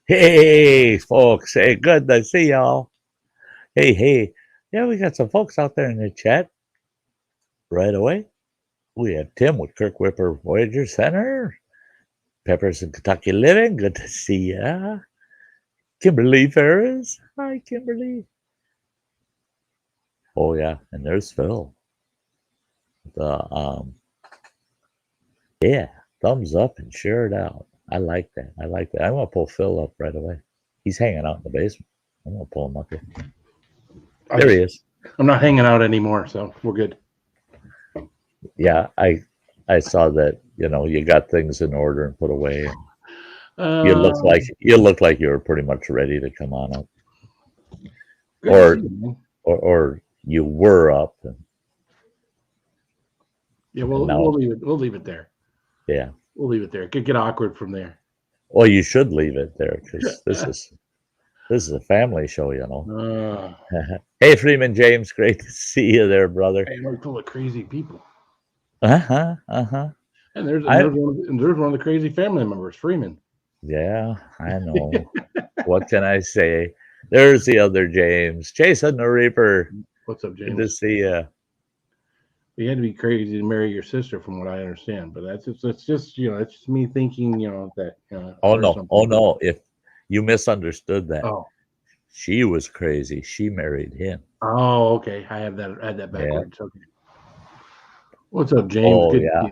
Hey, folks. Hey, good to see y'all. Hey. Yeah, we got some folks out there in the chat right away. We have Tim with Kirk Whipper Voyager Center. Peppers in Kentucky Living. Good to see ya. Kimberly Ferris. Hi, Kimberly. Oh, yeah. And there's Phil. Yeah, thumbs up and share it out. I like that. I'm going to pull Phil up right away. He's hanging out in the basement. I'm going to pull him up here. There he is. I'm not hanging out anymore, so we're good. Yeah, I saw that. You got things in order and put away. You look like you were pretty much ready to come on up, or you were up. Yeah, we'll leave it there. Yeah, we'll leave it there. It could get awkward from there. Well, you should leave it there because this is a family show, Hey, Freeman James, great to see you there, brother. Hey, we're full of crazy people. And there's one of the crazy family members, Freeman. Yeah, I know. What can I say? There's the other James, Jason the Reaper. What's up, James? Good to see you. You had to be crazy to marry your sister, from what I understand. But that's just it's just me thinking, that. Oh no! If you misunderstood that, she was crazy. She married him. Oh, okay. I had that backwards. Yeah. Okay. What's up, James? Oh, good yeah.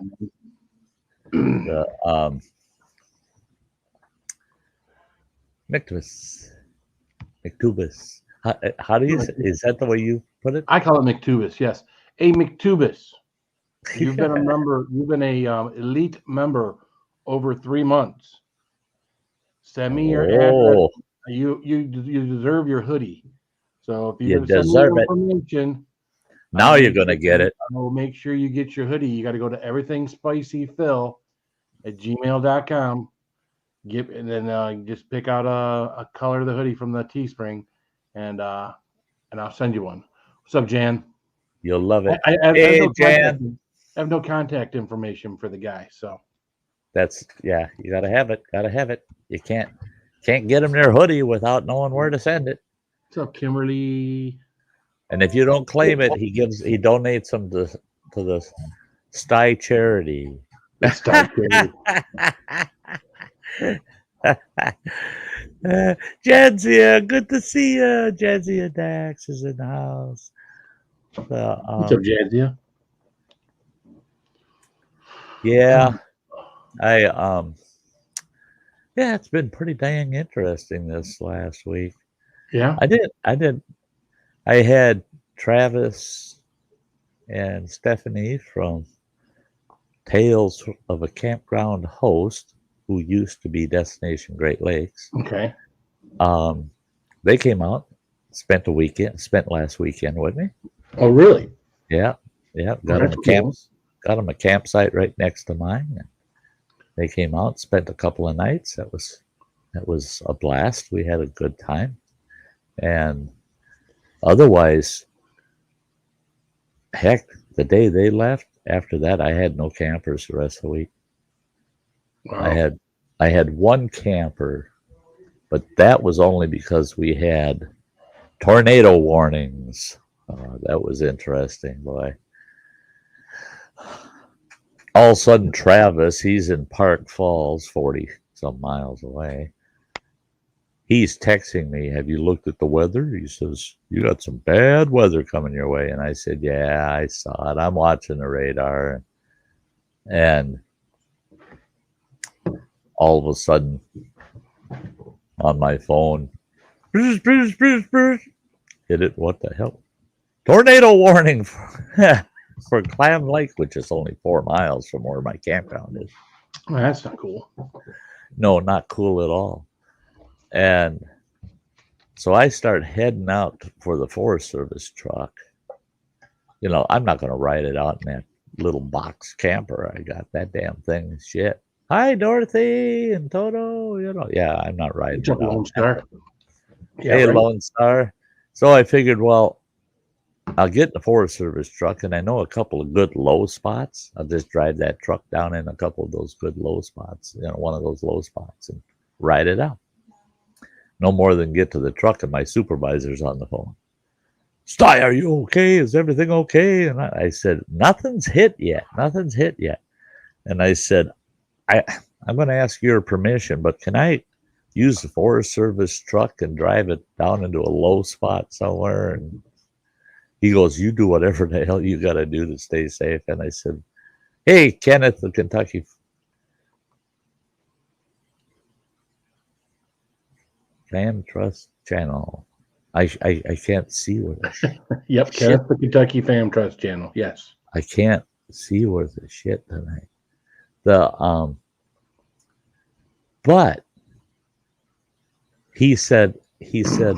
McTubus. How do you say? Is that the way you put it? I call it McTubus. Yes. Hey, McTubus. You've been a member. You've been a elite member over 3 months. Send me your address. You deserve your hoodie. So if you deserve it. Information, now you're gonna get it. I'll make sure you get your hoodie. You got to go to everythingspicyphil@gmail.com. And then just pick out a color of the hoodie from the Teespring, and I'll send you one. What's up, Jan? You'll love it. I have no contact information for the guy, so you gotta have it. You can't get him their hoodie without knowing where to send it. What's up, Kimberly? And if you don't claim it, he donates them to the Sty charity. Sty charity. Jadzia, good to see you. Jadzia Dax is in the house. What's up, Jadzia? Yeah, it's been pretty dang interesting this last week. Yeah, I did. I had Travis and Stephanie from Tales of a Campground Host, who used to be Destination Great Lakes. Okay. They came out, spent last weekend with me. Oh, really? Yeah. Got them a campsite right next to mine. And they came out, spent a couple of nights. That was a blast. We had a good time. And otherwise, heck, the day they left, after that, I had no campers the rest of the week. Wow. I had one camper, but that was only because we had tornado warnings. That was interesting, boy. All of a sudden, Travis, he's in Park Falls, 40 some miles away. He's texting me, have you looked at the weather? He says, you got some bad weather coming your way. And I said, yeah, I saw it. I'm watching the radar. And all of a sudden, on my phone, hit it. What the hell? Tornado warning for Clam Lake, which is only 4 miles from where my campground is. Well, that's not cool. No, not cool at all. And so I start heading out for the Forest Service truck. You know, I'm not going to ride it out in that little box camper I got. That damn thing is shit. Hi, Dorothy and Toto. You know, yeah, I'm not riding it out. Lone Star. Yeah, hey, right. Lone Star. So I figured, well, I'll get in the Forest Service truck, and I know a couple of good low spots. I'll just drive that truck down in a couple of those good low spots, you know, one of those low spots, and ride it out. No more than get to the truck, and my supervisor's on the phone. Sty, are you okay? Is everything okay? And I said, nothing's hit yet. Nothing's hit yet. And I said, I'm going to ask your permission, but can I use the Forest Service truck and drive it down into a low spot somewhere? And he goes, you do whatever the hell you got to do to stay safe. And I said, hey, Kenneth, the Kentucky Fan Trust Channel. I can't see where the shit. Yep, Kenneth, the Kentucky Fan Trust Channel. Yes. I can't see where the shit tonight. But he said, do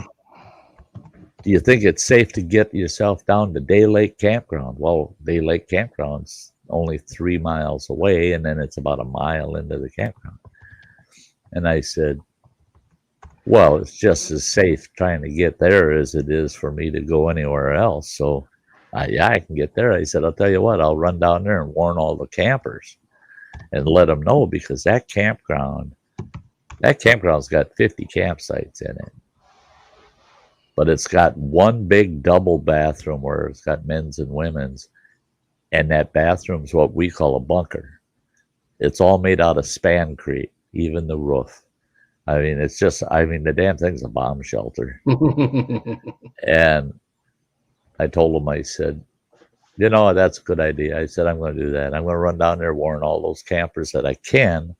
you think it's safe to get yourself down to Day Lake Campground? Well, Day Lake Campground's only 3 miles away, and then it's about a mile into the campground. And I said, well, it's just as safe trying to get there as it is for me to go anywhere else. So, yeah, I can get there. I said, I'll tell you what, I'll run down there and warn all the campers and let them know, because that campground's got 50 campsites in it. But it's got one big double bathroom where it's got men's and women's. And that bathroom's what we call a bunker. It's all made out of spancrete, even the roof. I mean, it's just, the damn thing's a bomb shelter. And I told him, I said, you know, that's a good idea. I said, I'm going to do that. I'm going to run down there, warn all those campers that I can.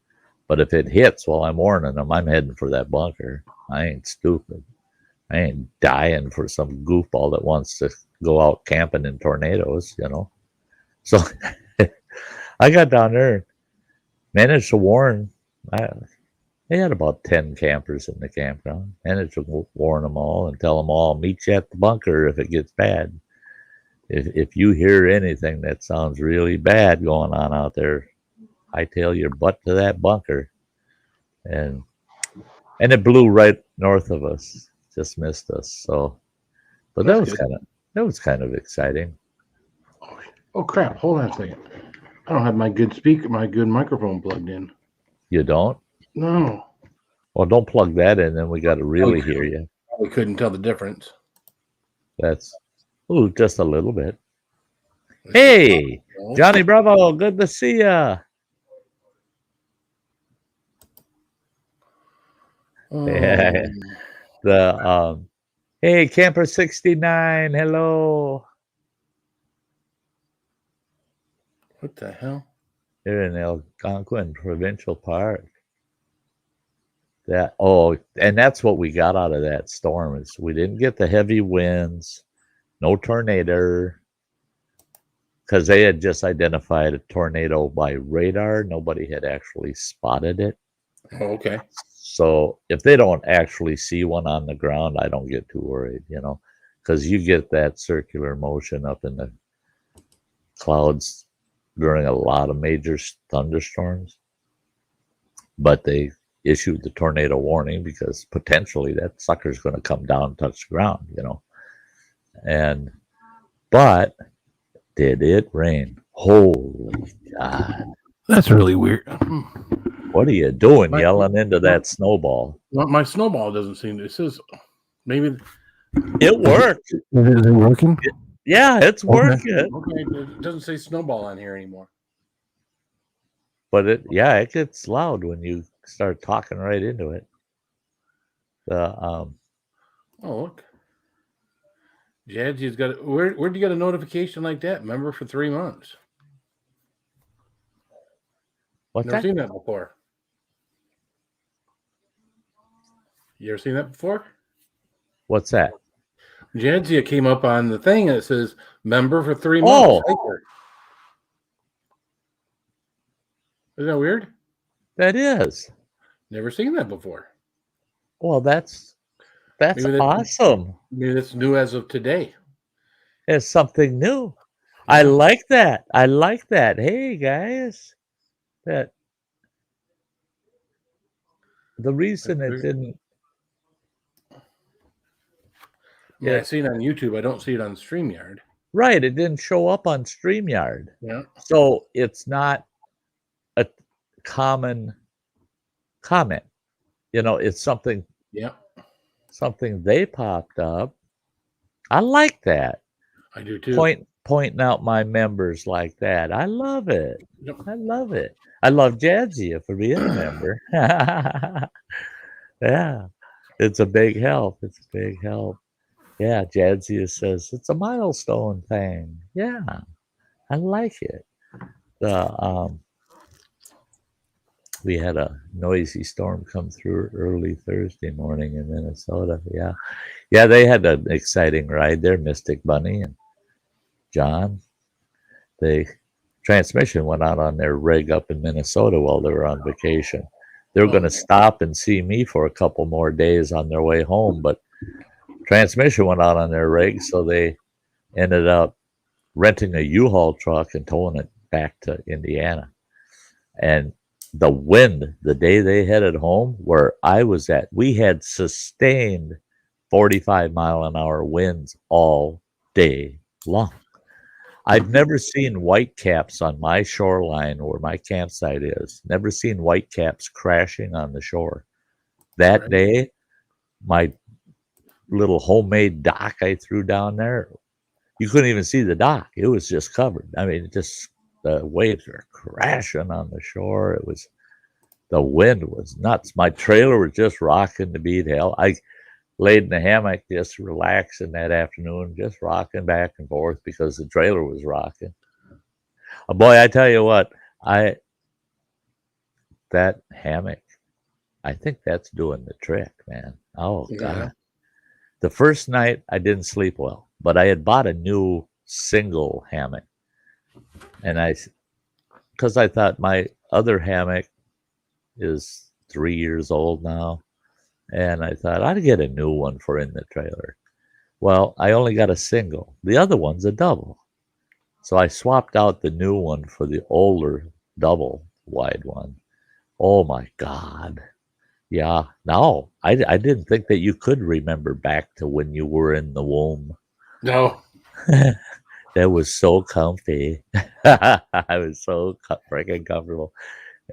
But if it hits while I'm warning them, I'm heading for that bunker. I ain't stupid. I ain't dying for some goofball that wants to go out camping in tornadoes, you know. So I got down there, managed to warn. They had about 10 campers in the campground. Managed to warn them all and tell them all, meet you at the bunker if it gets bad. If you hear anything that sounds really bad going on out there, hightail your butt to that bunker. And it blew right north of us. Just missed us. So, but that was kind of exciting. Oh crap! Hold on a second. I don't have my good microphone plugged in. You don't? No. Well, don't plug that in, then we got to really hear you. We couldn't tell the difference. That's just a little bit. Hey, Johnny Bravo, good to see ya. Hey, Camper 69, hello. What the hell? They're in Algonquin Provincial Park. And that's what we got out of that storm, is we didn't get the heavy winds, no tornado, because they had just identified a tornado by radar. Nobody had actually spotted it. Oh, okay. So if they don't actually see one on the ground, I don't get too worried, you know, because you get that circular motion up in the clouds during a lot of major thunderstorms. But they issued the tornado warning because potentially that sucker's going to come down and touch the ground, you know. But did it rain? Holy God. That's really weird. What are you doing yelling into that snowball? Well, my snowball doesn't seem to. It says maybe it worked. Is it working? Yeah, it's working. Okay, it doesn't say snowball on here anymore. But it gets loud when you start talking right into it. Oh, look. Jadsy's got it. Where'd you get a notification like that? Remember, for 3 months. What's Never that? seen that before. You ever seen that before? What's that? Jadzia came up on the thing and it says member for 3 months. Oh. Isn't that weird? That is. Never seen that before. Well, that's Maybe that's awesome. maybe that's new as of today. It's something new. I Yeah, like that. I like that. Hey guys, that the that's reason it great. didn't I mean, I it see it on YouTube. I don't see it on StreamYard. right, it didn't show up on StreamYard. Yeah, So it's not a common comment. It's yeah, something they popped up. I like that. I do too. Pointing out my members like that. I love it. Yep. I love it. I love Jadzia for being a member. Yeah, it's a big help. It's a big help. Yeah, Jadzia says it's a milestone thing. Yeah, I like it. The We had a noisy storm come through early Thursday morning in Minnesota. Yeah, yeah, they had an exciting ride there. Mystic Bunny and John. The transmission went out on their rig up in Minnesota while they were on vacation. They were going to stop and see me for a couple more days on their way home, but transmission went out on their rig, so they ended up renting a U-Haul truck and towing it back to Indiana. And the wind the day they headed home, where I was at, we had sustained 45-mile-an-hour winds all day long. I've never seen whitecaps on my shoreline where my campsite is. Never seen whitecaps crashing on the shore. That day, my little homemade dock I threw down there, you couldn't even see the dock. It was just covered. I mean, just the waves were crashing on the shore. The wind was nuts. My trailer was just rocking to beat hell. I laid in the hammock just relaxing that afternoon, just rocking back and forth because the trailer was rocking. Boy, I tell you what, that hammock, I think that's doing the trick, man. Oh God. The first night I didn't sleep well, but I had bought a new single hammock. And because I thought my other hammock is 3 years old now. And I thought I'd get a new one for in the trailer. Well, I only got a single. The other one's a double. So I swapped out the new one for the older double wide one. Oh my God. Yeah. No, I didn't think that you could remember back to when you were in the womb. No. That was so comfy. I was so freaking comfortable.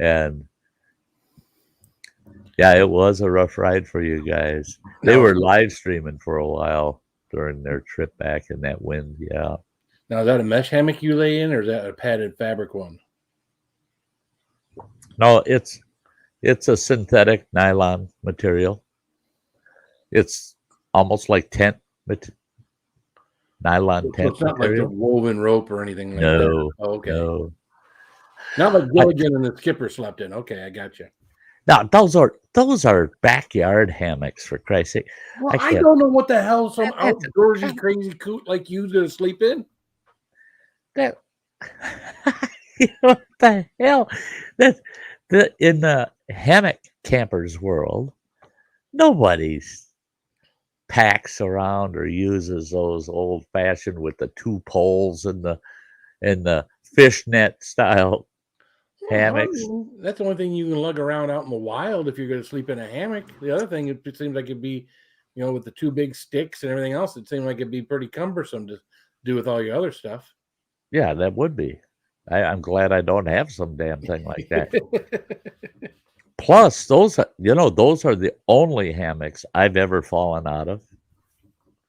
And yeah, it was a rough ride for you guys. They were live streaming for a while during their trip back in that wind. Yeah. Now, is that a mesh hammock you lay in, or is that a padded fabric one? No, it's a synthetic nylon material. It's almost like tent nylon tent. It's not material. like the woven rope or anything like No, that. Oh, okay. No. Not like Gilligan and the skipper slept in. Okay, I got you. Now those are backyard hammocks, for Christ's sake. Well, I don't know what the hell some outdoorsy crazy coot like you's gonna sleep in. That what the hell? In the hammock campers world, nobody's packs around or uses those old fashioned with the two poles and the fishnet style hammocks. That's the only thing you can lug around out in the wild if you're going to sleep in a hammock. The other thing, it seems like it'd be, with the two big sticks and everything else, it seemed like it'd be pretty cumbersome to do with all your other stuff. Yeah, that would be. I'm glad I don't have some damn thing like that. Plus, those are the only hammocks I've ever fallen out of.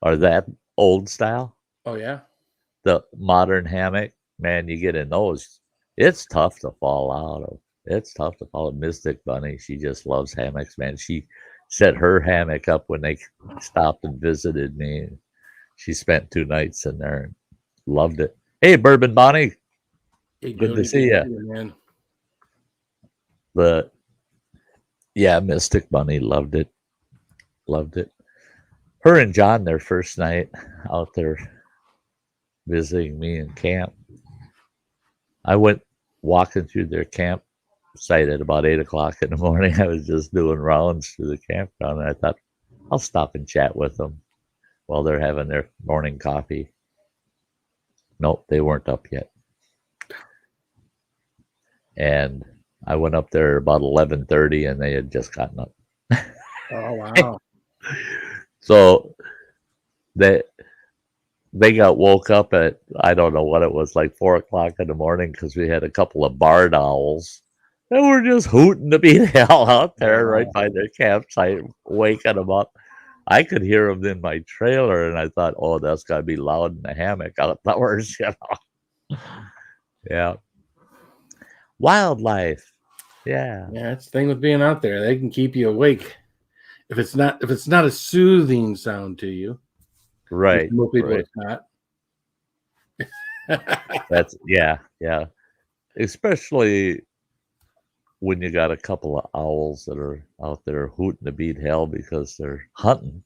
Are that old style? Oh yeah. The modern hammock, man, you get in those. It's tough to fall out of. It's tough to fall. Mystic Bunny, she just loves hammocks, man. She set her hammock up when they stopped and visited me. She spent 2 nights in there and loved it. Hey, Bourbon Bonnie. Hey, good to see you, man. But yeah, Mystic Bunny loved it. Loved it. Her and John, their first night out there visiting me in camp. I went walking through their camp sighted about 8 o'clock in the morning. I was just doing rounds through the campground, and I thought I'll stop and chat with them while they're having their morning coffee. Nope, they weren't up yet. And I went up there about 11:30, and they had just gotten up. Oh wow! So they got woke up at, I don't know what it was, like 4 o'clock in the morning, because we had a couple of barn owls that were just hooting to beat hell out there right by their campsite, waking them up. I could hear them in my trailer, and I thought, oh, that's got to be loud in the hammock outdoors, you know. Yeah. Wildlife. Yeah. Yeah, that's the thing with being out there. They can keep you awake if it's not a soothing sound to you. Right. Most people right. it's not. That's yeah. Especially when you got a couple of owls that are out there hooting to beat hell because they're hunting.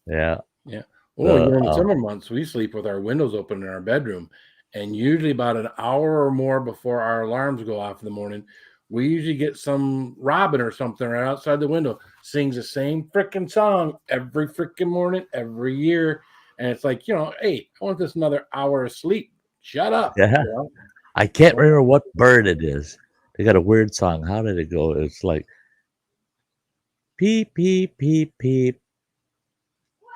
Yeah. Yeah. Well, during the summer months, we sleep with our windows open in our bedroom, and usually about an hour or more before our alarms go off in the morning, we usually get some robin or something right outside the window, sings the same freaking song every freaking morning, every year. And it's like, hey, I want this another hour of sleep. Shut up. Yeah. I can't remember what bird it is. They got a weird song. How did it go? It's like peep, peep, peep, peep.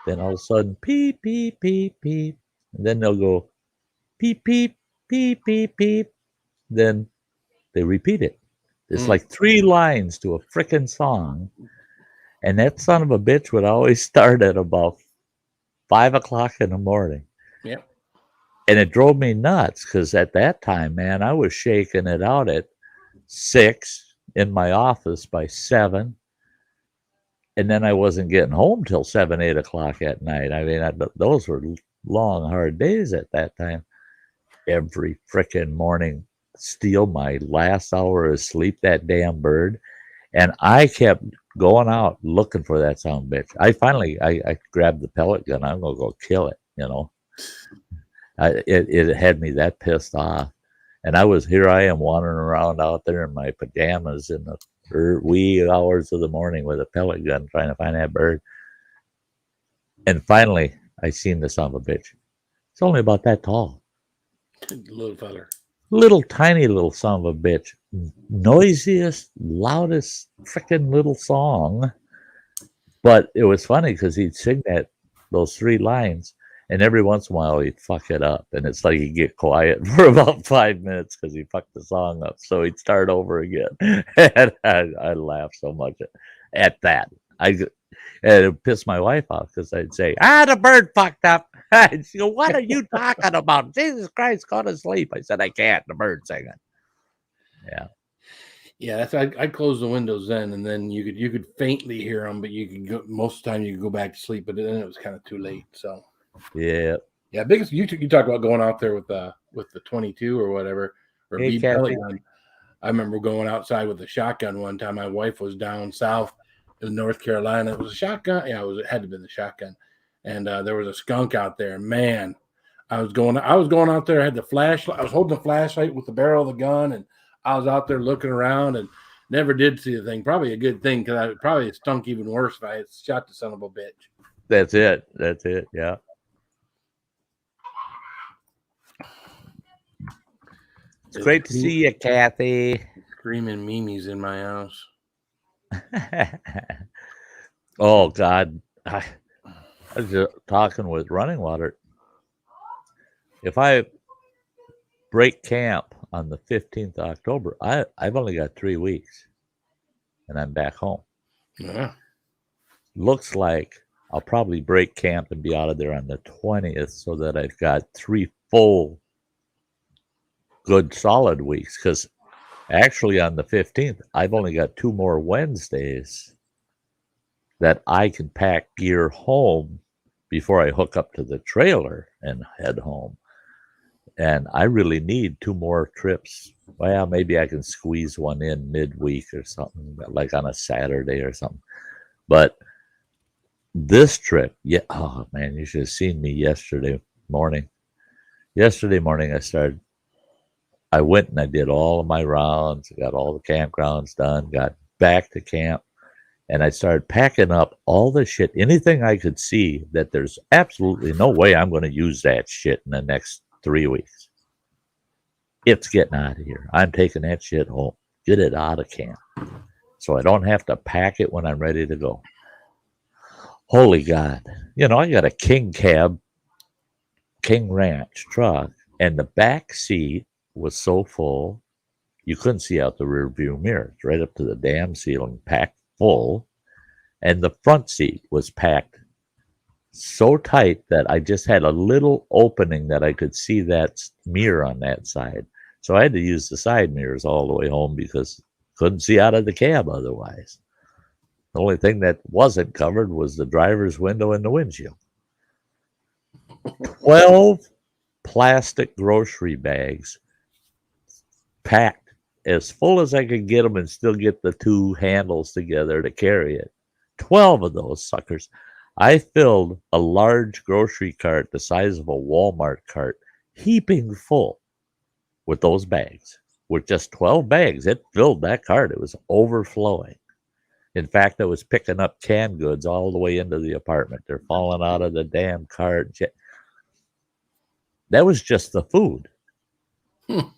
Then all of a sudden, peep, peep, peep, peep. And then they'll go peep, peep, peep, peep, peep. Then they repeat it. It's like 3 lines to a frickin' song. And that son of a bitch would always start at about 5 o'clock in the morning. Yep. And it drove me nuts because at that time, man, I was shaking it out at 6 in my office by 7. And then I wasn't getting home till 7, 8 o'clock at night. I mean, those were long, hard days at that time. Every frickin' morning, steal my last hour of sleep, that damn bird. And I kept going out looking for that son of a bitch. I grabbed the pellet gun. I'm going to go kill it, you know. It had me that pissed off. And here I am wandering around out there in my pajamas in the wee hours of the morning with a pellet gun trying to find that bird. And finally, I seen the son of a bitch. It's only about that tall. Little feller. Little tiny little son of a bitch. Noisiest, loudest freaking little song. But it was funny because he'd sing those 3 lines, and every once in a while he'd fuck it up. And it's like he'd get quiet for about 5 minutes because he fucked the song up. So he'd start over again. And I laughed so much at that. And it pissed my wife off because I'd say, the bird fucked up. And she'd go, what are you talking about? Jesus Christ, go to sleep. I said, I can't. The bird's singing. Yeah. Yeah, that's I closed the windows then, and then you could faintly hear them, but you could go most of the time you could go back to sleep, but then it was kind of too late. So yeah, biggest you talk about going out there with the 22 or whatever or BB gun. I remember going outside with a shotgun one time. My wife was down south in North Carolina. It was a shotgun. Yeah, it had to have been the shotgun, and there was a skunk out there. Man, I was going out there. I had the flashlight. I was holding the flashlight with the barrel of the gun, and I was out there looking around and never did see the thing. Probably a good thing because I probably stunk even worse if I had shot the son of a bitch. That's it. Yeah. It's great to see you, Kathy. Screaming Mimi's in my house. Oh, God. I was just talking with Running Water. If I break camp on the 15th of October, I've only got 3 weeks, and I'm back home. Yeah. Looks like I'll probably break camp and be out of there on the 20th so that I've got 3 full good solid weeks, because actually on the 15th, I've only got 2 more Wednesdays that I can pack gear home before I hook up to the trailer and head home. And I really need 2 more trips. Well, maybe I can squeeze one in midweek or something, like on a Saturday or something. But this trip, yeah, oh man, you should have seen me yesterday morning. Yesterday morning, I started I went and I did all of my rounds, got all the campgrounds done, got back to camp, and I started packing up all the shit, anything I could see that there's absolutely no way I'm going to use that shit in the next 3 weeks. It's getting out of here. I'm taking that shit home. Get it out of camp so I don't have to pack it when I'm ready to go. Holy God. You know, I got a King Ranch truck, and the back seat was so full you couldn't see out the rear view mirrors, right up to the damn ceiling, packed full. And the front seat was packed so tight that I just had a little opening that I could see that mirror on that side. So I had to use the side mirrors all the way home because couldn't see out of the cab otherwise. The only thing that wasn't covered was the driver's window and the windshield. 12 plastic grocery bags packed as full as I could get them and still get the 2 handles together to carry it. 12 of those suckers. I filled a large grocery cart the size of a Walmart cart, heaping full with those bags. With just 12 bags, it filled that cart. It was overflowing. In fact, I was picking up canned goods all the way into the apartment. They're falling out of the damn cart. That was just the food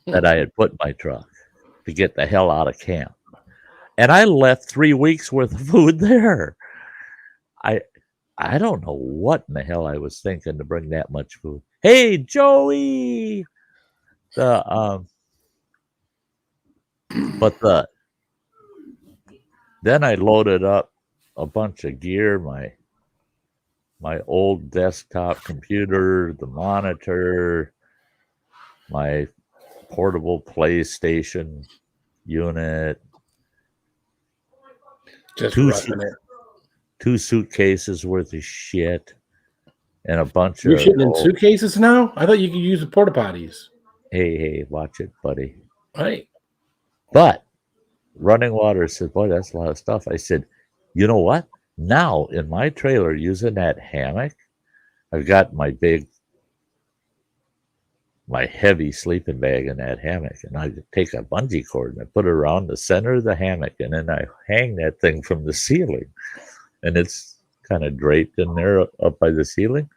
that I had put in my truck to get the hell out of camp. And I left 3 weeks worth of food there. I don't know what in the hell I was thinking to bring that much food. Hey, Joey! Then I loaded up a bunch of gear, my old desktop computer, the monitor, my portable PlayStation unit, Just two suitcases worth of shit, and a bunch You're of... shitting in suitcases now? I thought you could use the porta potties. Hey, watch it, buddy. Right. But Running Water said, boy, that's a lot of stuff. I said, you know what? Now, in my trailer, using that hammock, I've got my heavy sleeping bag in that hammock, and I take a bungee cord and I put it around the center of the hammock, and then I hang that thing from the ceiling, and it's kind of draped in there up by the ceiling.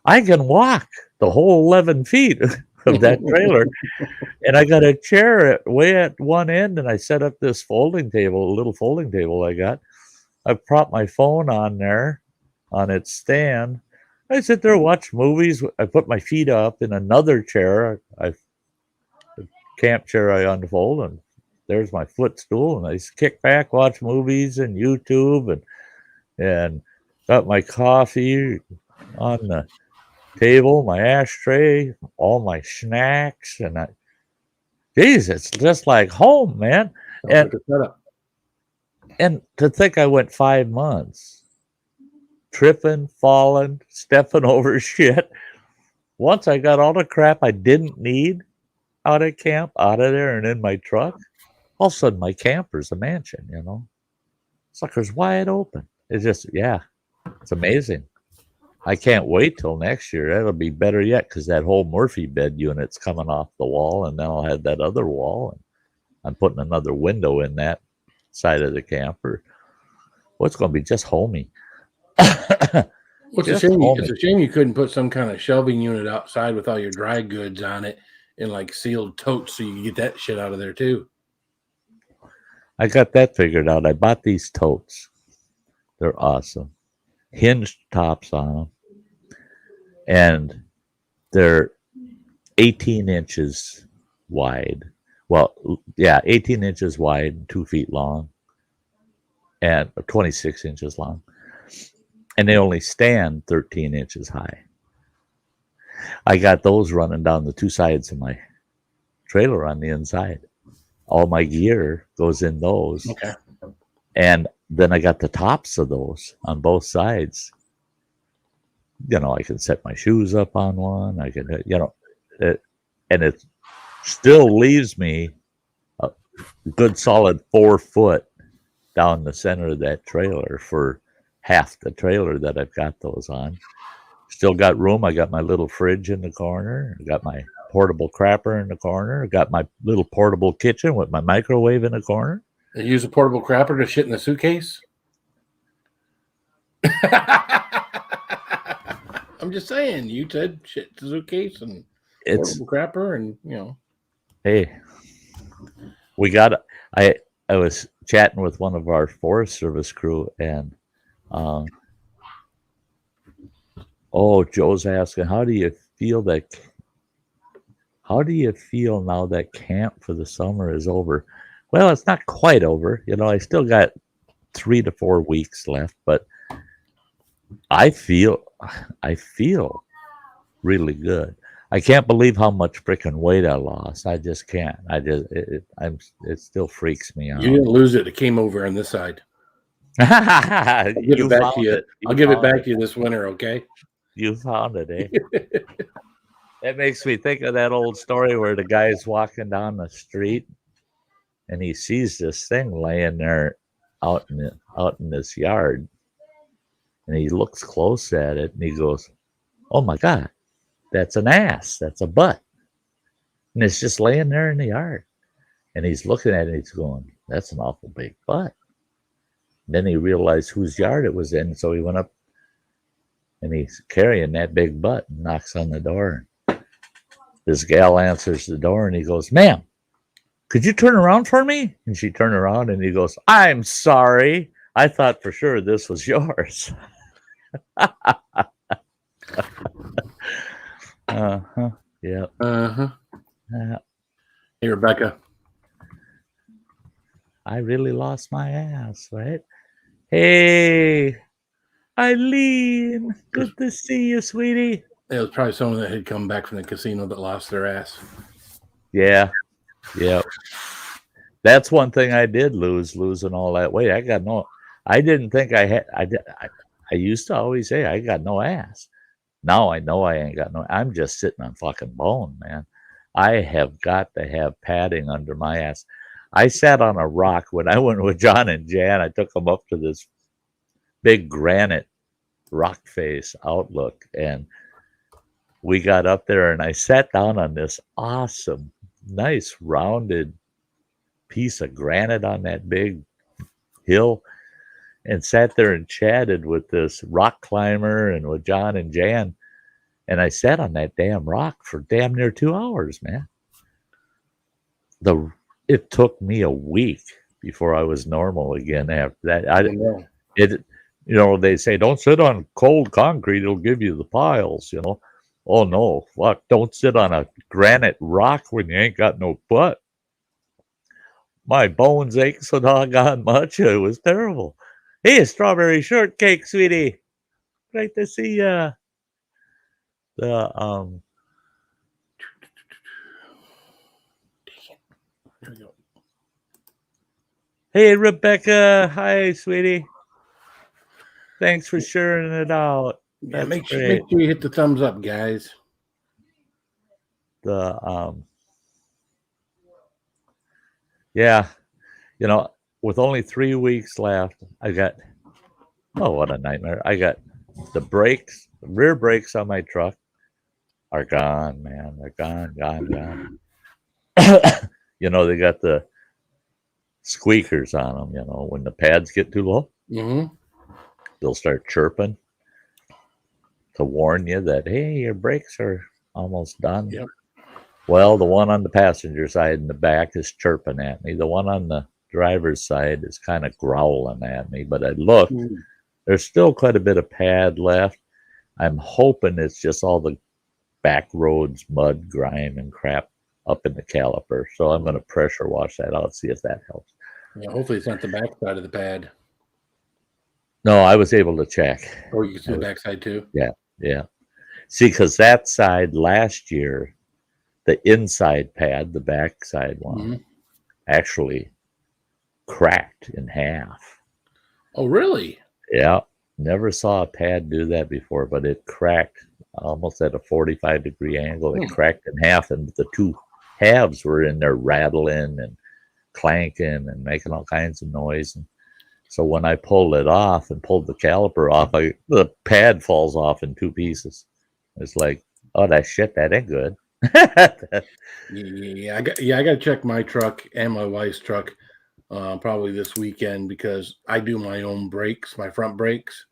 I can walk the whole 11 feet of that trailer, and I got a chair way at one end, and I set up this folding table, a little folding table I got. I propped my phone on there on its stand. I sit there, watch movies. I put my feet up in another chair, the camp chair I unfold, and there's my footstool, and I kick back, watch movies and YouTube, and got my coffee on the table, my ashtray, all my snacks, and geez, it's just like home, man. And to think I went 5 months tripping, falling, stepping over shit. Once I got all the crap I didn't need out of camp, out of there and in my truck, all of a sudden my camper's a mansion, you know. Sucker's wide open. It's just, yeah, it's amazing. I can't wait till next year. That'll be better yet because that whole Murphy bed unit's coming off the wall, and then I'll have that other wall, and I'm putting another window in that side of the camper. Well, it's going to be just homey. It's a shame you couldn't put some kind of shelving unit outside with all your dry goods on it in like sealed totes so you can get that shit out of there too. I got that figured out. I bought these totes. They're awesome. Hinged tops on them. And they're 18 inches wide. Well, yeah, 18 inches wide, 2 feet long, and 26 inches long. And they only stand 13 inches high. I got those running down the 2 sides of my trailer on the inside. All my gear goes in those. Okay. And then I got the tops of those on both sides. You know, I can set my shoes up on one. I can, you know, and it still leaves me a good solid 4 foot down the center of that trailer for half the trailer that I've got those on. Still got room. I got my little fridge in the corner. I got my portable crapper in the corner. I got my little portable kitchen with my microwave in the corner. You use a portable crapper to shit in the suitcase? I'm just saying, you said shit to suitcase and portable crapper, and Hey, we got. I was chatting with one of our Forest Service crew, and Joe's asking, how do you feel now that camp for the summer is over? Well, it's not quite over. I still got 3 to 4 weeks left, but I feel really good. I can't believe how much freaking weight I lost. I just can't. It still freaks me out. You didn't lose it. It came over on this side. I'll give it back to you. I'll give it back to you this winter, okay? You found it, eh? That makes me think of that old story where the guy's walking down the street and he sees this thing laying there out in this yard, and he looks close at it and he goes, "Oh my God, that's an ass. That's a butt." And it's just laying there in the yard. And he's looking at it and he's going, "That's an awful big butt." And then he realized whose yard it was in. So he went up and he's carrying that big butt and knocks on the door. This gal answers the door and he goes, "Ma'am, could you turn around for me?" And she turned around and he goes, "I'm sorry. I thought for sure this was yours." Uh-huh. Yeah. Uh-huh. Hey, Rebecca. I really lost my ass, right? Hey, Eileen. Good to see you, sweetie. It was probably someone that had come back from the casino that lost their ass. Yeah. Yeah. That's one thing I did losing all that weight. I didn't think I had, I used to always say I got no ass. Now I know I ain't got no, I'm just sitting on fucking bone, man. I have got to have padding under my ass. I sat on a rock when I went with John and Jan. I took them up to this big granite rock face outlook, and we got up there and I sat down on this awesome, nice rounded piece of granite on that big hill and sat there and chatted with this rock climber and with John and Jan. And I sat on that damn rock for damn near 2 hours, man. It took me a week before I was normal again after that. They say don't sit on cold concrete, it'll give you the piles, Oh no, fuck, don't sit on a granite rock when you ain't got no butt. My bones ache so doggone much. It was terrible. Hey, strawberry shortcake, sweetie. Great to see ya. Hey, Rebecca. Hi, sweetie. Thanks for sharing it out. Yeah, make sure you hit the thumbs up, guys. Yeah, with only 3 weeks left, I got, what a nightmare. I got the rear brakes on my truck are gone, man. They're gone. They got the squeakers on them, when the pads get too low, they'll start chirping to warn you that, hey, your brakes are almost done. Yep. Well, the one on the passenger side in the back is chirping at me. The one on the driver's side is kind of growling at me. But I looked, there's still quite a bit of pad left. I'm hoping it's just all the back roads, mud, grime, and crap up in the caliper. So I'm going to pressure wash that out, see if that helps. Yeah, hopefully it's not the back side of the pad. No, I was able to check. Oh, you can see the back side too? Yeah. See, because that side last year, the inside pad, the back side one, actually cracked in half. Oh, really? Yeah. Never saw a pad do that before, but it cracked almost at a 45-degree angle. It cracked in half, and the two halves were in there rattling and clanking and making all kinds of noise. And so when I pulled it off and pulled the caliper off, the pad falls off in 2 pieces. It's like, oh, that shit, that ain't good. Yeah, I got to check my truck and my wife's truck probably this weekend because I do my own brakes, my front brakes.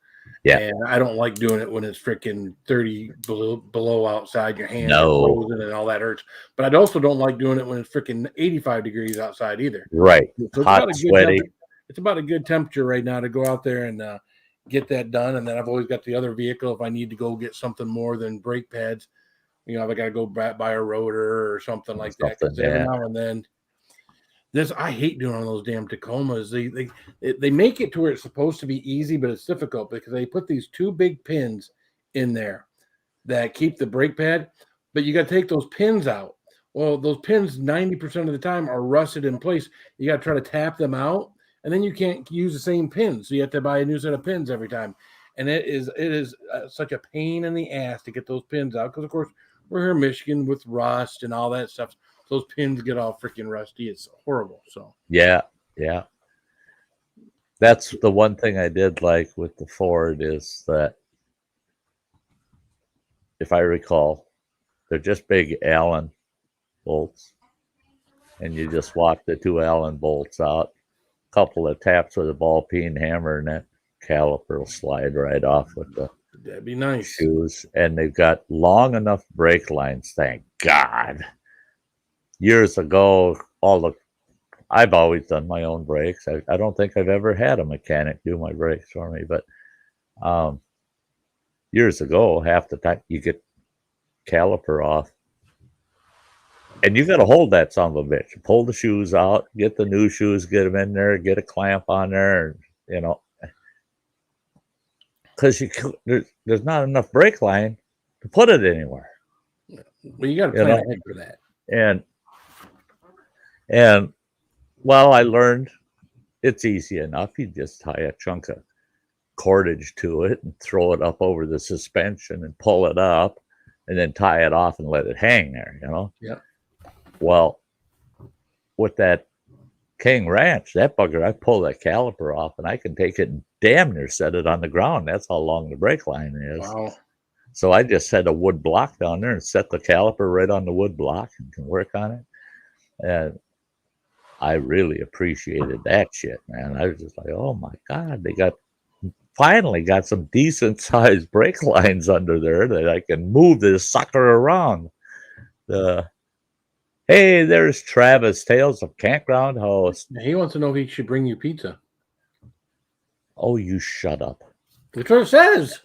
Yeah. And I don't like doing it when it's freaking 30 below outside. Your hands are No. frozen and all that hurts. But I also don't like doing it when it's freaking 85 degrees outside either. Right. So it's Hot, about a good sweaty. it's about a good temperature right now to go out there and get that done. And then I've always got the other vehicle if I need to go get something more than brake pads. You know, if I got to go buy a rotor or something like that. Because every now and then, I hate doing on those damn Tacomas. They make it to where it's supposed to be easy, but it's difficult because they put these two big pins in there that keep the brake pad, but you got to take those pins out. Well, those pins 90% of the time are rusted in place. You got to try to tap them out, and then you can't use the same pins. So you have to buy a new set of pins every time, and it is such a pain in the ass to get those pins out because, of course, we're here in Michigan with rust and all that stuff. Those pins get all freaking rusty. It's horrible. So yeah. That's the one thing I did like with the Ford is that, if I recall, they're just big Allen bolts, and you just walk the two Allen bolts out, couple of taps with a ball peen hammer, and that caliper will slide right off with the that'd be nice. shoes. And they've got long enough brake lines, thank God. Years ago, I've always done my own brakes. I don't think I've ever had a mechanic do my brakes for me, but years ago, half the time you get caliper off, and you got to hold that son of a bitch. Pull the shoes out, get the new shoes, get them in there, get a clamp on there, because there's not enough brake line to put it anywhere. Well, you got to plan ahead for that. And well, I learned it's easy enough. You just tie a chunk of cordage to it and throw it up over the suspension and pull it up, and then tie it off and let it hang there. Yeah. Well, with that King Ranch, that bugger, I pull that caliper off and I can take it and damn near set it on the ground. That's how long the brake line is. Wow. So I just set a wood block down there and set the caliper right on the wood block and can work on it. And I really appreciated that shit, man. I was just like, oh my God, they finally got some decent sized brake lines under there that I can move this sucker around. Hey, there's Travis Tales of Campground Host. He wants to know if he should bring you pizza. Oh, you shut up. That's what it says.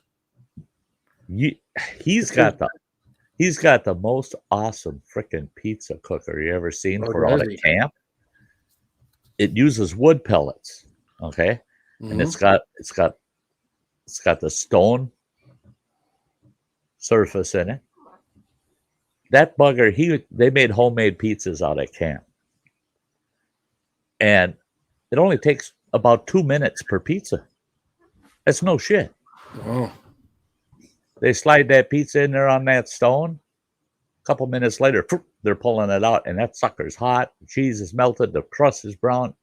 He's got the most awesome freaking pizza cooker you ever seen for out at camp. It uses wood pellets, okay, and it's got the stone surface in it. That bugger, they made homemade pizzas out at camp, and it only takes about 2 minutes per pizza. That's no shit. Oh. They slide that pizza in there on that stone. A couple minutes later, they're pulling it out, and that sucker's hot. The cheese is melted. The crust is brown.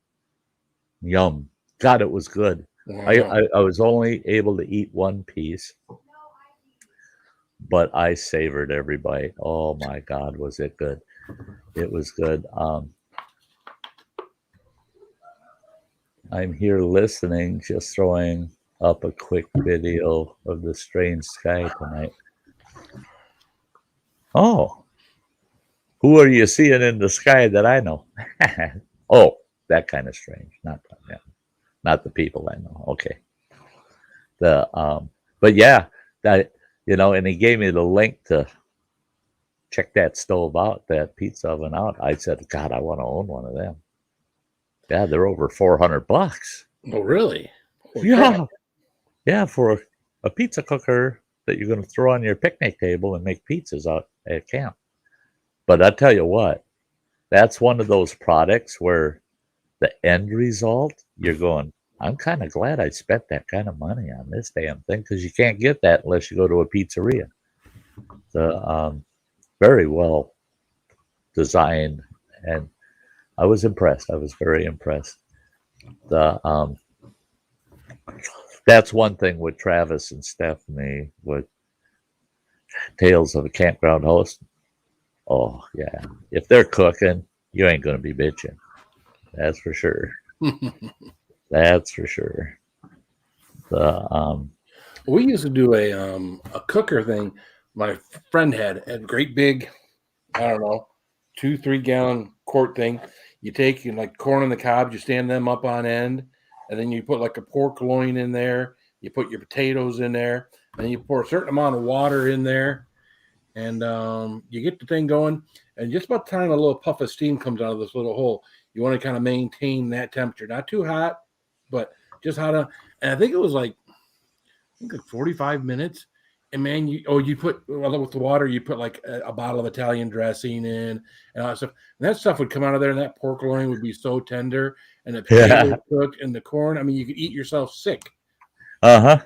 Yum. God, it was good. Wow. I was only able to eat one piece, but I savored every bite. Oh, my God, was it good. It was good. I'm here listening, just throwing up a quick video of the strange sky tonight. Oh, who are you seeing in the sky that I know? Oh, that kind of strange. Not the people I know. Okay. But yeah, that, and he gave me the link to check that stove out, that pizza oven out. I said, God, I want to own one of them. Yeah, they're over $400. Oh, really? Yeah. Crap. Yeah, for a pizza cooker that you're going to throw on your picnic table and make pizzas out at camp. But I tell you what, that's one of those products where the end result, you're going, I'm kind of glad I spent that kind of money on this damn thing, because you can't get that unless you go to a pizzeria. Very well designed, and I was impressed. I was very impressed. That's one thing with Travis and Stephanie with Tales of a Campground Host. Oh yeah, if they're cooking, you ain't gonna be bitching. That's for sure. That's for sure. The We used to do a cooker thing. My friend had a great big, I don't know, 2-3 gallon quart thing. You take like corn on the cob, you stand them up on end, and then you put like a pork loin in there. You put your potatoes in there, and then you pour a certain amount of water in there, and you get the thing going. And just about the time a little puff of steam comes out of this little hole, you want to kind of maintain that temperature, not too hot, but just hot enough. And I think it was like 45 minutes. And man, you put with the water, you put like a bottle of Italian dressing in and all that stuff. And that stuff would come out of there, and that pork loin would be so tender, and the potatoes cooked, and the corn. I mean, you could eat yourself sick. uh-huh.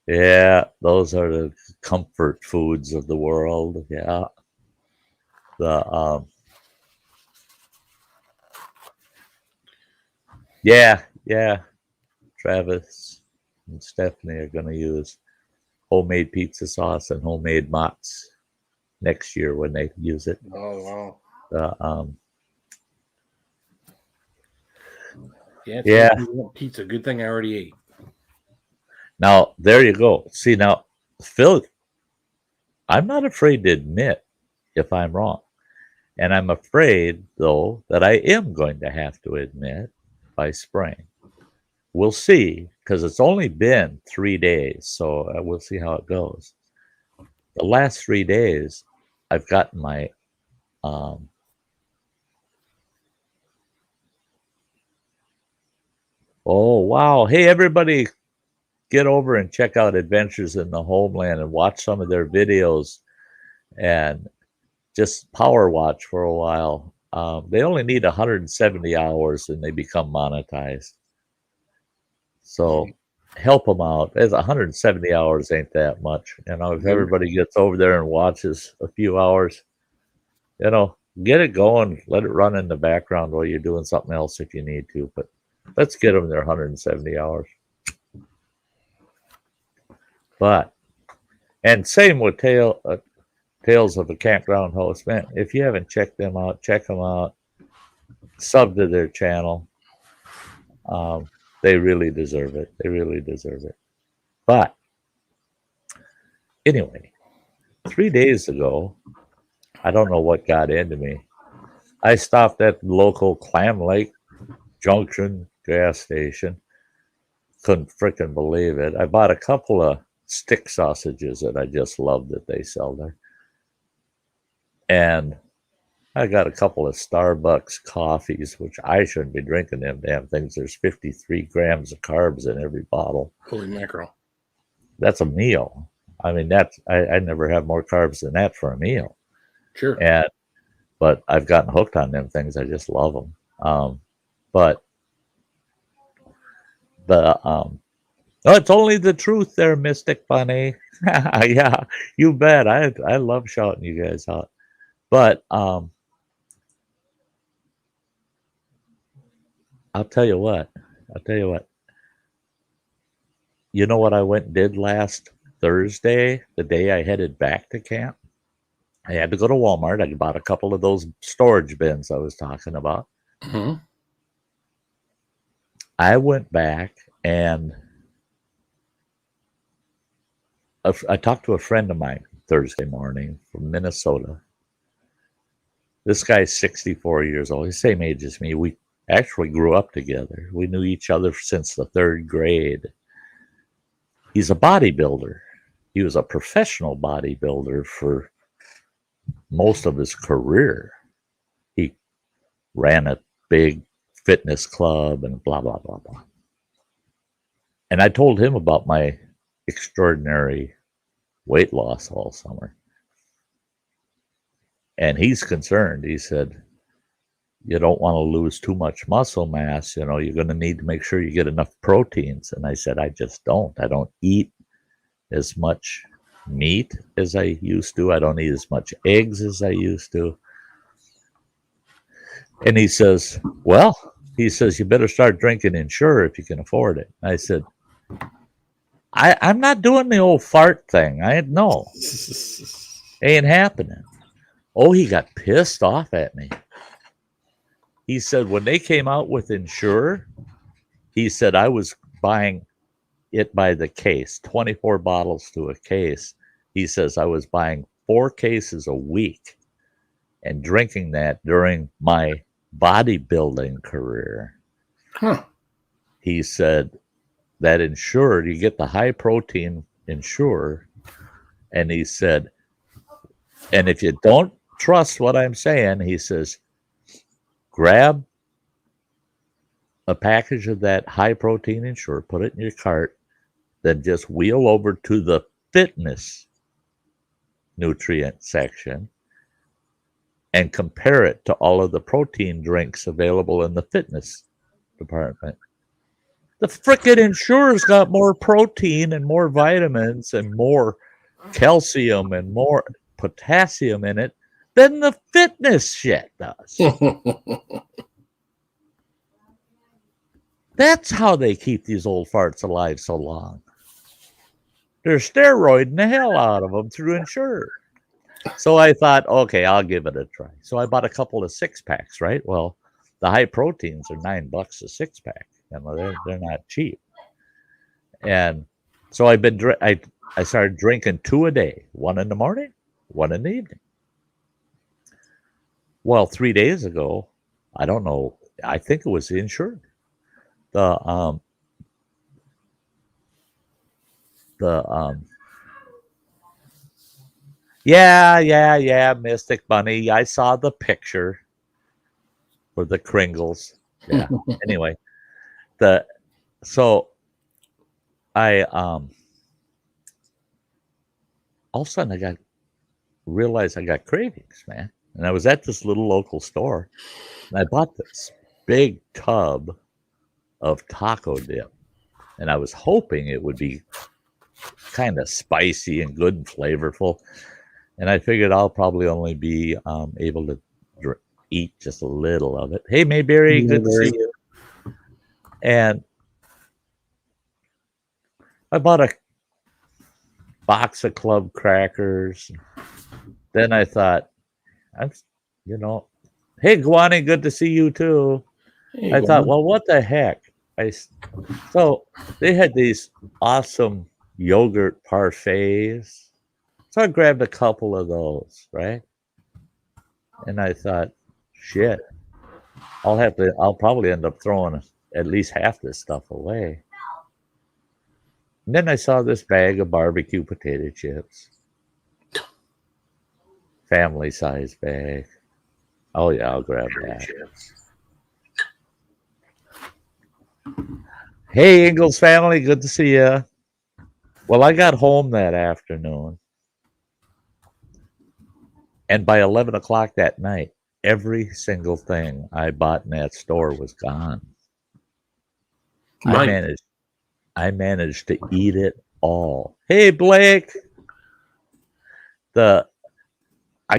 Yeah, those are the comfort foods of the world. Yeah. The yeah. Travis and Stephanie are gonna use homemade pizza sauce and homemade mozz next year when they use it. Oh wow. Yeah. Pizza. Good thing I already ate. Now there you go. See now, Phil, I'm not afraid to admit if I'm wrong. And I'm afraid, though, that I am going to have to admit by spring. We'll see, because it's only been 3 days, so we'll see how it goes. The last 3 days, I've gotten my oh, wow. Hey, everybody, get over and check out Adventures in the Homeland and watch some of their videos and just power watch for a while. They only need 170 hours and they become monetized. So help them out. As 170 hours ain't that much. You know, if everybody gets over there and watches a few hours, you know, get it going. Let it run in the background while you're doing something else if you need to. But let's get them their 170 hours. But, and same with Tales of a Campground Host. Man, if you haven't checked them out, check them out. Sub to their channel. They really deserve it. They really deserve it. But anyway, 3 days ago, I don't know what got into me. I stopped at the local Clam Lake Junction gas station. Couldn't frickin' believe it. I bought a couple of stick sausages that I just love that they sell there. And I got a couple of Starbucks coffees, which I shouldn't be drinking them damn things. There's 53 grams of carbs in every bottle. Holy mackerel. That's a meal. I mean, I never have more carbs than that for a meal. Sure. But I've gotten hooked on them things. I just love them. But no, it's only the truth there, Mystic Bunny. Yeah, you bet. I love shouting you guys out. But I'll tell you what. You know what I went and did last Thursday, the day I headed back to camp? I had to go to Walmart. I bought a couple of those storage bins I was talking about. Mm-hmm. I went back and I talked to a friend of mine Thursday morning from Minnesota. This guy's 64 years old. He's the same age as me. We actually grew up together. We knew each other since the 3rd grade. He's a bodybuilder. He was a professional bodybuilder for most of his career. He ran a big fitness club and blah, blah, blah, blah. And I told him about my extraordinary weight loss all summer. And he's concerned. He said, you don't want to lose too much muscle mass. You know, you're going to need to make sure you get enough proteins. And I said, I just don't. I don't eat as much meat as I used to. I don't eat as much eggs as I used to. And he says, you better start drinking Ensure if you can afford it. I said, I'm not doing the old fart thing. No, ain't happening. Oh, he got pissed off at me. He said when they came out with Insure, he said I was buying it by the case, 24 bottles to a case. He says I was buying 4 cases a week and drinking that during my bodybuilding career. Huh. He said that Insure, you get the high protein Insure. And he said, and if you don't trust what I'm saying, he says, grab a package of that high protein Insure, put it in your cart, then just wheel over to the fitness nutrient section and compare it to all of the protein drinks available in the fitness department. The frickin' Insure's got more protein and more vitamins and more calcium and more potassium in it than the fitness shit does. That's how they keep these old farts alive so long. They're steroiding the hell out of them through Insure. So I thought, okay, I'll give it a try. So I bought a couple of 6-packs, right? Well, the high proteins are $9 a 6-pack. You know, they're not cheap. And so I started drinking 2 a day, 1 in the morning, 1 in the evening. Well, 3 days ago, I don't know, I think it was Insure. Yeah, Mystic Bunny. I saw the picture for the Kringles. Yeah. Anyway, so I all of a sudden I realized I got cravings, man. And I was at this little local store and I bought this big tub of taco dip. And I was hoping it would be kind of spicy and good and flavorful. And I figured I'll probably only be able to eat just a little of it. Hey, Mayberry, good to see you. And I bought a box of club crackers. Then I thought, hey, Guani, good to see you too. Hey, I thought, well, what the heck? So they had these awesome yogurt parfaits. So I grabbed a couple of those, right? And I thought, shit, I'll probably end up throwing at least half this stuff away. And then I saw this bag of barbecue potato chips. Family size bag. Oh yeah, I'll grab that. Hey, Ingalls family, good to see you. Well, I got home that afternoon. And by 11 o'clock that night, every single thing I bought in that store was gone. I managed to eat it all. Hey, Blake. I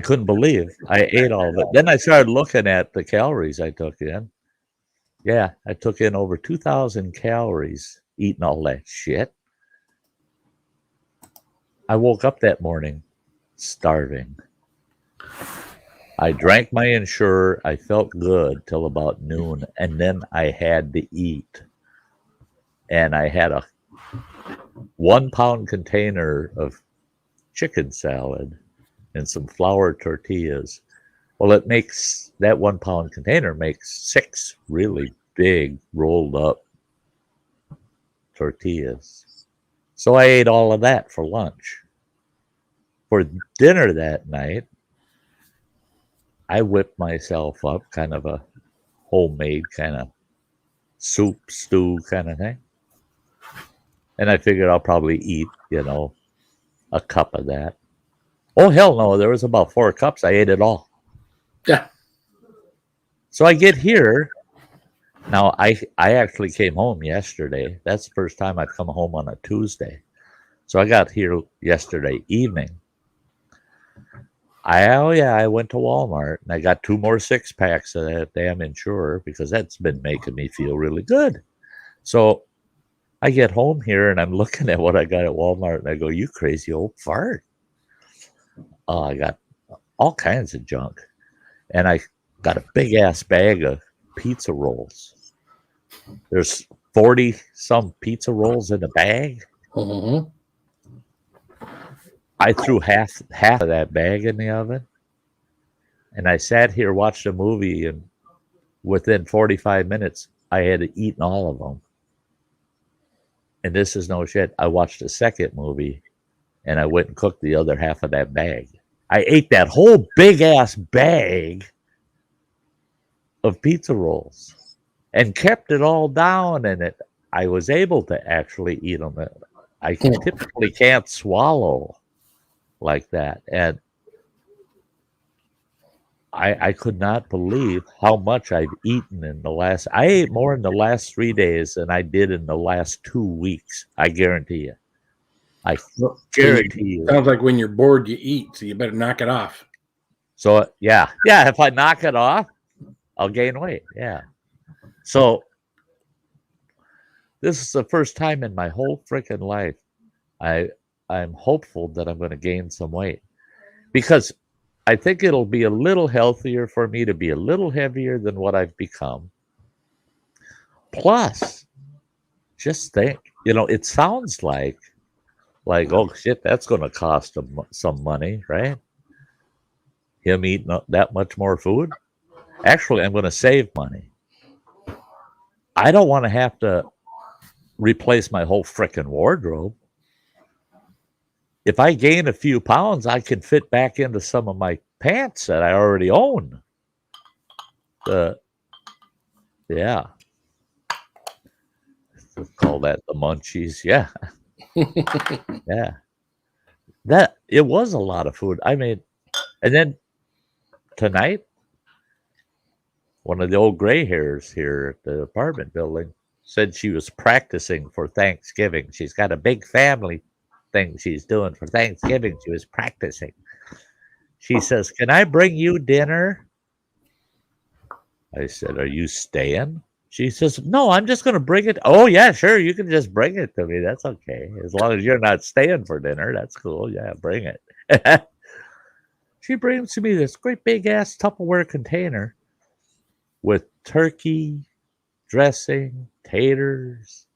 couldn't believe I ate all of it. Then I started looking at the calories I took in. Yeah, I took in over 2,000 calories eating all that shit. I woke up that morning starving. I drank my Insure. I felt good till about noon, and then I had to eat. And I had a 1-pound container of chicken salad and some flour tortillas. Well, that 1-pound container makes 6 really big rolled up tortillas. So I ate all of that for lunch. For dinner that night, I whipped myself up kind of a homemade kind of soup, stew kind of thing. And I figured I'll probably eat, a cup of that. Oh, hell no. There was about 4 cups. I ate it all. Yeah. So I get here. Now, I actually came home yesterday. That's the first time I've come home on a Tuesday. So I got here yesterday evening. I went to Walmart and I got 2 more 6-packs of that damn Insure because that's been making me feel really good. So I get home here and I'm looking at what I got at Walmart and I go, you crazy old fart. I got all kinds of junk. And I got a big ass bag of pizza rolls. There's 40 some pizza rolls in a bag. Mm-hmm. I threw half of that bag in the oven, and I sat here, watched a movie, and within 45 minutes, I had eaten all of them. And this is no shit. I watched a second movie, and I went and cooked the other half of that bag. I ate that whole big ass bag of pizza rolls and kept it all down, and I was able to actually eat them. I typically can't swallow like that, and I could not believe how much I've eaten in the last. I ate more in the last 3 days than I did in the last 2 weeks. I guarantee you. I guarantee you. Sounds like when you're bored, you eat, so you better knock it off. So yeah. If I knock it off, I'll gain weight. Yeah. So this is the first time in my whole freaking life I'm hopeful that I'm going to gain some weight, because I think it'll be a little healthier for me to be a little heavier than what I've become. Plus, just think, it sounds like oh shit, that's going to cost him some money, right? Him eating that much more food. Actually, I'm going to save money. I don't want to have to replace my whole frickin' wardrobe. If I gain a few pounds, I can fit back into some of my pants that I already own. Yeah. We'll call that the munchies. Yeah. Yeah. That it was a lot of food. I mean, and then tonight, one of the old gray hairs here at the apartment building said she was practicing for Thanksgiving. She's got a big family thing she's doing for Thanksgiving. She was practicing. She says, "Can I bring you dinner?" I said, "Are you staying?" She says, "No, I'm just going to bring it." "Oh, yeah, sure. You can just bring it to me. That's okay. As long as you're not staying for dinner, that's cool. Yeah, bring it." She brings to me this great big ass Tupperware container with turkey, dressing, taters,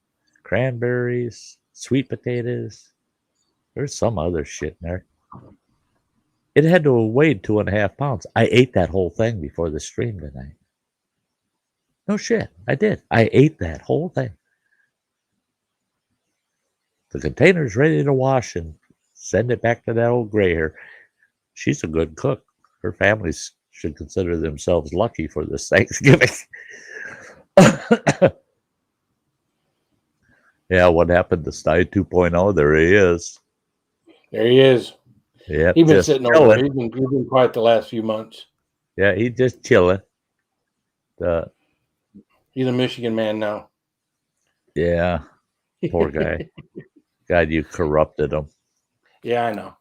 cranberries, sweet potatoes. There's some other shit in there. It had to have weighed 2.5 pounds. I ate that whole thing before the stream tonight. No shit, I did. I ate that whole thing. The container's ready to wash and send it back to that old gray hair. She's a good cook. Her family should consider themselves lucky for this Thanksgiving. Yeah, what happened to Sty 2.0? There he is. There he is. Yeah, he's been sitting over there. He's been quiet the last few months. Yeah, he's just chilling. He's a Michigan man now. Yeah, poor guy. God, you corrupted him. Yeah, I know.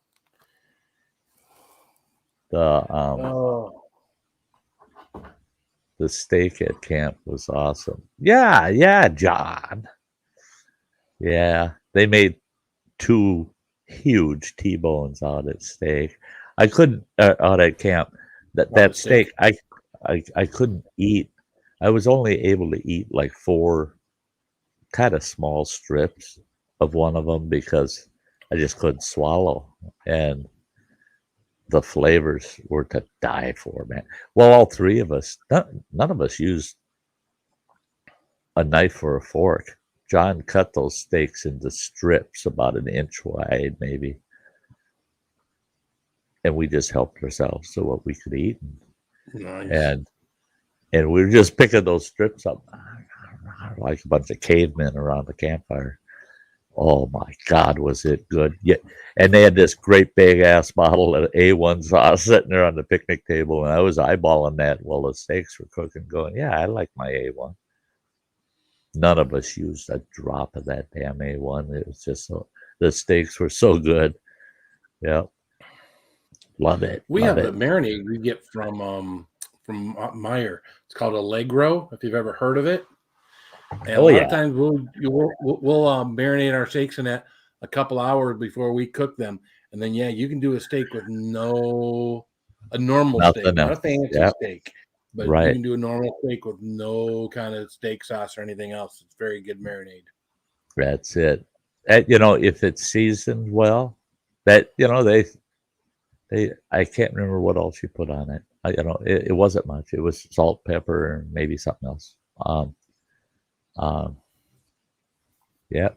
The steak at camp was awesome. Yeah, John. Yeah, they made 2 huge T-bones out at steak. I couldn't out at camp. That steak I couldn't eat. I was only able to eat like 4 kind of small strips of one of them because I just couldn't swallow, and the flavors were to die for, man. Well, all 3 of us, none of us used a knife or a fork. John cut those steaks into strips about 1 inch wide, maybe. And we just helped ourselves to what we could eat. Nice. And we were just picking those strips up like a bunch of cavemen around the campfire. Oh my God, was it good. Yeah. And they had this great big ass bottle of A1 sauce sitting there on the picnic table. And I was eyeballing that while the steaks were cooking, going, yeah, I like my A1. None of us used a drop of that damn A1. It was just the steaks were so good. Yeah. Love it. We have the marinade we get from Meyer. It's called Allegro, if you've ever heard of it. And a lot of times we'll marinate our steaks in that a couple hours before we cook them. And then, you can do a steak with no A normal steak, Nothing not a else. fancy Yep. steak, but you Right. can do a normal steak with no kind of steak sauce or anything else. It's very good marinade. That's it. You know, if it's seasoned well, that you know they I can't remember what else you put on it. You know, it wasn't much. It was salt, pepper, and maybe something else. Um, yeah,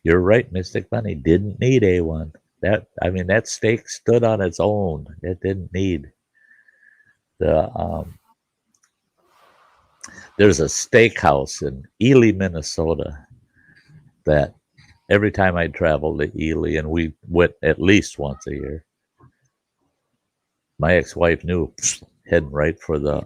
you're right. Mystic Bunny didn't need A1. That steak stood on its own. It didn't need the. There's a steakhouse in Ely, Minnesota, that every time I traveled to Ely, and we went at least once a year, my ex-wife knew heading right for the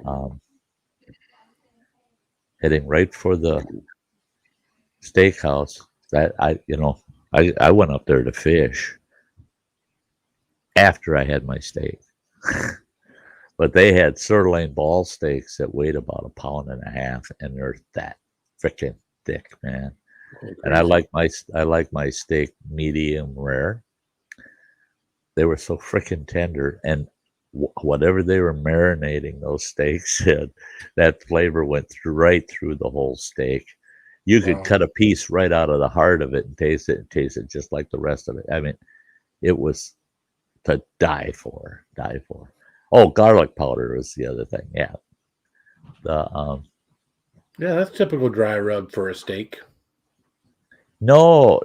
steakhouse. That I went up there to fish after I had my steak. But they had sirloin ball steaks that weighed about 1.5 pounds, and they're that freaking thick, man. And I like my steak medium rare. They were so freaking tender, and whatever they were marinating those steaks in, that flavor went right through the whole steak. You could cut a piece right out of the heart of it and taste it just like the rest of it. I mean, it was to die for. Oh, garlic powder was the other thing. Yeah. Yeah, that's typical dry rub for a steak. No,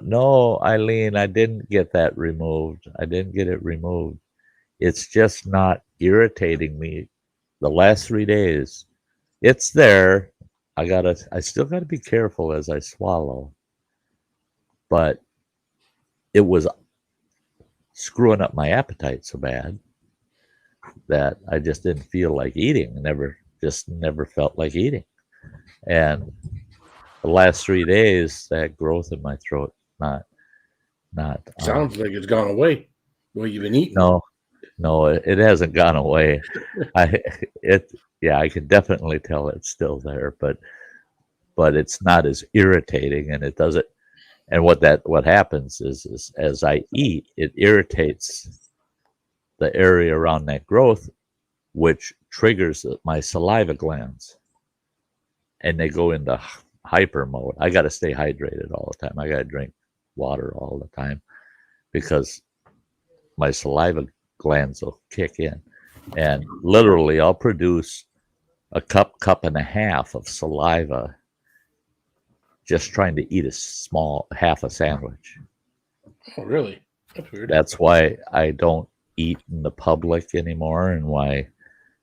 Eileen, I didn't get that removed. I didn't get it removed. It's just not irritating me. The last 3 days, it's there. I still gotta be careful as I swallow, but it was screwing up my appetite so bad that I just didn't feel like eating. Never felt like eating. And the last 3 days, that growth in my throat, not. Sounds like it's gone away. Well, you've been eating. No, it hasn't gone away. I I can definitely tell it's still there, but it's not as irritating, and it doesn't. And what happens is as I eat, it irritates the area around that growth, which triggers my saliva glands, and they go into hyper mode. I got to stay hydrated all the time. I got to drink water all the time because my saliva glands will kick in, and literally I'll produce a cup and a half of saliva just trying to eat a small half a sandwich. Oh, really? That's weird. That's why I don't eat in the public anymore, and why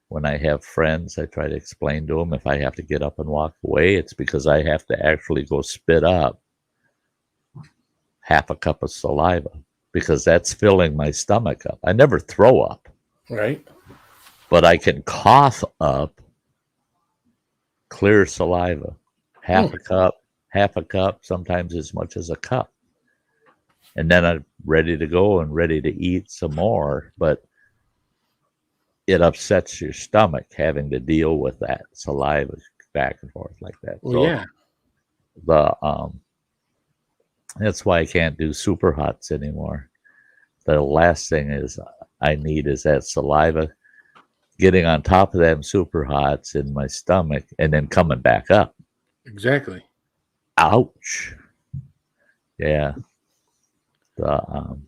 when I have friends, I try to explain to them if I have to get up and walk away, it's because I have to actually go spit up half a cup of saliva because that's filling my stomach up. I never throw up. Right. But I can cough up clear saliva, half a cup, sometimes as much as a cup. And then I'm ready to go and ready to eat some more, but it upsets your stomach having to deal with that saliva back and forth like that. Well, yeah. That's why I can't do super hots anymore. The last thing I need is that saliva getting on top of them super hots in my stomach and then coming back up. Exactly. Ouch. Yeah. Well,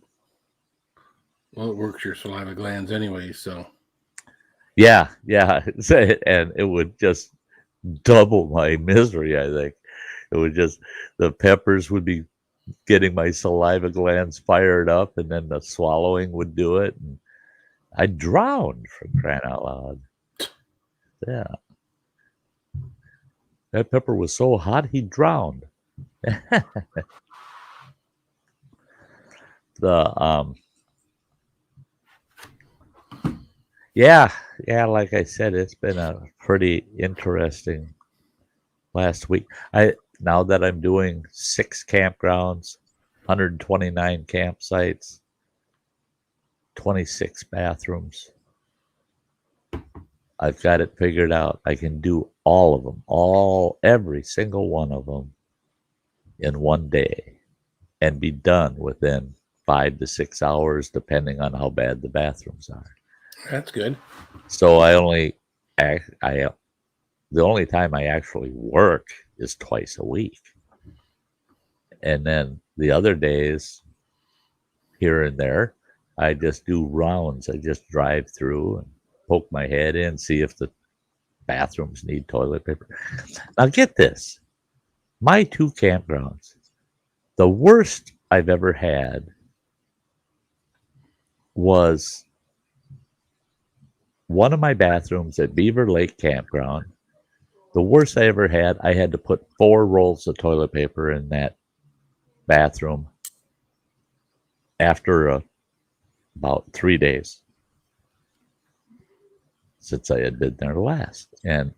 it works your saliva glands anyway, so. Yeah. And it would just double my misery, I think. It would just, the peppers would be getting my saliva glands fired up, and then the swallowing would do it. And I drowned, for crying out loud. Yeah. That pepper was so hot, he drowned. Yeah, like I said, it's been a pretty interesting last week. Now that I'm doing 6 campgrounds, 129 campsites, 26 bathrooms. I've got it figured out. I can do all of them, every single one of them in one day and be done within 5 to 6 hours, depending on how bad the bathrooms are. That's good. So I only act. The only time I actually work is twice a week, and then the other days, here and there, I just do rounds. I just drive through and poke my head in, see if the bathrooms need toilet paper. Now get this. My 2 campgrounds, the worst I've ever had was one of my bathrooms at Beaver Lake Campground. The worst I ever had, I had to put 4 rolls of toilet paper in that bathroom after about 3 days since I had been there last. And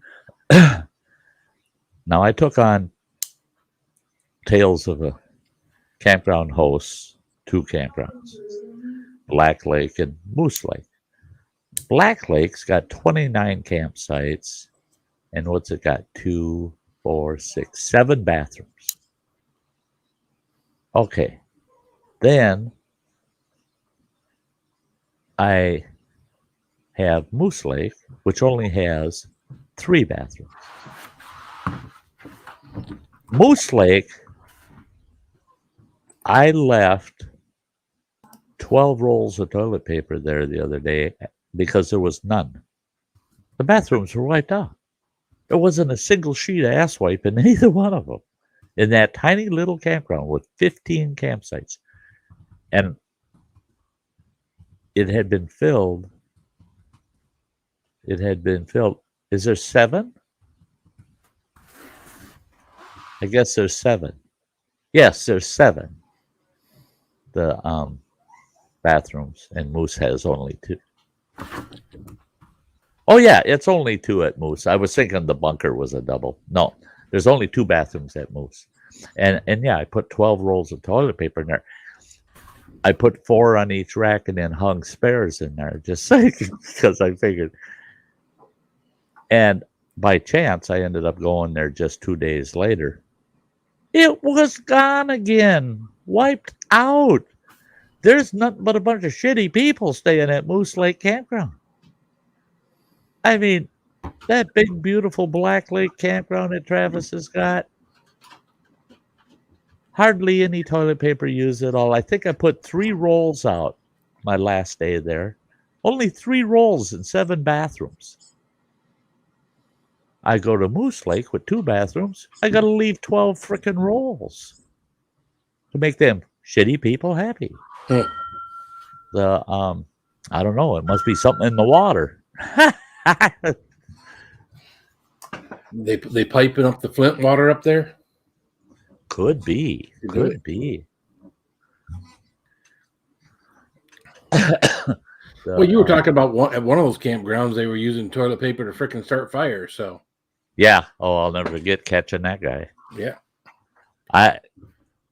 now I took on Tales of a Campground Hosts, 2 campgrounds, Black Lake and Moose Lake. Black Lake's got 29 campsites, and what's it got? 2, 4, 6, 7 bathrooms. Okay. Then I have Moose Lake, which only has 3 bathrooms. Moose Lake, I left 12 rolls of toilet paper there the other day because there was none. The bathrooms were wiped out. There wasn't a single sheet of ass wipe in either one of them. In that tiny little campground with 15 campsites. And it had been filled. It had been filled. Is there 7? I guess there's 7. Yes, there's 7. The bathrooms, and Moose has only 2. Oh yeah, it's only 2 at Moose. I was thinking the bunker was a double. No, there's only 2 bathrooms at Moose. And yeah, I put 12 rolls of toilet paper in there. I put 4 on each rack and then hung spares in there just because I figured. And by chance, I ended up going there just 2 days later. It was gone again, wiped out. There's nothing but a bunch of shitty people staying at Moose Lake Campground. I mean, that big, beautiful Black Lake Campground that Travis has got, hardly any toilet paper used at all. I think I put 3 rolls out my last day there. Only 3 rolls in 7 bathrooms. I go to Moose Lake with 2 bathrooms. I got to leave 12 frickin' rolls to make them shitty people happy. The I don't know. It must be something in the water. They piping up the Flint water up there? Could be. Could be. Well, you were talking about at one of those campgrounds, they were using toilet paper to frickin' start fires. So yeah. Oh, I'll never forget catching that guy. Yeah. I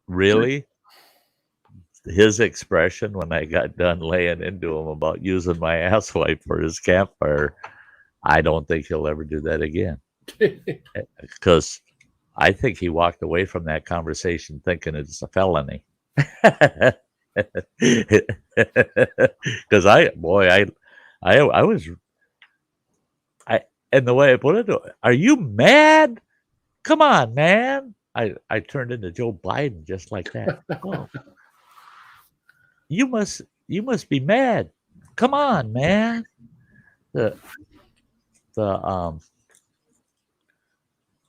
really, his expression when I got done laying into him about using my ass wipe for his campfire, I don't think he'll ever do that again. Because I think he walked away from that conversation thinking it's a felony. Because I was, and the way I put it, are you mad? Come on, man. I turned into Joe Biden just like that. Oh, you must be mad. Come on, man. The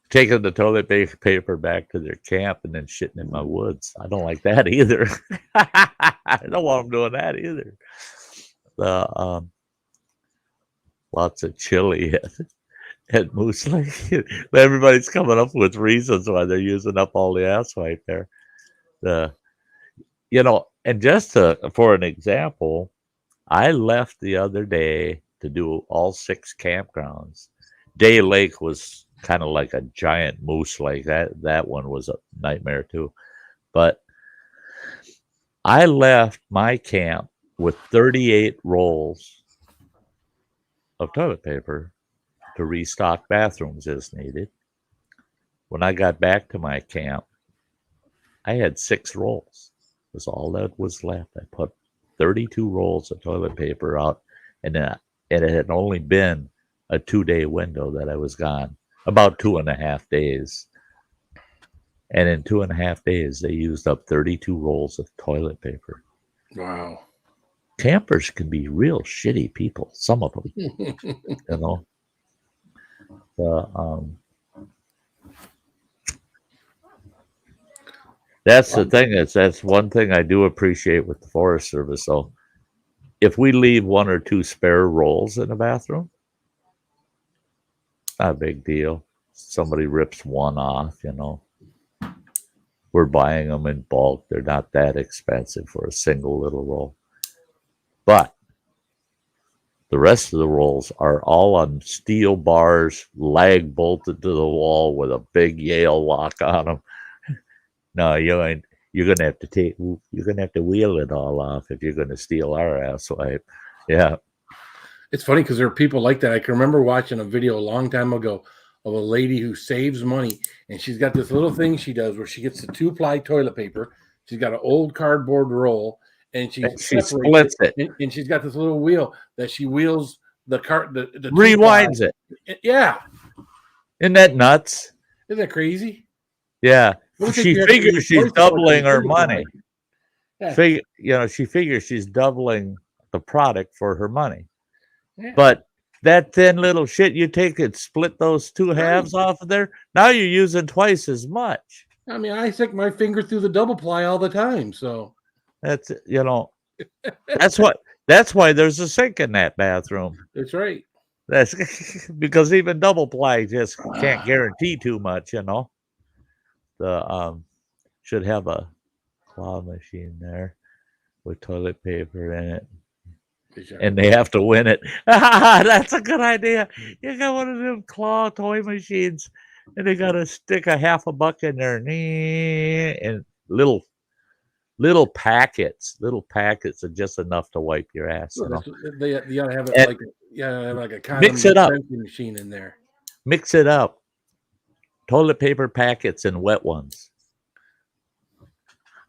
taking the toilet paper back to their camp and then shitting in my woods. I don't like that either. I don't want them doing that either. The lots of chili at Moose Lake. Everybody's coming up with reasons why they're using up all the ass wipe there. And just for an example, I left the other day to do all 6 campgrounds. Day Lake was kind of like a giant moose lake. That one was a nightmare too. But I left my camp with 38 rolls of toilet paper to restock bathrooms as needed. When I got back to my camp, I had 6 rolls. That's all that was left. I put 32 rolls of toilet paper out, and then and it had only been a 2-day window that I was gone, about 2.5 days. And in 2.5 days, they used up 32 rolls of toilet paper. Wow. Campers can be real shitty people, some of them, you know. That's the thing. That's one thing I do appreciate with the Forest Service. So if we leave 1 or 2 spare rolls in the bathroom, not a big deal. Somebody rips one off, you know. We're buying them in bulk. They're not that expensive for a single little roll. But the rest of the rolls are all on steel bars, lag bolted to the wall with a big Yale lock on them. No, you ain't. You're gonna have to wheel it all off if you're gonna steal our ass wipe. Yeah. It's funny because there are people like that. I can remember watching a video a long time ago of a lady who saves money, and she's got this little thing she does where she gets the 2-ply toilet paper. She's got an old cardboard roll, and she splits it. And she's got this little wheel that she wheels the rewinds it. Yeah. Isn't that nuts? Isn't that crazy? Yeah. She figures she's doubling her money. Yeah. She figures she's doubling the product for her money. Yeah. But that thin little shit you take and split those 2 halves off of there, now you're using twice as much. I mean, I stick my finger through the double ply all the time, so that's that's why there's a sink in that bathroom. That's right. That's because even double ply just can't guarantee too much, you know. The should have a claw machine there with toilet paper in it. And they have to win it. That's a good idea. You got one of them claw toy machines, and they got to stick $50 in there, and little packets. Little packets are just enough to wipe your ass. You know? You gotta have it like a condom mix it up. Machine in there. Mix it up. Toilet paper packets and wet ones.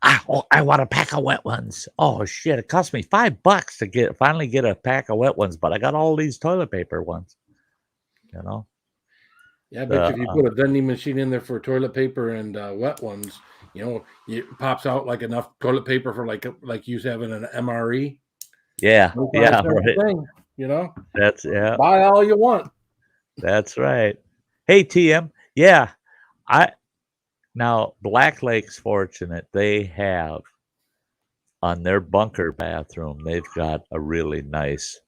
I want a pack of wet ones. Oh shit! It cost me $5 to finally get a pack of wet ones, but I got all these toilet paper ones. You know. Yeah, but if you put a vending machine in there for toilet paper and wet ones, you know, it pops out like enough toilet paper for like you having an MRE. Yeah, yeah, right. Thing, you know. That's Buy all you want. That's right. Hey TM, yeah, Now, Black Lake's fortunate. They have on their bunker bathroom, they've got a really nice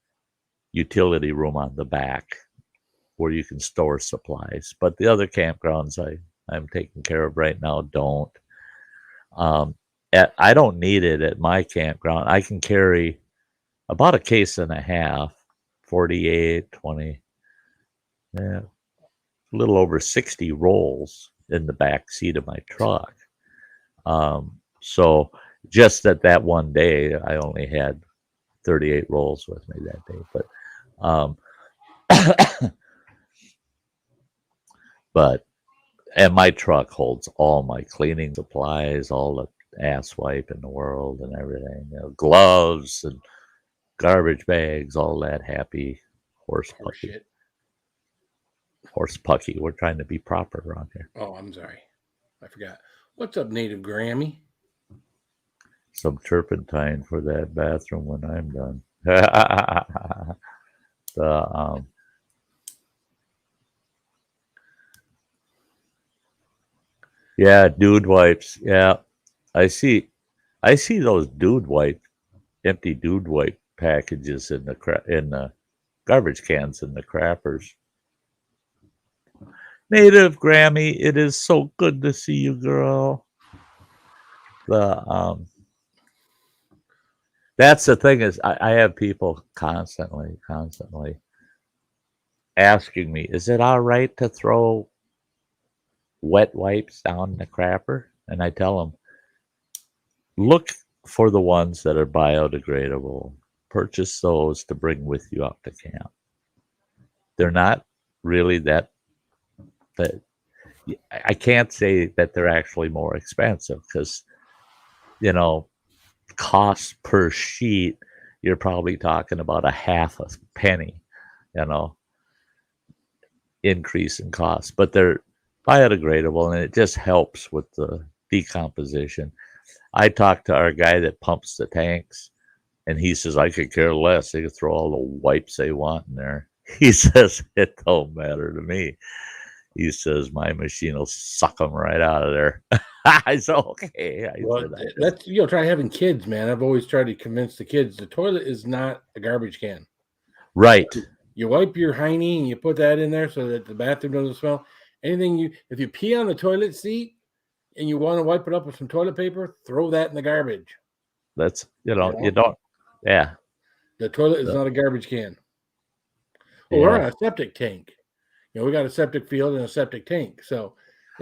utility room on the back where you can store supplies. But the other campgrounds I'm taking care of right now don't. I don't need it at my campground. I can carry about a case and a half, 48, 20, a little over 60 rolls in the back seat of my truck. So just that one day, I only had 38 rolls with me that day. But and my truck holds all my cleaning supplies, all the ass wipe in the world and everything, gloves and garbage bags, all that happy horse pucky. Horse pucky. We're trying to be proper around here. Oh, I'm sorry. I forgot. What's up, Native Grammy? Some turpentine for that bathroom when I'm done. Yeah, dude wipes. Yeah, I see those empty dude wipe packages in the garbage cans in the crappers. Native Grammy, it is so good to see you, girl. That's the thing is I have people constantly asking me, is it all right to throw wet wipes down the crapper? And I tell them, look for the ones that are biodegradable. Purchase those to bring with you up to camp. They're not really that I can't say that they're actually more expensive because, cost per sheet you're probably talking about a half a penny, you know, increase in cost. But they're biodegradable, and it just helps with the decomposition. I talked to our guy that pumps the tanks, and he says, I could care less. They could throw all the wipes they want in there. He says, it don't matter to me. He says, my machine will suck them right out of there. I said, okay. Well, that's, try having kids, man. I've always tried to convince the kids the toilet is not a garbage can. Right. You wipe your hiney and you put that in there so that the bathroom doesn't smell. If you pee on the toilet seat and you want to wipe it up with some toilet paper, throw that in the garbage. That's, you don't, yeah. The toilet is not a garbage can. Well, we're on a septic tank. We got a septic field and a septic tank. So,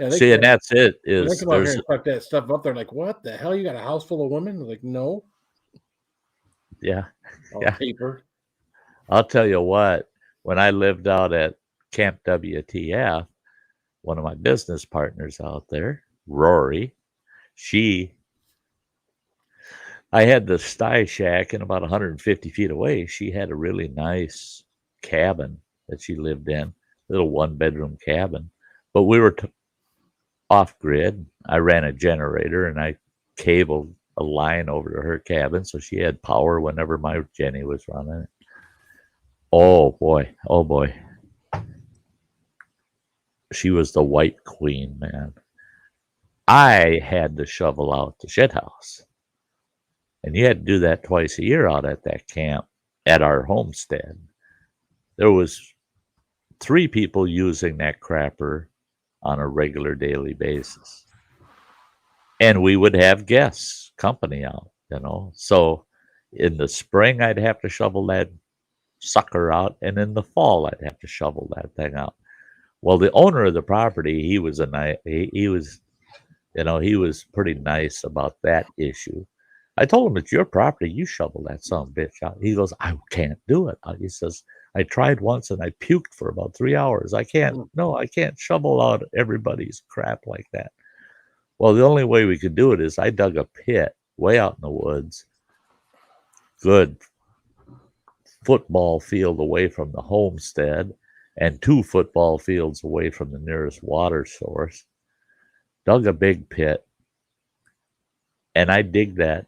see, and that's it. They come out here and fuck that stuff up. They're like, what the hell? You got a house full of women? Like, no. Yeah. Paper. I'll tell you what, when I lived out at Camp WTF, one of my business partners out there, Rory, I had the Sty Shack, and about 150 feet away, she had a really nice cabin that she lived in, little one-bedroom cabin. But we were off-grid. I ran a generator, and I cabled a line over to her cabin, so she had power whenever my Jenny was running it. Oh, boy. She was the white queen, man. I had to shovel out the shit house. And you had to do that twice a year out at that camp at our homestead. There was 3 people using that crapper on a regular daily basis. And we would have guests, company out, So in the spring, I'd have to shovel that sucker out, and in the fall, I'd have to shovel that thing out. Well, the owner of the property, he was pretty nice about that issue. I told him, it's your property. You shovel that son of a bitch out. He goes, I can't do it. He says, I tried once and I puked for about 3 hours. I can't shovel out everybody's crap like that. Well, the only way we could do it is I dug a pit way out in the woods, good football field away from the homestead and 2 football fields away from the nearest water source, dug a big pit, and I dig that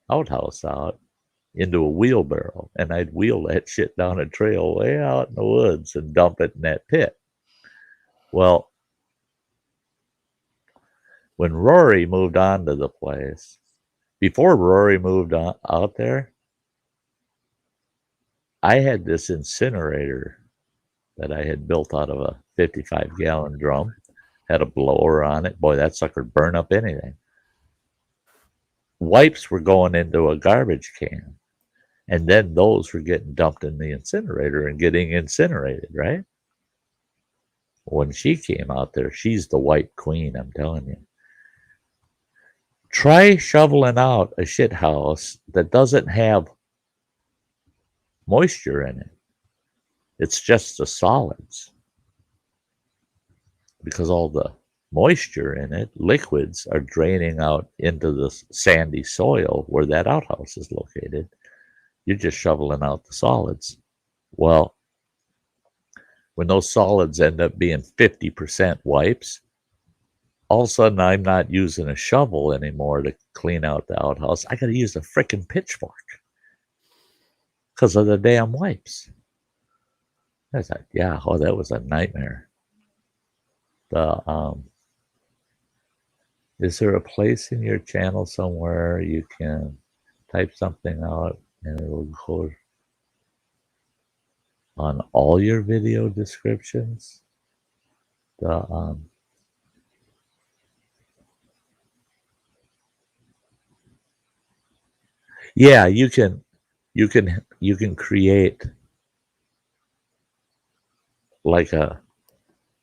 outhouse out into a wheelbarrow, and I'd wheel that shit down a trail way out in the woods and dump it in that pit. Well, when Rory moved on to the place, before Rory moved on out there, I had this incinerator that I had built out of a 55-gallon drum, had a blower on it. Boy, that sucker burn up anything. Wipes were going into a garbage can, and then those were getting dumped in the incinerator and getting incinerated, right? When she came out there, she's the white queen, I'm telling you. Try shoveling out a shit house that doesn't have moisture in it. It's just the solids. Because all the moisture in it, liquids, are draining out into the sandy soil where that outhouse is located. You're just shoveling out the solids. Well, when those solids end up being 50% wipes, all of a sudden I'm not using a shovel anymore to clean out the outhouse. I got to use a frickin' pitchfork because of the damn wipes. I was like, yeah, that was a nightmare. Is there a place in your channel somewhere you can type something out and it will go on all your video descriptions? Yeah, you can create like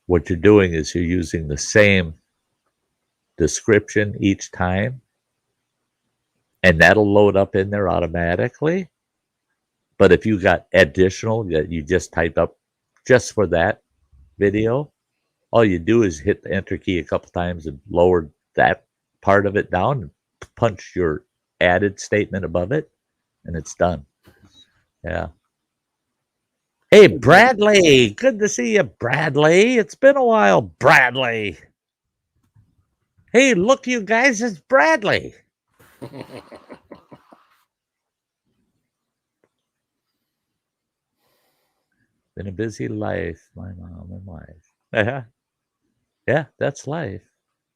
what you're doing is you're using the same description each time, and that'll load up in there automatically. But if you got additional that you just type up just for that video, all you do is hit the enter key a couple times and lower that part of it down and punch your added statement above it, and it's done. Yeah. Hey, Bradley. Good to see you, Bradley. It's been a while, Bradley. Hey, look, you guys, it's Bradley. Been a busy life, my mom and wife. Yeah, that's life.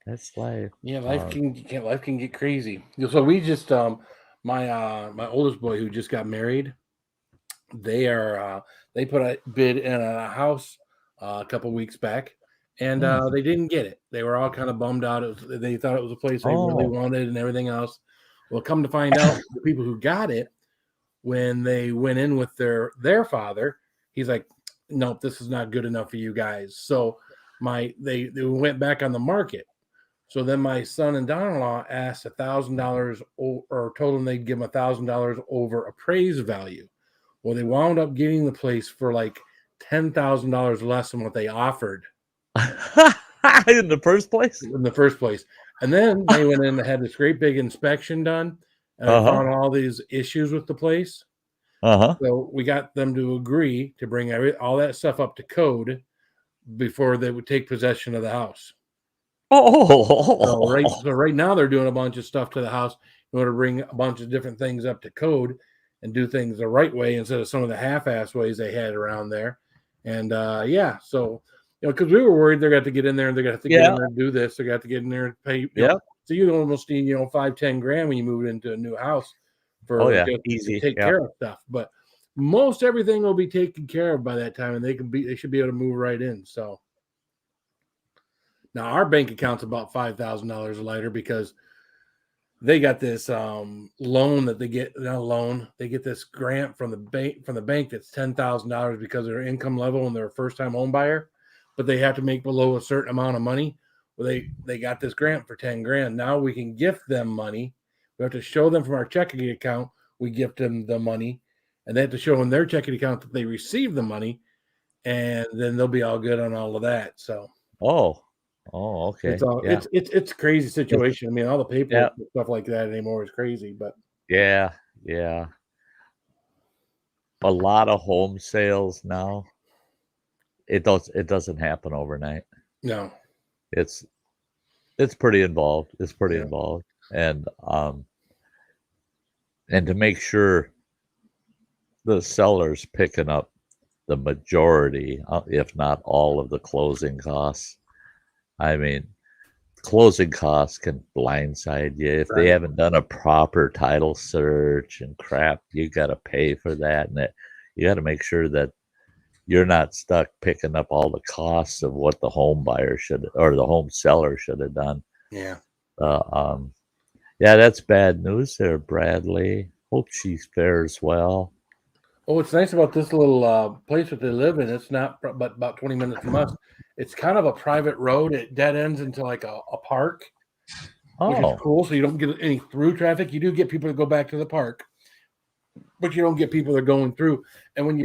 That's life. Yeah, life can get crazy. So we just my oldest boy who just got married, they put a bid in a house a couple weeks back, and they didn't get it. They were all kind of bummed out. They thought it was a place they really wanted and everything else. Well, come to find out, the people who got it, when they went in with their father, he's like, nope, this is not good enough for you guys. So they went back on the market. So then my son and daughter-in-law asked $1,000 or told them they'd give them $1,000 over appraised value. Well, they wound up getting the place for like $10,000 less than what they offered in the first place. And then they went in and had this great big inspection done, and they found all these issues with the place. So we got them to agree to bring all that stuff up to code before they would take possession of the house. So right now they're doing a bunch of stuff to the house in order to bring a bunch of different things up to code and do things the right way instead of some of the half-ass ways they had around there. And so because we were worried they're going to get in there and they're going to have to get in there and do this. They're going to have to get in there and pay. So you almost need $5-10 grand when you move into a new house for easy to take care of stuff. But most everything will be taken care of by that time, and they should be able to move right in. So. Now our bank account's about $5,000 lighter because they got this loan that they get. Not a loan, they get this grant from the bank that's $10,000 because of their income level and they're a first-time home buyer, but they have to make below a certain amount of money. Well, they got this grant for 10 grand. Now we can gift them money. We have to show them from our checking account we gift them the money, and they have to show in their checking account that they received the money, and then they'll be all good on all of that. So. Okay. It's a crazy situation. I mean, all the paperwork and stuff like that anymore is crazy, but yeah. A lot of home sales now. It doesn't happen overnight. No. It's pretty involved. It's pretty involved. And to make sure the seller's picking up the majority, if not all, of the closing costs. I mean, closing costs can blindside you. If they haven't done a proper title search and crap, you got to pay for that. And you got to make sure that you're not stuck picking up all the costs of what the home buyer or the home seller should have done. Yeah. That's bad news there, Bradley. Hope she fares well. Oh, what's nice about this little place that they live in, it's not but about 20 minutes from us. It's kind of a private road. It dead ends into like a park, which is cool. So you don't get any through traffic. You do get people that go back to the park, but you don't get people that are going through. And when you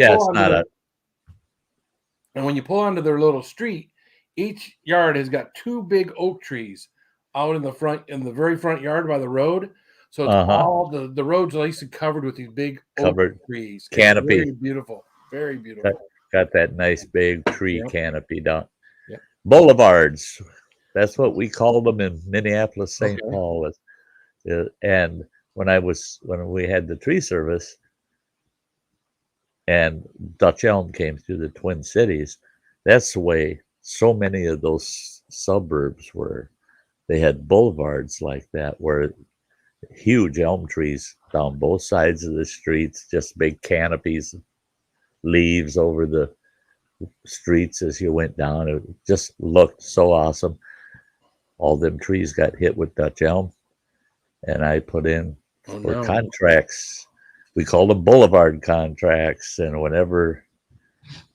pull onto their little street, each yard has got two big oak trees out in the very front yard by the road. So it's all the roads are actually covered with these big oak trees. Canopy. Very beautiful. Very beautiful. Got that nice big tree canopy down. Yep. Boulevards. That's what we called them in Minneapolis, St. Paul. And when we had the tree service and Dutch elm came through the Twin Cities, that's the way so many of those suburbs were. They had boulevards like that where huge elm trees down both sides of the streets, just big canopies, leaves over the streets as you went down. It just looked so awesome. All them trees got hit with Dutch elm, and I put in contracts. We called them boulevard contracts, and whenever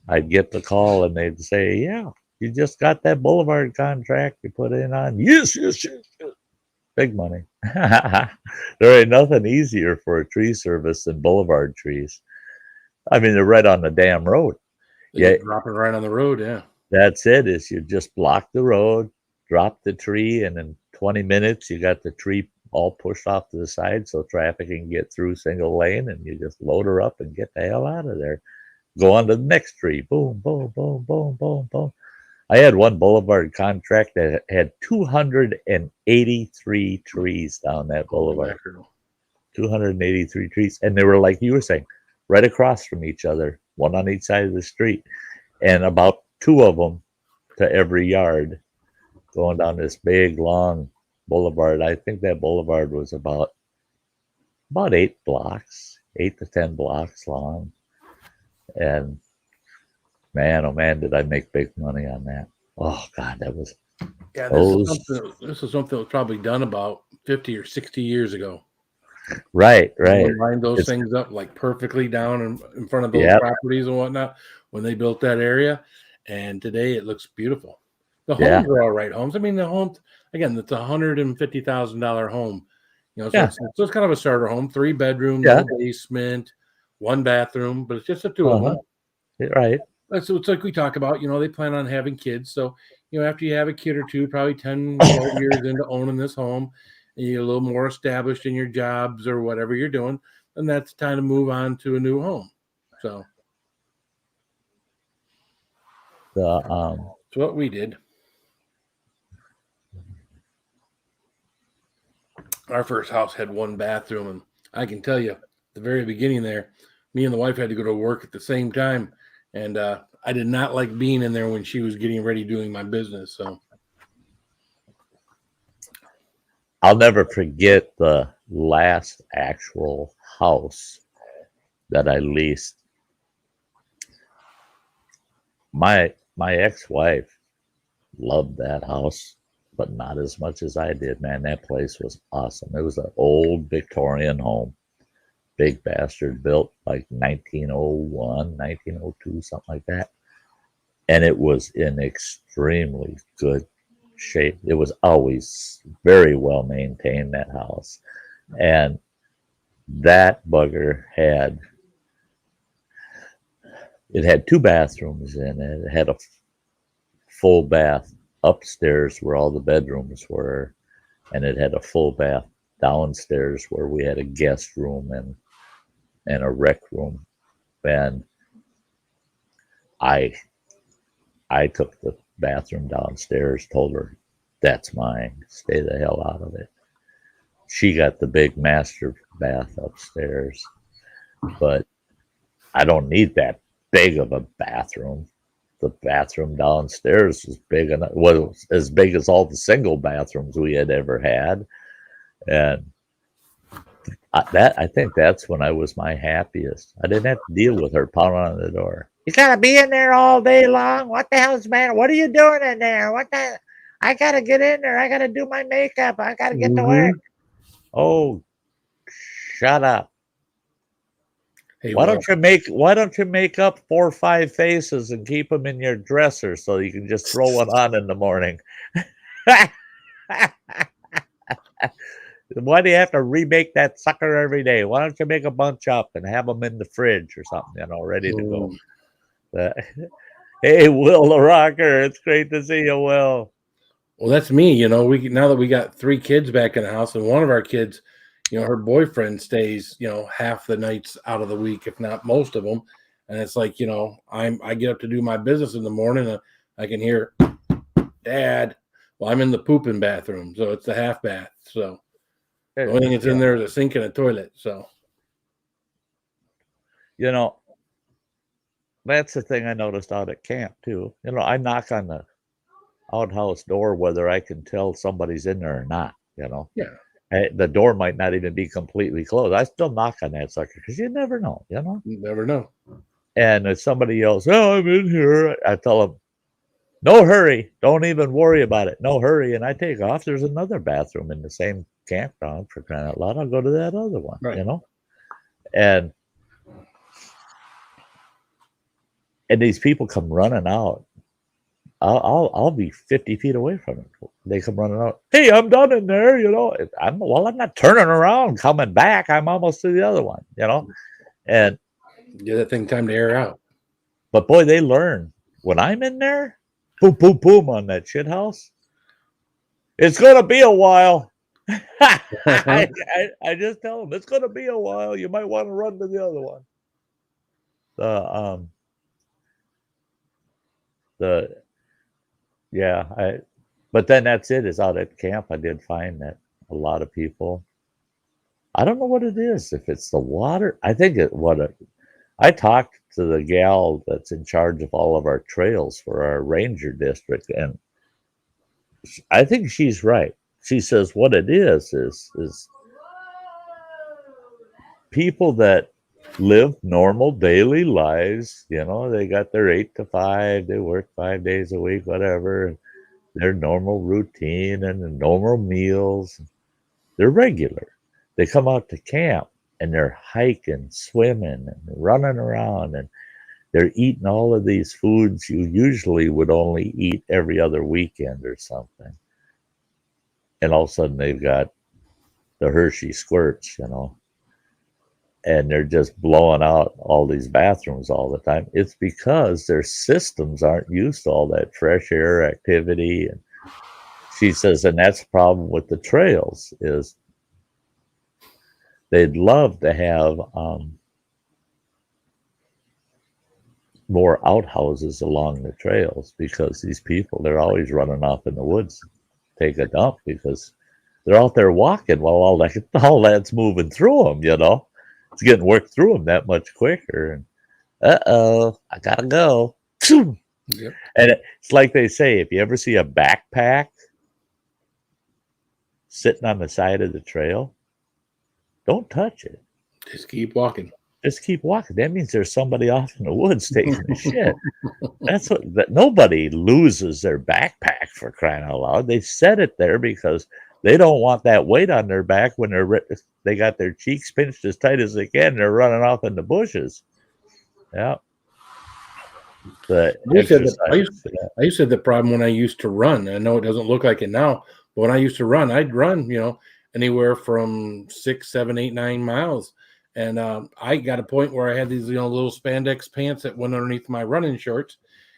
I'd get the call and they'd say, yeah, you just got that boulevard contract you put in on. Yes. Big money. There ain't nothing easier for a tree service than boulevard trees. I mean, they're right on the damn road. Drop it right on the road, That's it, is you just block the road, drop the tree, and in 20 minutes you got the tree all pushed off to the side so traffic can get through single lane, and you just load her up and get the hell out of there. Go on to the next tree. Boom, boom, boom, boom, boom, boom. I had one boulevard contract that had 283 trees down that boulevard. 283 trees. And they were, like you were saying, right across from each other, one on each side of the street, and about 2 of them to every yard going down this big, long boulevard. I think that boulevard was about 8 blocks, 8 to 10 blocks long. And man, oh man, did I make big money on that. Oh God, that was... Yeah, this is something that was probably done about 50 or 60 years ago. Right. Lined those things up like perfectly down in front of those properties and whatnot when they built that area. And today it looks beautiful. The homes are all right homes. I mean, the home, again, it's $150,000 home. You know, so it's kind of a starter home, 3 bedroom, no basement, 1 bathroom, but it's just a 2 of them. Right. So it's like we talk about, you know, they plan on having kids. So, you know, after you have a kid or 2, probably 10, 12 years into owning this home, and you're a little more established in your jobs or whatever you're doing, then that's time to move on to a new home. So that's what we did. Our first house had 1 bathroom, and I can tell you, at the very beginning there, me and the wife had to go to work at the same time, and I did not like being in there when she was getting ready doing my business. So I'll never forget the last actual house that I leased. My ex-wife loved that house, but not as much as I did. Man, that place was awesome. It was an old Victorian home, big bastard, built like 1901, 1902, something like that. And it was in extremely good shape. It was always very well maintained, that house. And that bugger had 2 bathrooms in it. It had a full bath upstairs where all the bedrooms were, and it had a full bath downstairs where we had a guest room and a rec room. And I took the bathroom downstairs, told her, that's mine, stay the hell out of it. She got the big master bath upstairs, but I don't need that big of a bathroom. The bathroom downstairs was big enough, was as big as all the single bathrooms we had ever had. And I think that's when I was my happiest. I didn't have to deal with her pounding on the door. You gotta be in there all day long. What the hell's the matter? What are you doing in there? I gotta get in there. I gotta do my makeup. I gotta get to work. Oh, shut up. Hey, why don't you make up 4 or 5 faces and keep them in your dresser so you can just throw one on in the morning? Why do you have to remake that sucker every day? Why don't you make a bunch up and have them in the fridge or something, ready to go? Hey, Will the Rocker, it's great to see you, Will. Well, that's me. Now that we got 3 kids back in the house, and one of our kids, her boyfriend stays, half the nights out of the week, if not most of them. And it's like, I get up to do my business in the morning, and I can hear, Dad. Well, I'm in the pooping bathroom, so it's the half bath. So the only thing that's in there is a sink and a toilet. So, that's the thing I noticed out at camp too. I knock on the outhouse door whether I can tell somebody's in there or not. Yeah. The door might not even be completely closed. I still knock on that sucker because you never know. You never know. And if somebody yells, "Oh, I'm in here," I tell them, "No hurry. Don't even worry about it. No hurry." And I take off. There's another bathroom in the same campground, for crying out loud. I'll go to that other one. Right. And these people come running out. I'll be 50 feet away from it. They come running out. Hey, I'm done in there. I'm not turning around, coming back. I'm almost to the other one. And give that thing time to air out. But boy, they learn when I'm in there. Boom, boom, boom on that shit house. It's gonna be a while. I just tell them it's going to be a while. You might want to run to the other one. The the yeah, but then that's it. Is out at camp. I did find that a lot of people. I don't know what it is. If it's the water, I think I talked to the gal that's in charge of all of our trails for our ranger district, and I think she's right. She says what it is people that live normal daily lives. You know, they got their 8 to 5. They work 5 days a week, whatever. Their normal routine and the normal meals. They're regular. They come out to camp and they're hiking, swimming, and running around, and they're eating all of these foods you usually would only eat every other weekend or something. And all of a sudden they've got the Hershey squirts, and they're just blowing out all these bathrooms all the time. It's because their systems aren't used to all that fresh air activity. And she says, and that's the problem with the trails is they'd love to have more outhouses along the trails because these people, they're always running off in the woods, take a dump because they're out there walking while all that's moving through them, It's getting worked through them that much quicker. And I gotta go. Yep. And it's like they say, if you ever see a backpack sitting on the side of the trail, don't touch it. Just keep walking. Just keep walking. That means there's somebody off in the woods taking a shit. That nobody loses their backpack for crying out loud. They set it there because they don't want that weight on their back when they got their cheeks pinched as tight as they can. And they're running off in the bushes. Yeah. I used to have the problem when I used to run. I know it doesn't look like it now, but when I used to run, I'd run, anywhere from 6, 7, 8, 9 miles. And I got a point where I had these, little spandex pants that went underneath my running shorts.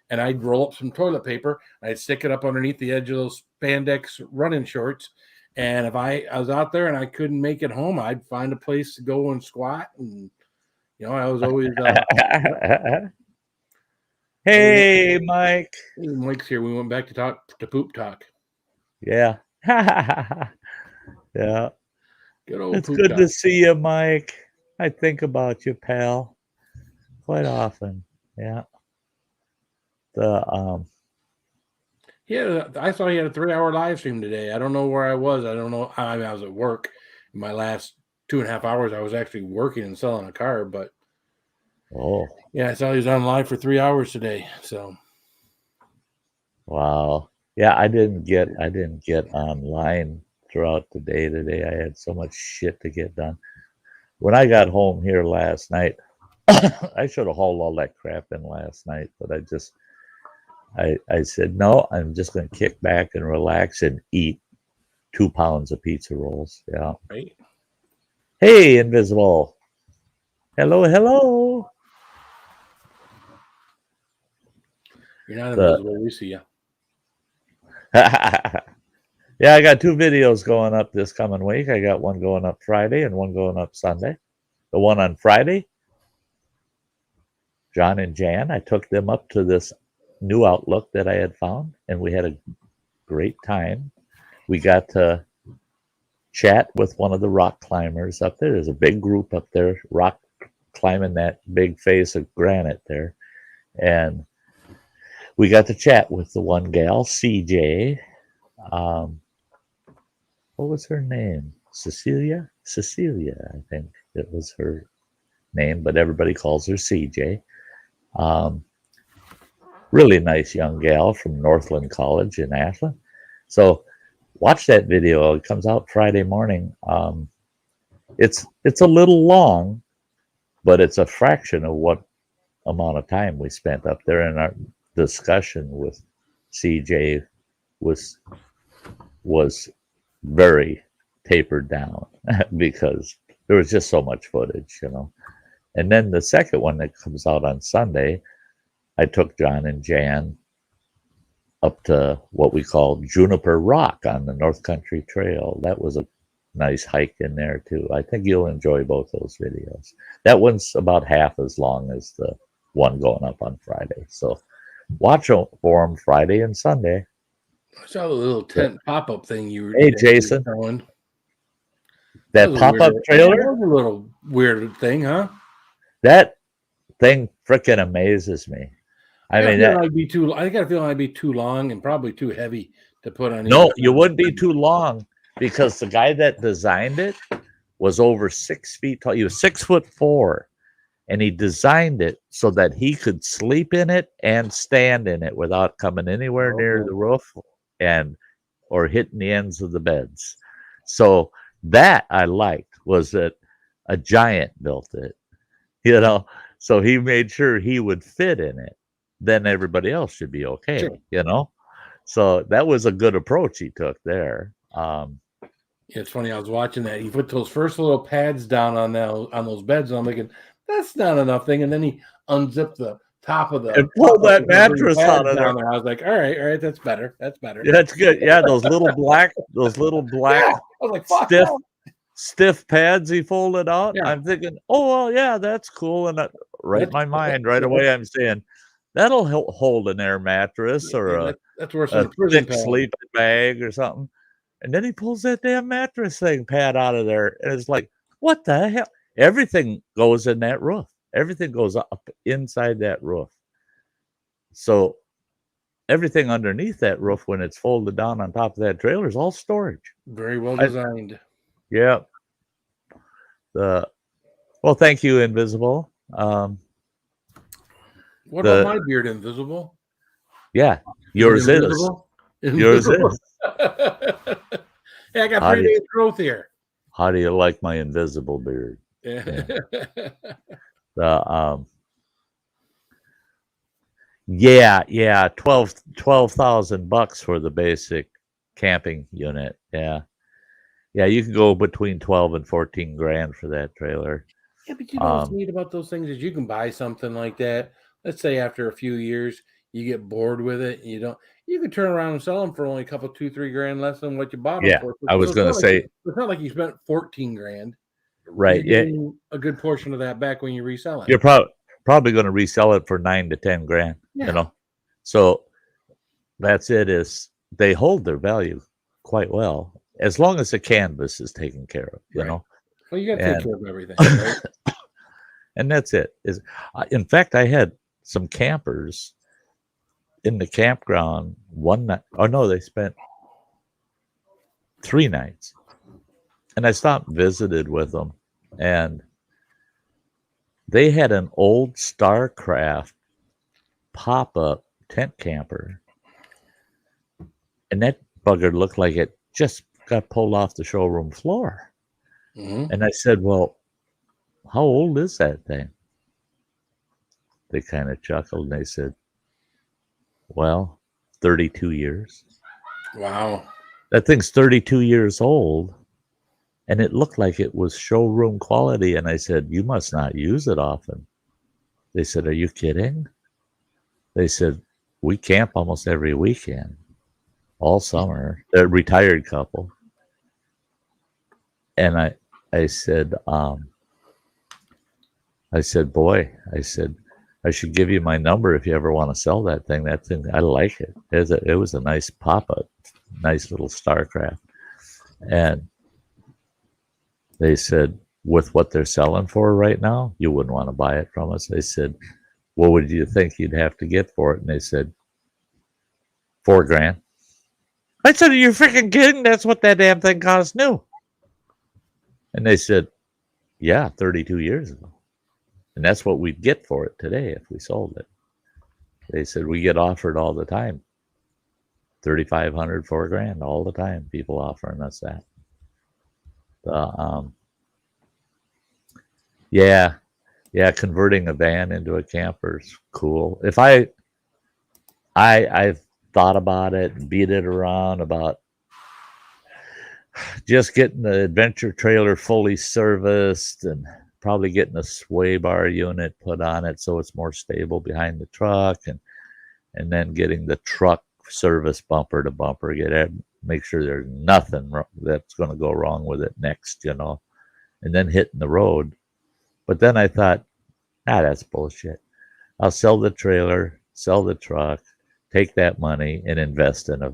And I'd roll up some toilet paper. I'd stick it up underneath the edge of those spandex running shorts. And if I was out there and I couldn't make it home, I'd find a place to go and squat. And, I was always... Hey, Mike. Mike's here. We went back to poop talk. Yeah. Yeah. Good old it's poop good talk. to see you, Mike. I think about you, pal, quite often. Yeah. Yeah, I saw you had a 3-hour live stream today. I don't know where I was. I don't know. I was at work. In my last 2.5 hours, I was actually working and selling a car. But yeah, I saw he was on live for 3 hours today. So wow, yeah, I didn't get online throughout the day today. I had so much shit to get done. When I got home here last night, I should have hauled all that crap in last night, but I said, no, I'm just going to kick back and relax and eat 2 pounds of pizza rolls. Yeah. Right. Hey, Invisible. Hello, hello. You're not invisible. We see you. Yeah, I got 2 videos going up this coming week. I got one going up Friday and one going up Sunday. The one on Friday, John and Jan, I took them up to this new outlook that I had found, and we had a great time. We got to chat with one of the rock climbers up there. There's a big group up there, rock climbing that big face of granite there. And we got to chat with the one gal, CJ. What was her name? Cecilia, I think it was her name, but everybody calls her CJ. Really nice young gal from Northland College in Ashland. So watch that video. It comes out Friday morning. It's a little long, but it's a fraction of what amount of time we spent up there, and our discussion with CJ was very tapered down because there was just so much footage, And then the second one that comes out on Sunday, I took John and Jan up to what we call Juniper Rock on the North Country Trail. That was a nice hike in there too. I think you'll enjoy both those videos. That one's about half as long as the one going up on Friday. So watch for them Friday and Sunday. I saw the little tent pop-up thing you were. Hey, Jason. Showing. That pop-up trailer? That was a little weird thing, huh? That thing freaking amazes me. I mean, I got a feeling I'd be too long and probably too heavy to put on. No, you wouldn't be too long because the guy that designed it was over 6 feet tall. He was 6'4", and he designed it so that he could sleep in it and stand in it without coming anywhere near the roof or hitting the ends of the beds. So that I liked was that a giant built it, so he made sure he would fit in it. Then everybody else should be okay, sure. So that was a good approach he took there. It's funny. I was watching that. He put those first little pads down on those beds, and I'm thinking, that's not enough thing. And then he unzipped the top of the and pulled that mattress out of there. I was like, all right, that's better. That's better. Yeah, that's good. Yeah, those little black I was like, fuck stiff pads he folded out. Yeah. I'm thinking, oh well, yeah, that's cool. And in my mind right away, I'm saying that'll hold an air mattress or that's worse a thick sleeping bag or something. And then he pulls that damn mattress pad out of there, and it's like, what the hell? Everything goes in that roof. Everything goes up inside that roof. So everything underneath that roof, when it's folded down on top of that trailer, is all storage. Very well designed. Yeah. Well, thank you, Invisible. What about my beard, Invisible? Yeah, yours is. Yours is. Hey, I got 3 days growth here. How do you like my invisible beard? Yeah. 12,000 bucks for the basic camping unit. Yeah, you can go between 12 and 14 grand for that trailer. Yeah, but you know what's neat about those things is you can buy something like that. Let's say after a few years you get bored with it, and you can turn around and sell them for only a couple, 2-3 grand less than what you bought them for. I was going to say, it's not like you spent 14 grand. Right. Yeah. A good portion of that back when you resell it. You're probably going to resell it for 9 to 10 grand, So that's it. Is they hold their value quite well as long as the canvas is taken care of, you know. Well, you got to take care of everything, right? And that's it. In fact, I had some campers in the campground one night. Oh no, they spent 3 nights, and I stopped and visited with them, and they had an old Starcraft pop-up tent camper, and that bugger looked like it just got pulled off the showroom floor. Mm-hmm. And I said, well, how old is that thing? They kind of chuckled, and they said, well, 32 years. Wow. That thing's 32 years old, and it looked like it was showroom quality. And I said, you must not use it often. They said, are you kidding? They said, we camp almost every weekend, all summer. They're a retired couple. And I said, boy, I should give you my number if you ever want to sell that thing. That thing, I like it. It was a nice pop-up, nice little Starcraft. And they said, with what they're selling for right now, you wouldn't want to buy it from us. They said, what would you think you'd have to get for it? And they said, $4 grand. I said, are you freaking kidding? That's what that damn thing cost new. And they said, yeah, 32 years ago. And that's what we'd get for it today if we sold it. They said, we get offered all the time. 3,500, $4 grand, all the time. People offering us that. Converting a van into a camper is cool. If I've thought about it and beat it around about just getting the adventure trailer fully serviced and probably getting a sway bar unit put on it so it's more stable behind the truck, and then getting the truck service bumper to bumper, make sure there's nothing that's going to go wrong with it next, and then hitting the road. But then I thought, that's bullshit. I'll sell the trailer, sell the truck, take that money and invest in a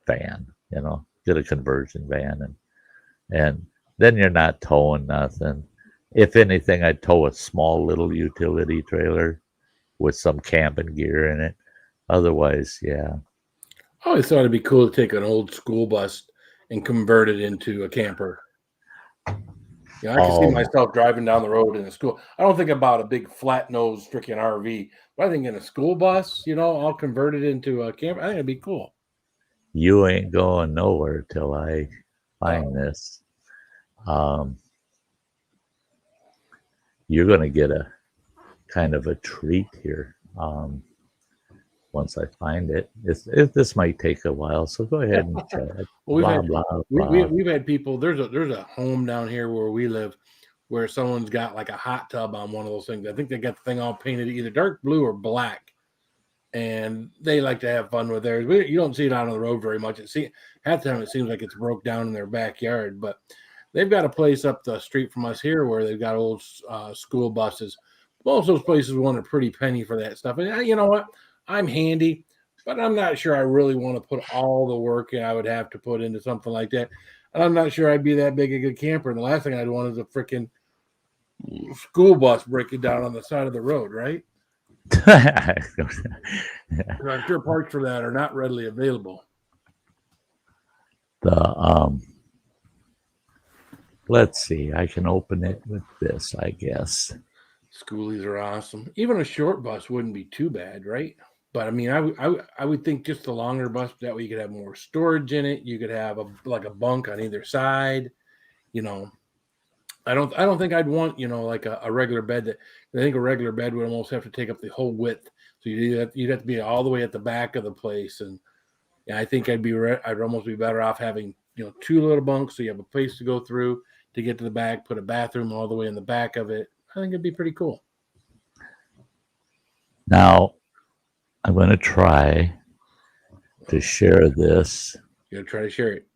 van, get a conversion van, and then you're not towing nothing. If anything, I'd tow a small little utility trailer with some camping gear in it. Otherwise, yeah. I always thought it'd be cool to take an old school bus and convert it into a camper. I can see myself driving down the road in a school. I don't think about a big flat-nosed freaking RV, but I think in a school bus, I'll convert it into a camper. I think it'd be cool. You ain't going nowhere till I find this. You're going to get a kind of a treat here once I find it. This might take a while, so go ahead and check. We've had people. There's a home down here where we live where someone's got like a hot tub on one of those things. I think they got the thing all painted either dark blue or black, and they like to have fun with theirs. You don't see it out on the road very much. Half the time it seems like it's broke down in their backyard, but they've got a place up the street from us here where they've got old school buses. Most of those places want a pretty penny for that stuff. And you know what? I'm handy, but I'm not sure I really want to put all the work I would have to put into something like that. And I'm not sure I'd be that big a good camper. And the last thing I'd want is a freaking school bus breaking down on the side of the road, right? I'm sure parts for that are not readily available. Let's see. I can open it with this, I guess. Schoolies are awesome. Even a short bus wouldn't be too bad, right? But I mean, I would think just a longer bus, that way you could have more storage in it. You could have a bunk on either side. I don't think I'd want like a regular bed. I think a regular bed would almost have to take up the whole width. So you'd have to be all the way at the back of the place. And I think I'd almost be better off having two little bunks, so you have a place to go through to get to the back. Put a bathroom all the way in the back of it. I think it'd be pretty cool. Now, I'm going to try to share this. You got to try to share it.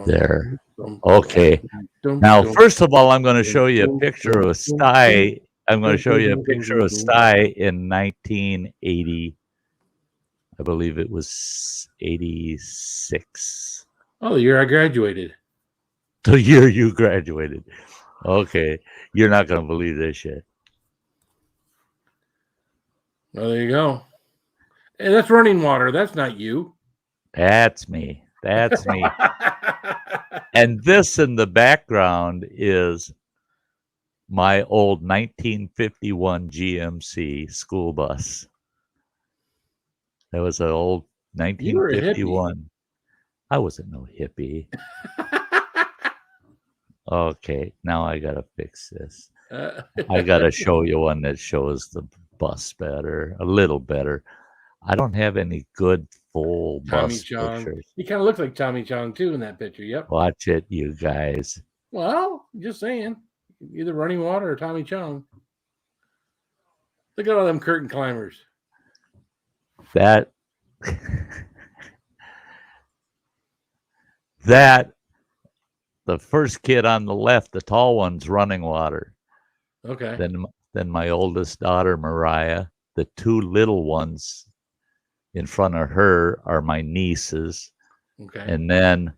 There. Okay. Now, first of all, I'm going to show you a picture of Sty. I'm going to show you a picture of Sty in 1980. I believe it was 86. Oh, the year I graduated. The year you graduated. Okay. You're not going to believe this shit. Well, there you go. Hey, that's running water. That's not you. That's me. That's me. And this in the background is my old 1951 GMC school bus. That was an old 1951. I wasn't no hippie. Okay, now I gotta fix this. I gotta show you one that shows the bus better, a little better. I don't have any good full bus pictures. He kind of looks like Tommy Chong too in that picture. Yep. Watch it, you guys. Well, just saying, either running water or Tommy Chong. Look at all them curtain climbers. That the first kid on the left, the tall one's running water. Okay. Then my oldest daughter, Mariah. The two little ones in front of her are my nieces. Okay. And then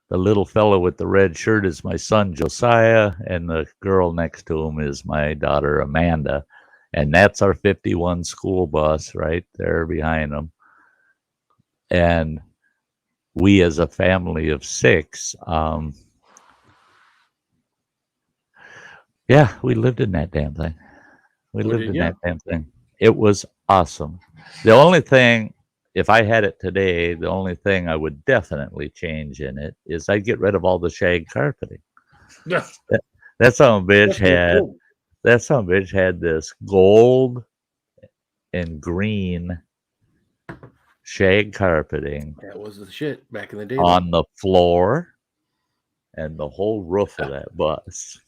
the little fellow with the red shirt is my son, Josiah. And the girl next to him is my daughter, Amanda. And that's our 51 school bus right there behind them. And we, as a family of 6, we lived in that damn thing. That damn thing. It was awesome. The only thing, if I had it today, the only thing I would definitely change in it is I'd get rid of all the shag carpeting. Yes. That son of a bitch had this gold and green shag carpeting. That was the shit back in the day. On the floor and the whole roof of that bus.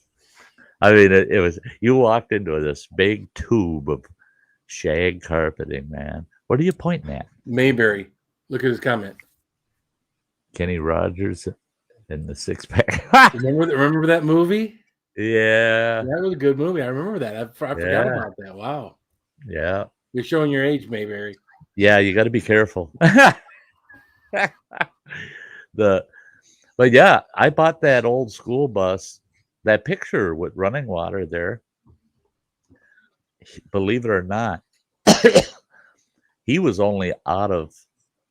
I mean, it was, you walked into this big tube of shag carpeting, man. What are you pointing at? Mayberry. Look at his comment. Kenny Rogers in the six pack. remember that movie? Yeah. That was a good movie. I remember that. I forgot about that. Wow. Yeah. You're showing your age, Mayberry. Yeah, you got to be careful. But yeah, I bought that old school bus. That picture with running water there. Believe it or not, he was only out of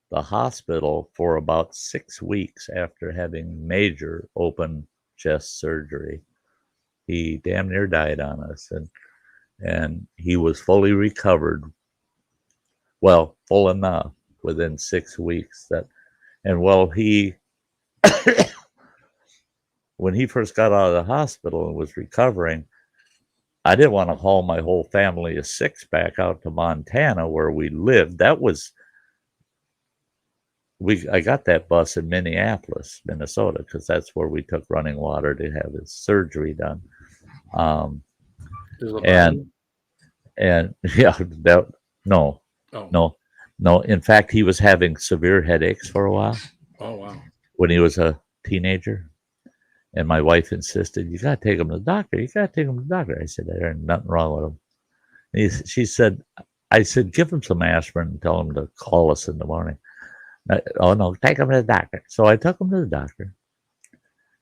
the hospital for about 6 weeks after having major open chest surgery. He damn near died on us, and he was fully recovered. Well, full enough within 6 weeks that, and well, he when he first got out of the hospital and was recovering, I didn't want to haul my whole family of six back out to Montana where we lived. I got that bus in Minneapolis, Minnesota, because that's where we took running water to have his surgery done. And yeah, no. In fact, he was having severe headaches for a while. Oh wow! When he was a teenager, and my wife insisted, "You got to take him to the doctor. You got to take him to the doctor." I said, "There's nothing wrong with him." She said, "I said, give him some aspirin and tell him to call us in the morning." Oh no, take him to the doctor. So I took him to the doctor,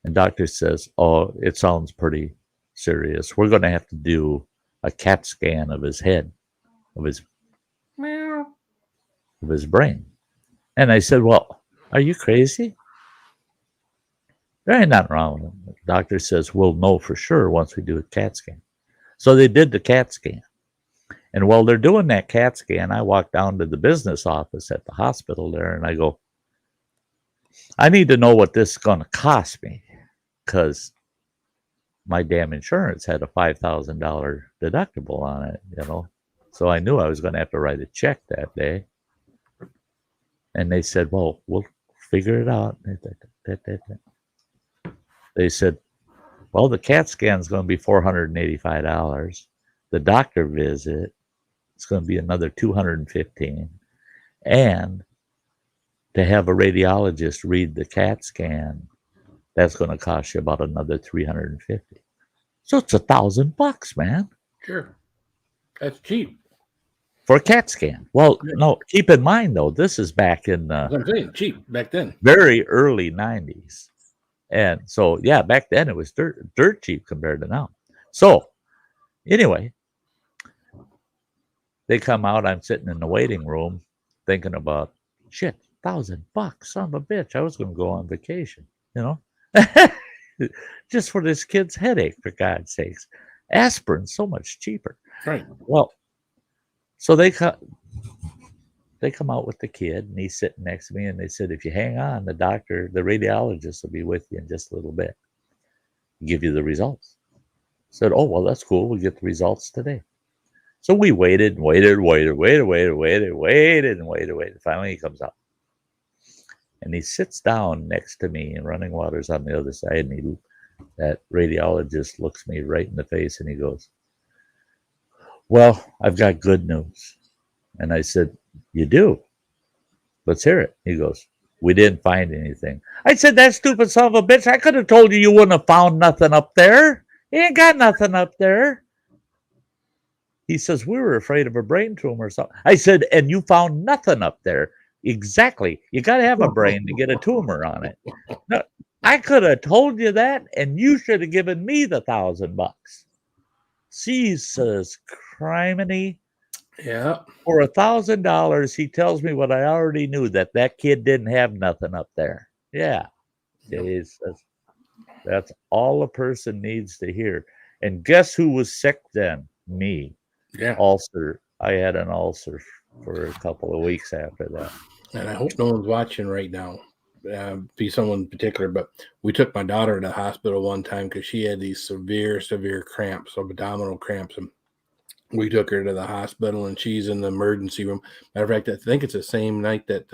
and doctor says, "Oh, it sounds pretty serious. We're going to have to do a CAT scan of his head, of his brain." And I said, "Well, are you crazy? There ain't nothing wrong with him." The doctor says, "We'll know for sure once we do a CAT scan." So they did the CAT scan. And while they're doing that CAT scan, I walk down to the business office at the hospital there, and I go, "I need to know what this is going to cost me, because my damn insurance had a $5,000 deductible on it, you know." So I knew I was going to have to write a check that day. And they said, "Well, we'll figure it out." They said, "Well, the CAT scan is going to be $485. The doctor visit, it's going to be another $215. And to have a radiologist read the CAT scan, that's going to cost you about another $350. So it's $1,000, man. Sure. That's cheap. For a CAT scan. Well, no, keep in mind, though, this is back in the I'm saying cheap back then. Very early 90s. And so, yeah, back then it was dirt cheap compared to now. So, anyway, they come out. I'm sitting in the waiting room thinking about, shit, $1,000, son of a bitch. I was going to go on vacation, you know, just for this kid's headache, for God's sakes. Aspirin's so much cheaper. Right. Well, so they come out with the kid, and he's sitting next to me, and they said, "If you hang on, the radiologist will be with you in just a little bit, give you the results." I said, "Oh, well, that's cool. We'll get the results today." So we waited. Finally, he comes out, and he sits down next to me, and running water's on the other side, and that radiologist looks me right in the face, and he goes, "Well, I've got good news." And I said, "You do? Let's hear it." He goes, "We didn't find anything." I said, "That stupid son of a bitch, I could have told you wouldn't have found nothing up there. You ain't got nothing up there." He says, "We were afraid of a brain tumor or something." I said, "And you found nothing up there." Exactly. You got to have a brain to get a tumor on it. No, I could have told you that, and you should have given me the $1,000. Jesus criminy. Yeah. For $1,000, he tells me what I already knew, that kid didn't have nothing up there. Yeah. Jesus. That's all a person needs to hear. And guess who was sick then? Me. Yeah. Ulcer. I had an ulcer for a couple of weeks after that. And I hope no one's watching right now. Be someone in particular, but we took my daughter to the hospital one time because she had these severe cramps, abdominal cramps, and we took her to the hospital, and she's in the emergency room. Matter of fact, I think it's the same night that,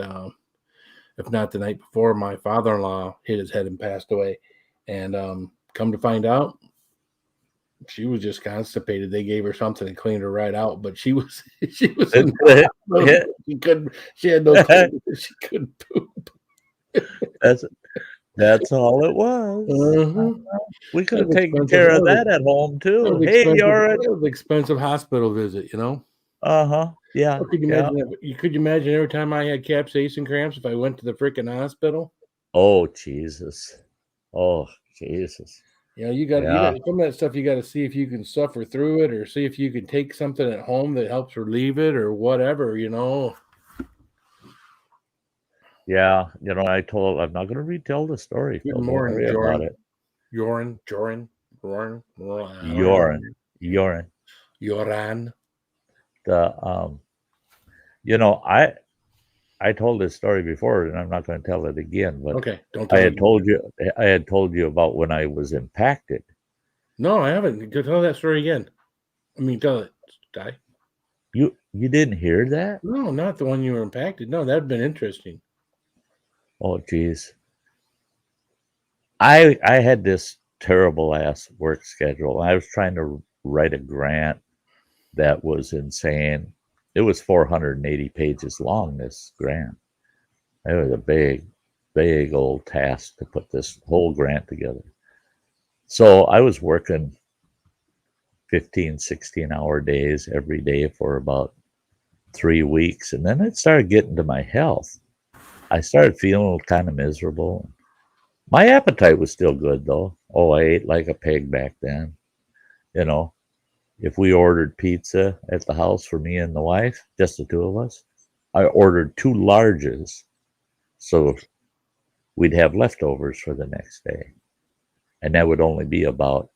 if not the night before, my father-in-law hit his head and passed away. And come to find out, She was just constipated. They gave her something and cleaned her right out, but she was in she couldn't. She had no clue. She couldn't poop. That's all it was. We could have taken care of that at home too. Hey, that was an expensive hospital visit, you know. Yeah. Could you imagine that? Could you imagine every time I had capsaicin cramps if I went to the freaking hospital? Oh Jesus! Oh Jesus! You know, you got some of that stuff. You got to see if you can suffer through it, or see if you can take something at home that helps relieve it, or whatever. You know. Yeah, you know, I'm not going to retell the story. Good Don't morning, worry about it. Yoran. You know, I told this story before, and I'm not going to tell it again. But okay, don't tell I had told you about when I was impacted. No, I haven't. Go tell that story again. I mean, tell it, Sty. You didn't hear that? No, not the one you were impacted. No, that'd been interesting. Oh, geez. I had this terrible ass work schedule. I was trying to write a grant that was insane. It was 480 pages long, this grant. It was a big old task to put this whole grant together. So I was working 15, 16-hour days every day for about 3 weeks. And then it started getting to my health. I started feeling kind of miserable. My appetite was still good, though. Oh, I ate like a pig back then. You know, if we ordered pizza at the house for me and the wife, just the two of us, I ordered 2 larges so we'd have leftovers for the next day. And that would only be about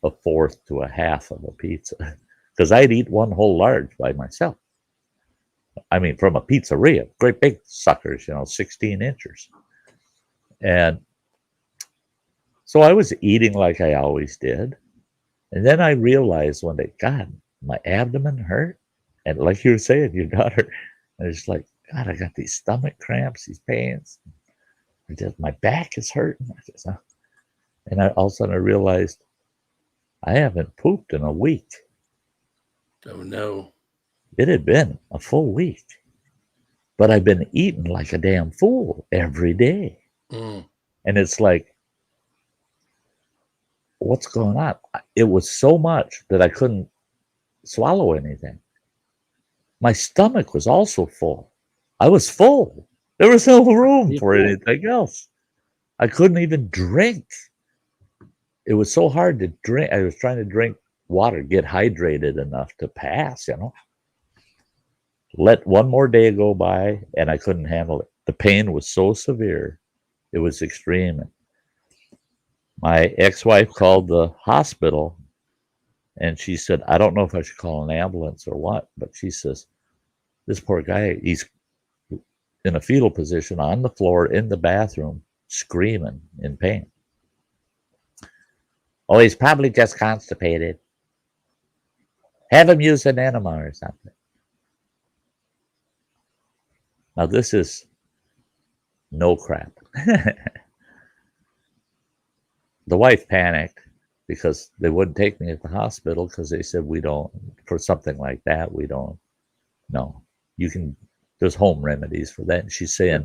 a fourth to a half of a pizza because I'd eat one whole large by myself. I mean, from a pizzeria, great big suckers, 16 inches. And so I was eating like I always did. And then I realized one day, God, my abdomen hurt. And like you were saying, your daughter, I was like, God, I got these stomach cramps, these pains. My back is hurting. And all of a sudden I realized I haven't pooped in a week. Oh, no. It had been a full week. But I've been eating like a damn fool every day. And it's like, what's going on? It was so much that I couldn't swallow anything. My stomach was also full. I was full. There was no room for anything else. I couldn't even drink. It was so hard to drink. I was trying to drink water, get hydrated enough to pass, Let one more day go by, and I couldn't handle it. The pain was so severe. It was extreme. My ex-wife called the hospital, and she said, I don't know if I should call an ambulance or what, but she says, this poor guy, he's in a fetal position on the floor in the bathroom, screaming in pain. Oh, he's probably just constipated. Have him use an enema or something. Now, this is no crap. The wife panicked because they wouldn't take me at the hospital because they said, for something like that, we don't. No, there's home remedies for that. And she's saying,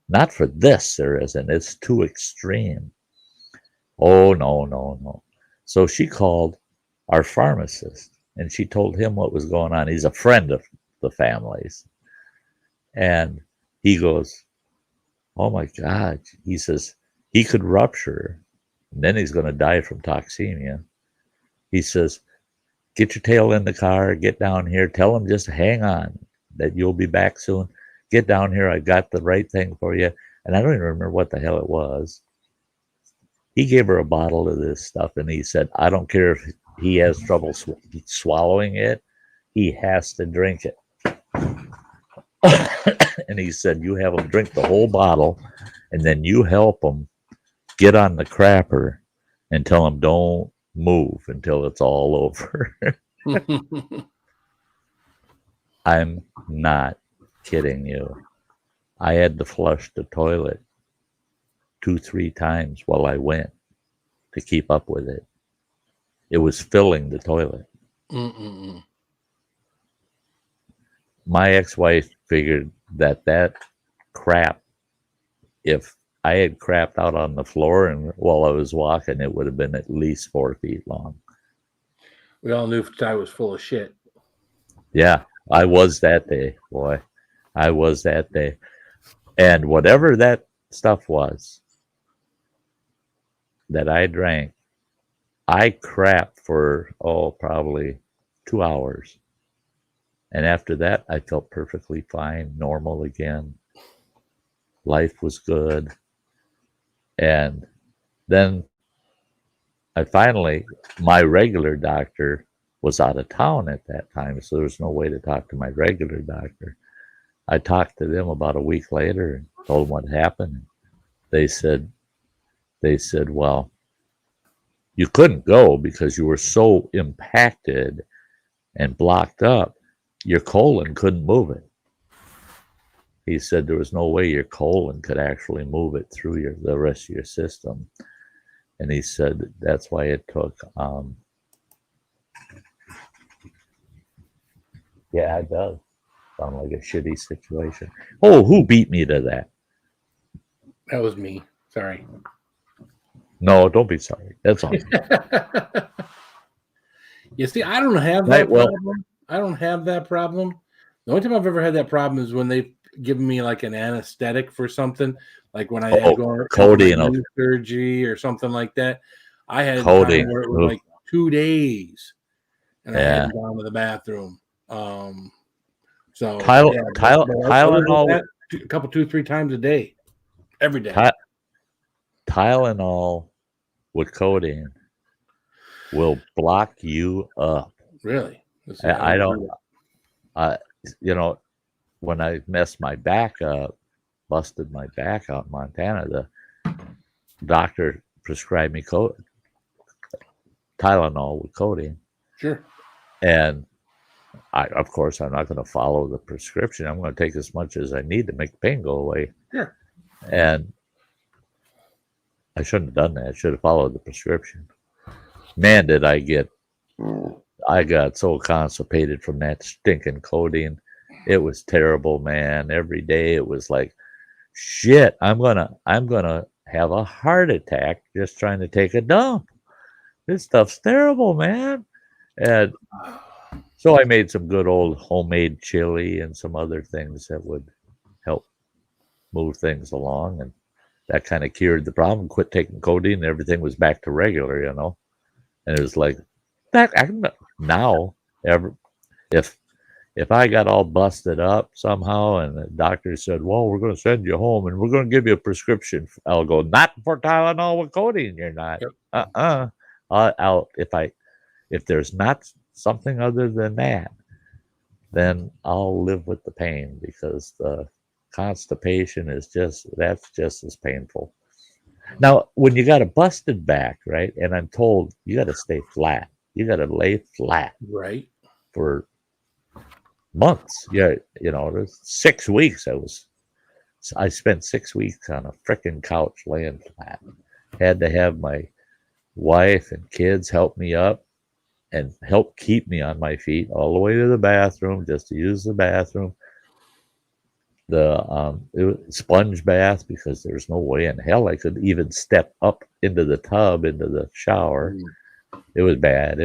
not for this, there isn't. It's too extreme. Oh, no. So she called our pharmacist and she told him what was going on. He's a friend of the family's. And he goes, oh my God. He says, he could rupture. And then he's going to die from toxemia. He says, get your tail in the car, get down here, tell him just hang on, that you'll be back soon. Get down here, I got the right thing for you. And I don't even remember what the hell it was. He gave her a bottle of this stuff, and he said, I don't care if he has trouble swallowing it, he has to drink it. And he said, you have him drink the whole bottle, and then you help him get on the crapper and tell him don't move until it's all over. I'm not kidding you. I had to flush the toilet 2-3 times while I went to keep up with it. It was filling the toilet. Mm-mm-mm. My ex-wife figured that crap, if I had crapped out on the floor and while I was walking, it would have been at least 4 feet long. We all knew Sty was full of shit. Yeah, I was that day, boy. I was that day. And whatever that stuff was that I drank, I crapped for, probably 2 hours. And after that, I felt perfectly fine, normal again. Life was good. And then my regular doctor was out of town at that time, so there was no way to talk to my regular doctor. I talked to them about a week later and told them what happened. They said, well, you couldn't go because you were so impacted and blocked up, your colon couldn't move it. He said there was no way your colon could actually move it through the rest of your system. And he said that's why it took, yeah, it does sound like a shitty situation. Oh, who beat me to that? That was me. Sorry. No, don't be sorry. That's all. You see, I don't have that problem. I don't have that problem. The only time I've ever had that problem is when they've given me like an anesthetic for something, like when I had gone surgery or something like that. I had a time where it was like 2 days, and I had gone to the bathroom. So Tylenol, a couple, 2-3 times a day, every day. Tylenol with codeine will block you up. Really? I don't. When I messed my back up, busted my back out in Montana, the doctor prescribed me Tylenol with codeine. Sure. And of course, I'm not going to follow the prescription. I'm going to take as much as I need to make the pain go away. Sure. And I shouldn't have done that. I should have followed the prescription. Man, did I got so constipated from that stinking codeine. It was terrible, man. Every day it was like, shit, I'm gonna have a heart attack just trying to take a dump. This stuff's terrible, man. And so I made some good old homemade chili and some other things that would help move things along, and that kind of cured the problem. Quit taking codeine, and everything was back to regular, And it was like that. Now, if I got all busted up somehow, and the doctor said, "Well, we're going to send you home, and we're going to give you a prescription," I'll go, "Not for Tylenol with codeine. You're not." Yep. If there's not something other than that, then I'll live with the pain, because the constipation that's just as painful. Now, when you got a busted back, right, and I'm told you got to stay flat, you got to lay flat, right, for months. Yeah, there's 6 weeks. I spent 6 weeks on a frickin' couch laying flat. Had to have my wife and kids help me up and help keep me on my feet all the way to the bathroom, just to use the bathroom. It was sponge bath, because there's no way in hell I could even step up into the tub, into the shower. It was bad.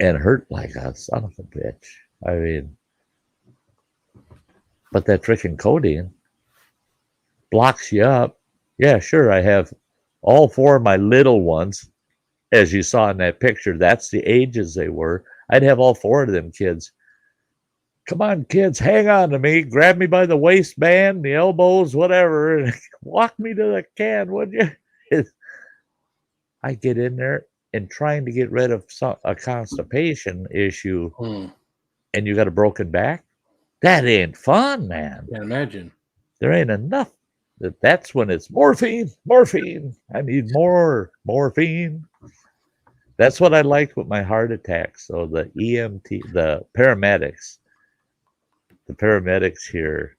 And hurt like a son of a bitch. I mean, but that freaking codeine blocks you up. Yeah, sure, I have all 4 of my little ones, as you saw in that picture. That's the ages they were. I'd have all 4 of them kids. Come on, kids, hang on to me. Grab me by the waistband, the elbows, whatever, and walk me to the can, would you? I get in there and trying to get rid of a constipation issue, and you got a broken back. That ain't fun, man. Can't imagine. There ain't enough. That's when it's morphine. I need more morphine. That's what I liked with my heart attack. So the the paramedics here,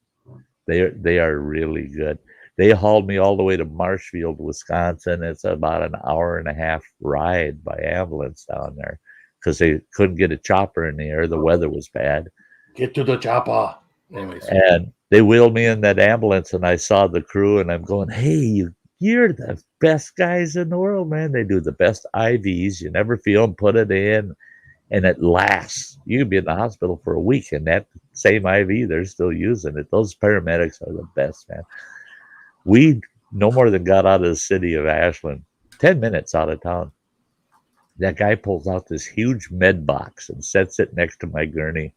they are really good. They hauled me all the way to Marshfield, Wisconsin. It's about an hour and a half ride by ambulance down there because they couldn't get a chopper in the air. The weather was bad. Get to the chopper. Anyways. And they wheeled me in that ambulance, and I saw the crew, and I'm going, hey, you're the best guys in the world, man. They do the best IVs. You never feel them, put it in, and it lasts. You can be in the hospital for a week, and that same IV, they're still using it. Those paramedics are the best, man. We no more than got out of the city of Ashland, 10 minutes out of town. That guy pulls out this huge med box and sets it next to my gurney,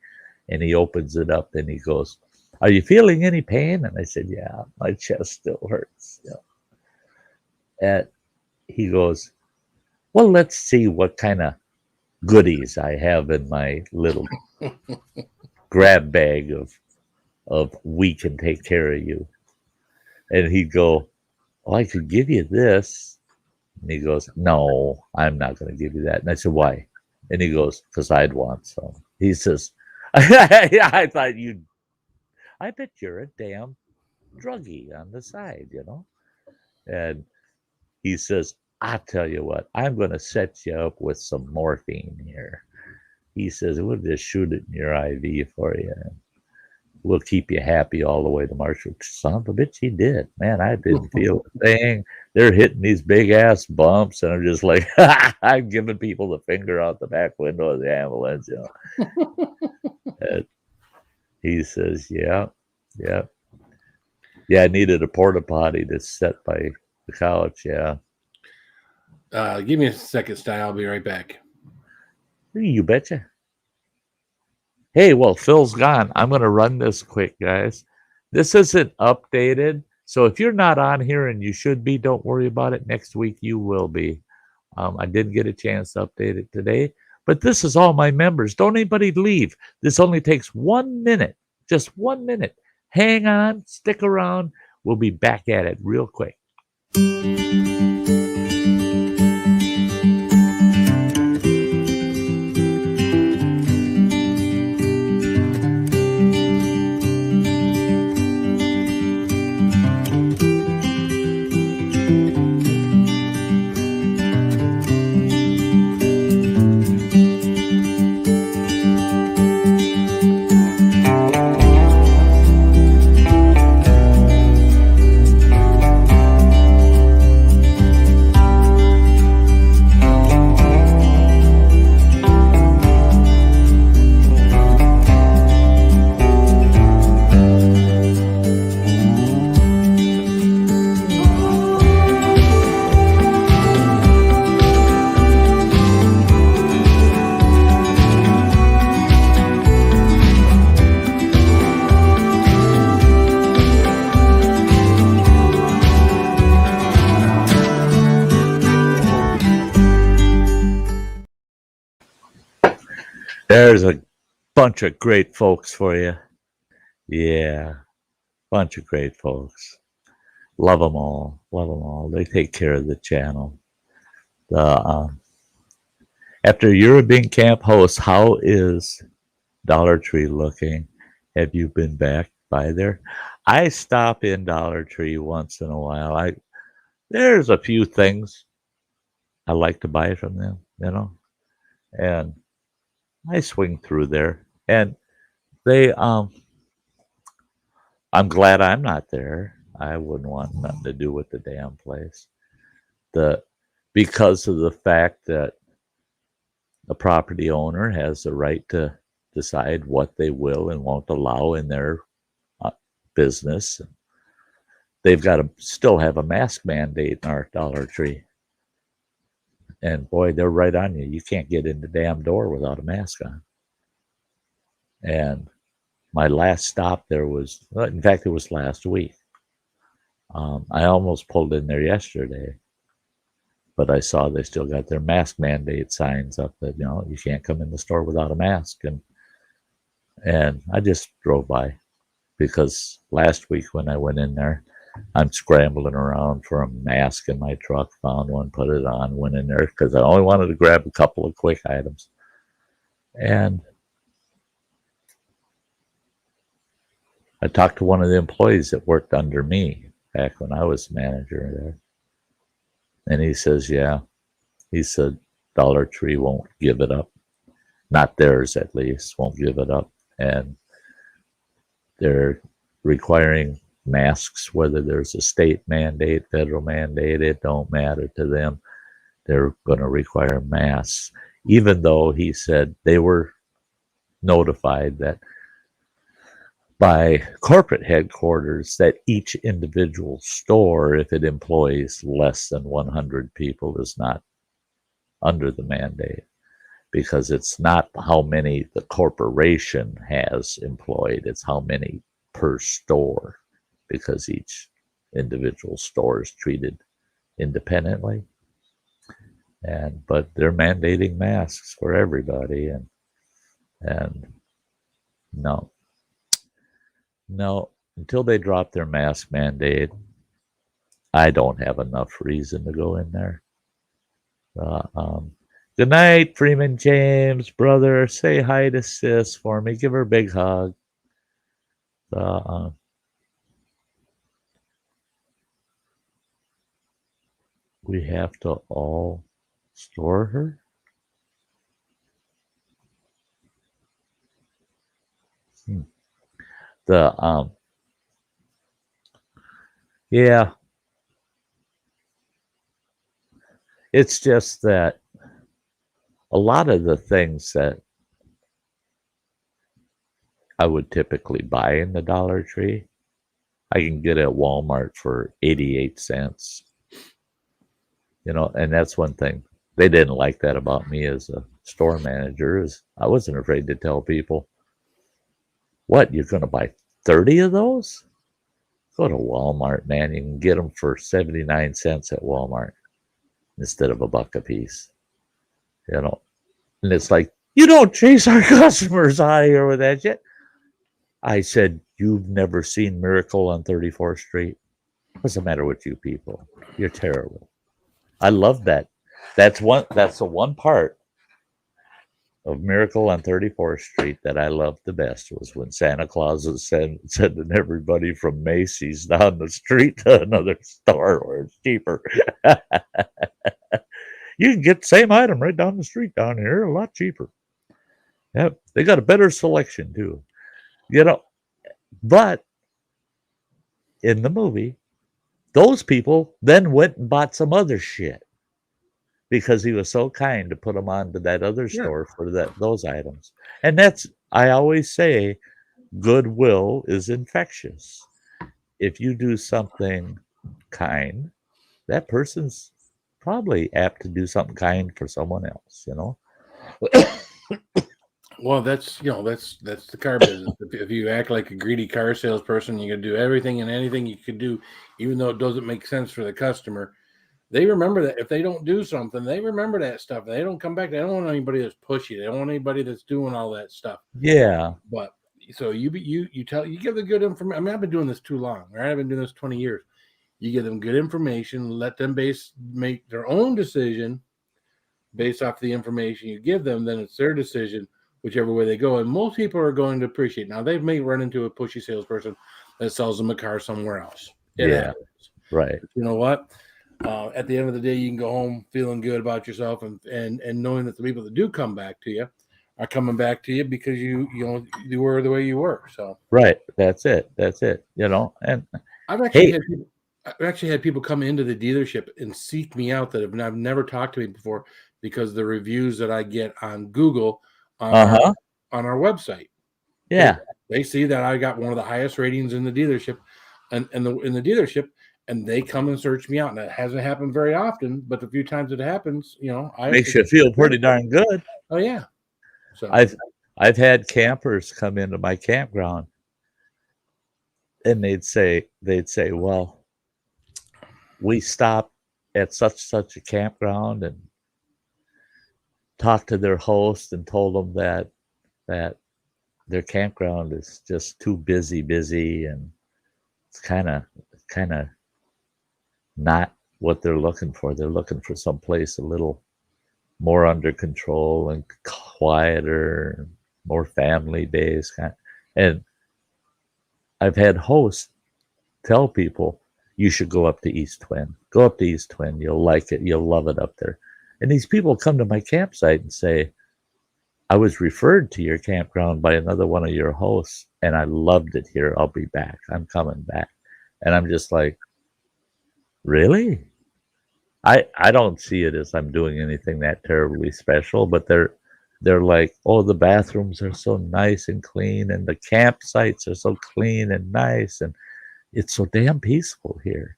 and he opens it up, and he goes, are you feeling any pain? And I said, yeah, my chest still hurts. Yeah. And he goes, well, let's see what kind of goodies I have in my little grab bag of we can take care of you. And he'd go, oh, I could give you this. And he goes, no, I'm not going to give you that. And I said, why? And he goes, because I'd want some. He says, I thought I bet you're a damn druggie on the side, you know? And he says, I tell you what, I'm going to set you up with some morphine here. He says, we'll just shoot it in your IV for you. And we'll keep you happy all the way to Marshall. Son of a bitch, he did. Man, I didn't feel a thing. They're hitting these big ass bumps, and I'm just like, I'm giving people the finger out the back window of the ambulance, you know. And he says, yeah. I needed a porta potty to set by the couch, yeah. Give me a second, Sty. I'll be right back. You betcha. Hey, well, Phil's gone. I'm going to run this quick, guys. This isn't updated. So if you're not on here, and you should be, don't worry about it. Next week, you will be. I didn't get a chance to update it today. But this is all my members. Don't anybody leave. This only takes 1 minute. Just 1 minute. Hang on. Stick around. We'll be back at it real quick. There's a bunch of great folks for you. Yeah, bunch of great folks. Love them all. Love them all. They take care of the channel. After you're a big camp host, how is Dollar Tree looking? Have you been back by there? I stop in Dollar Tree once in a while. There's a few things I like to buy from them, you know, and I swing through there, and they I'm glad I'm not there. I wouldn't want nothing to do with the damn place. Because of the fact that the property owner has the right to decide what they will and won't allow in their business. They've got to still have a mask mandate in our Dollar Tree. And boy, they're right on you. You can't get in the damn door without a mask on. And my last stop there was, in fact, it was last week. I almost pulled in there yesterday, but I saw they still got their mask mandate signs up that, you know, you can't come in the store without a mask. And I just drove by, because last week when I went in there, I'm scrambling around for a mask in my truck, found one, put it on, went in there because I only wanted to grab a couple of quick items. And I talked to one of the employees that worked under me back when I was manager there. And he says, yeah. He said, Dollar Tree won't give it up. Not theirs, at least, won't give it up. And they're requiring masks, whether there's a state mandate, federal mandate, it don't matter to them. They're going to require masks, even though he said they were notified that by corporate headquarters that each individual store, if it employs less than 100 people, is not under the mandate, because it's not how many the corporation has employed, it's how many per store, because each individual store is treated independently. But they're mandating masks for everybody, and no, until they drop their mask mandate, I don't have enough reason to go in there. Good night, Freeman James, brother. Say hi to sis for me. Give her a big hug. We have to all store her? Yeah. It's just that a lot of the things that I would typically buy in the Dollar Tree, I can get at Walmart for 88 cents. And that's one thing. They didn't like that about me as a store manager, is I wasn't afraid to tell people, what, you're going to buy 30 of those? Go to Walmart, man. You can get them for 79 cents at Walmart instead of $1 a piece. And it's like, you don't chase our customers out of here with that shit. I said, you've never seen Miracle on 34th Street? What's the matter with you people? You're terrible. I love that. That's the one part of Miracle on 34th Street that I loved the best, was when Santa Claus was sending everybody from Macy's down the street to another store where it's cheaper. You can get the same item right down the street down here, a lot cheaper. Yeah, they got a better selection too. But in the movie, those people then went and bought some other shit because he was so kind to put them onto that other store for those items. And I always say, goodwill is infectious. If you do something kind, that person's probably apt to do something kind for someone else, Well, that's the car business. If you act like a greedy car salesperson, you're gonna do everything and anything you could do, even though it doesn't make sense for the customer. They remember that. If they don't do something, they remember that stuff. They don't come back. They don't want anybody that's pushy. They don't want anybody that's doing all that stuff. Yeah. But so you give the good information. I mean, I've been doing this too long, right? I've been doing this 20 years. You give them good information, let them make their own decision based off the information you give them. Then it's their decision, whichever way they go. And most people are going to appreciate. Now, they may run into a pushy salesperson that sells them a car somewhere else. Yeah, right. But you know what? At the end of the day, you can go home feeling good about yourself and knowing that the people that do come back to you are coming back to you because you were the way you were. So right, that's it. And I've actually had people come into the dealership and seek me out that have never talked to me before because the reviews that I get on Google on our website. Yeah, they see that I got one of the highest ratings in the dealership, and in the dealership. And they come and search me out. And that hasn't happened very often, but the few times it happens, makes you feel pretty darn good. Oh yeah. So I've had campers come into my campground and they'd say, well, we stopped at such a campground and talked to their host and told them that their campground is just too busy and it's kind of not what they're looking for. They're looking for someplace a little more under control and quieter, more family-based. And I've had hosts tell people, you should go up to East Twin. Go up to East Twin. You'll like it. You'll love it up there. And these people come to my campsite and say, I was referred to your campground by another one of your hosts, and I loved it here. I'll be back. I'm coming back. And I'm just like, really? I don't see it as I'm doing anything that terribly special, but they're like, oh, the bathrooms are so nice and clean, and the campsites are so clean and nice, and it's so damn peaceful here.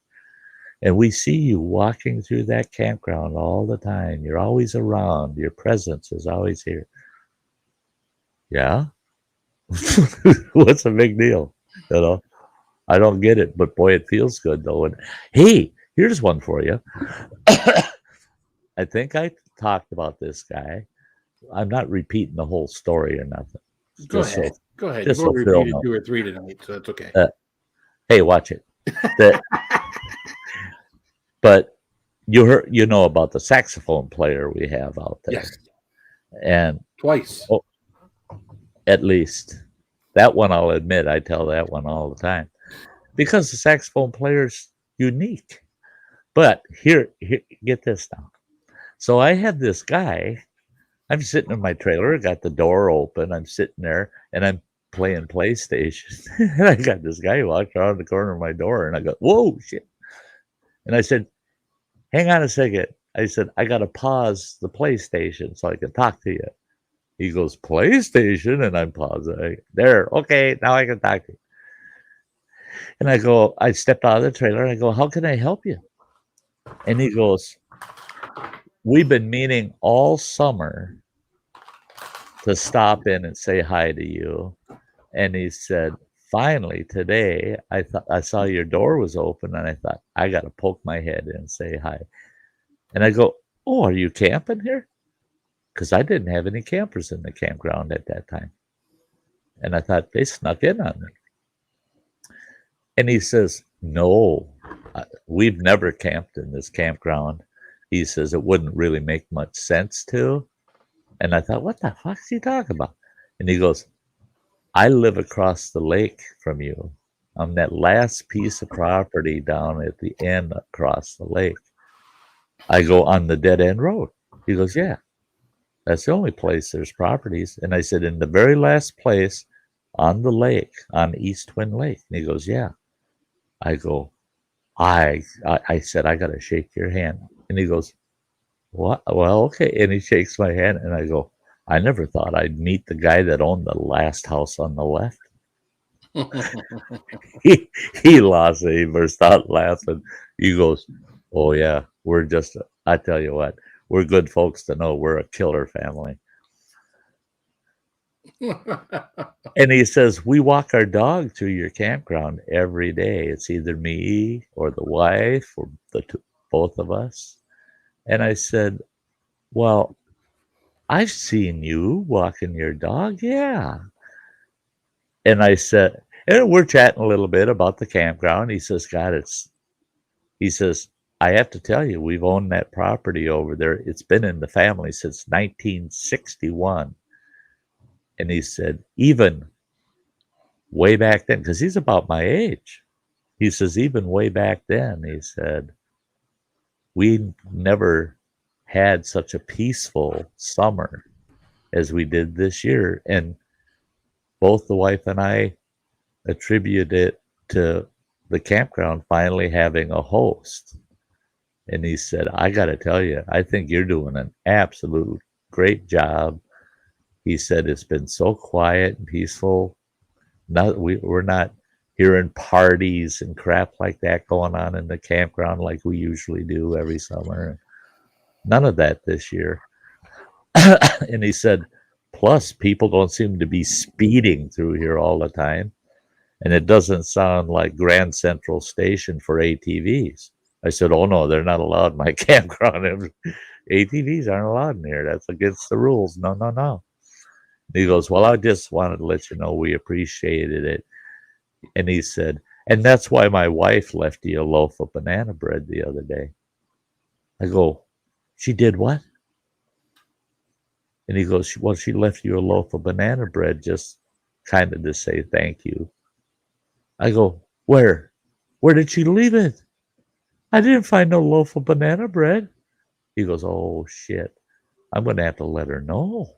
And we see you walking through that campground all the time. You're always around. Your presence is always here. Yeah? What's the big deal? You know? I don't get it, but boy, it feels good though. And hey, here's one for you. I think I talked about this guy. I'm not repeating the whole story or nothing. Go ahead. Go ahead. Just You've so repeated Phil 2 or 3 tonight, so that's okay. Hey, watch it. But you know about the saxophone player we have out there. Yes. And twice. Oh, at least. That one I'll admit, I tell that one all the time. Because the saxophone player's unique. But here, get this now. So I had this guy, I'm sitting in my trailer, got the door open, I'm sitting there, and I'm playing PlayStation. And I got this guy who walked around the corner of my door, and I go, whoa, shit. And I said, hang on a second. I said, I got to pause the PlayStation so I can talk to you. He goes, PlayStation? And I'm pausing. There, okay, now I can talk to you. And I go, I stepped out of the trailer, and I go, how can I help you? And he goes, we've been meaning all summer to stop in and say hi to you. And he said, finally, today, I saw your door was open, and I thought, I got to poke my head in and say hi. And I go, oh, are you camping here? Because I didn't have any campers in the campground at that time. And I thought, they snuck in on me. And he says, no, we've never camped in this campground. He says, it wouldn't really make much sense to. And I thought, what the fuck is he talking about? And he goes, I live across the lake from you. On that last piece of property down at the end across the lake. I go, on the dead end road. He goes, yeah, that's the only place there's properties. And I said, in the very last place on the lake, on East Twin Lake. And he goes, yeah. I go, I said, I got to shake your hand. And he goes, what? Well, okay. And he shakes my hand, and I go, I never thought I'd meet the guy that owned the last house on the left. he lost it. He burst out laughing. He goes, oh, yeah, we're just, I tell you what, we're good folks to know we're a killer family. And he says, we walk our dog through your campground every day. It's either me or the wife or both of us. And I said, well, I've seen you walking your dog. Yeah. And I said, and we're chatting a little bit about the campground. He says, God, he says, I have to tell you, we've owned that property over there. It's been in the family since 1961. And he said, even way back then, because he's about my age, he says, even way back then, he said, we never had such a peaceful summer as we did this year. And both the wife and I attribute it to the campground finally having a host. And he said, I got to tell you, I think you're doing an absolute great job. He said, it's been so quiet and peaceful. We're not hearing parties and crap like that going on in the campground like we usually do every summer. None of that this year. And he said, plus people don't seem to be speeding through here all the time. And it doesn't sound like Grand Central Station for ATVs. I said, oh, no, they're not allowed in my campground. ATVs aren't allowed in here. That's against the rules. No, no, no. He goes, well, I just wanted to let you know we appreciated it. And he said, and that's why my wife left you a loaf of banana bread the other day. I go, she did what? And he goes, well, she left you a loaf of banana bread just kind of to say thank you. I go, where? Where did she leave it? I didn't find no loaf of banana bread. He goes, oh, shit. I'm going to have to let her know.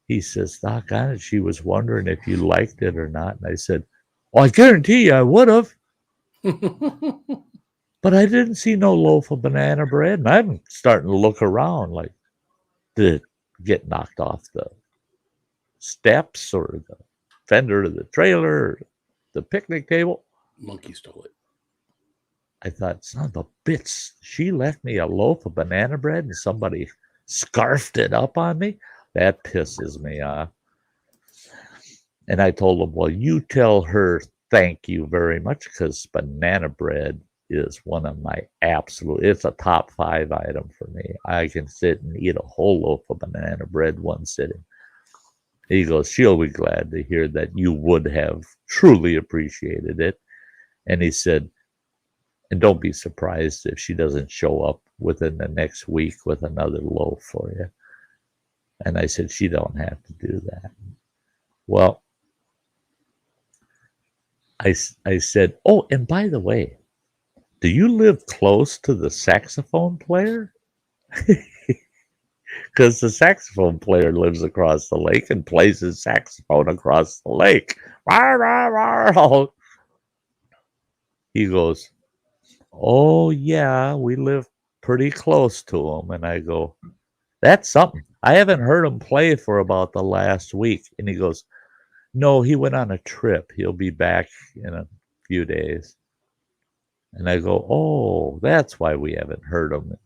He says, doggone it, she was wondering if you liked it or not. And I said, well, I guarantee you I would have. But I didn't see no loaf of banana bread. And I'm starting to look around like, did it get knocked off the steps or the fender of the trailer or the picnic table? Monkey stole it. I thought, son of a bitch, she left me a loaf of banana bread and somebody scarfed it up on me? That pisses me off. And I told him, well, you tell her thank you very much because banana bread is one of my it's a top 5 item for me. I can sit and eat a whole loaf of banana bread one sitting. He goes, she'll be glad to hear that you would have truly appreciated it. And he said, and don't be surprised if she doesn't show up within the next week with another loaf for you. And I said, she don't have to do that. Well, I said, oh, and by the way, do you live close to the saxophone player? Because the saxophone player lives across the lake and plays his saxophone across the lake. He goes, oh, yeah, we live pretty close to him. And I go, that's something. I haven't heard him play for about the last week. And he goes, no, he went on a trip. He'll be back in a few days. And I go, oh, that's why we haven't heard him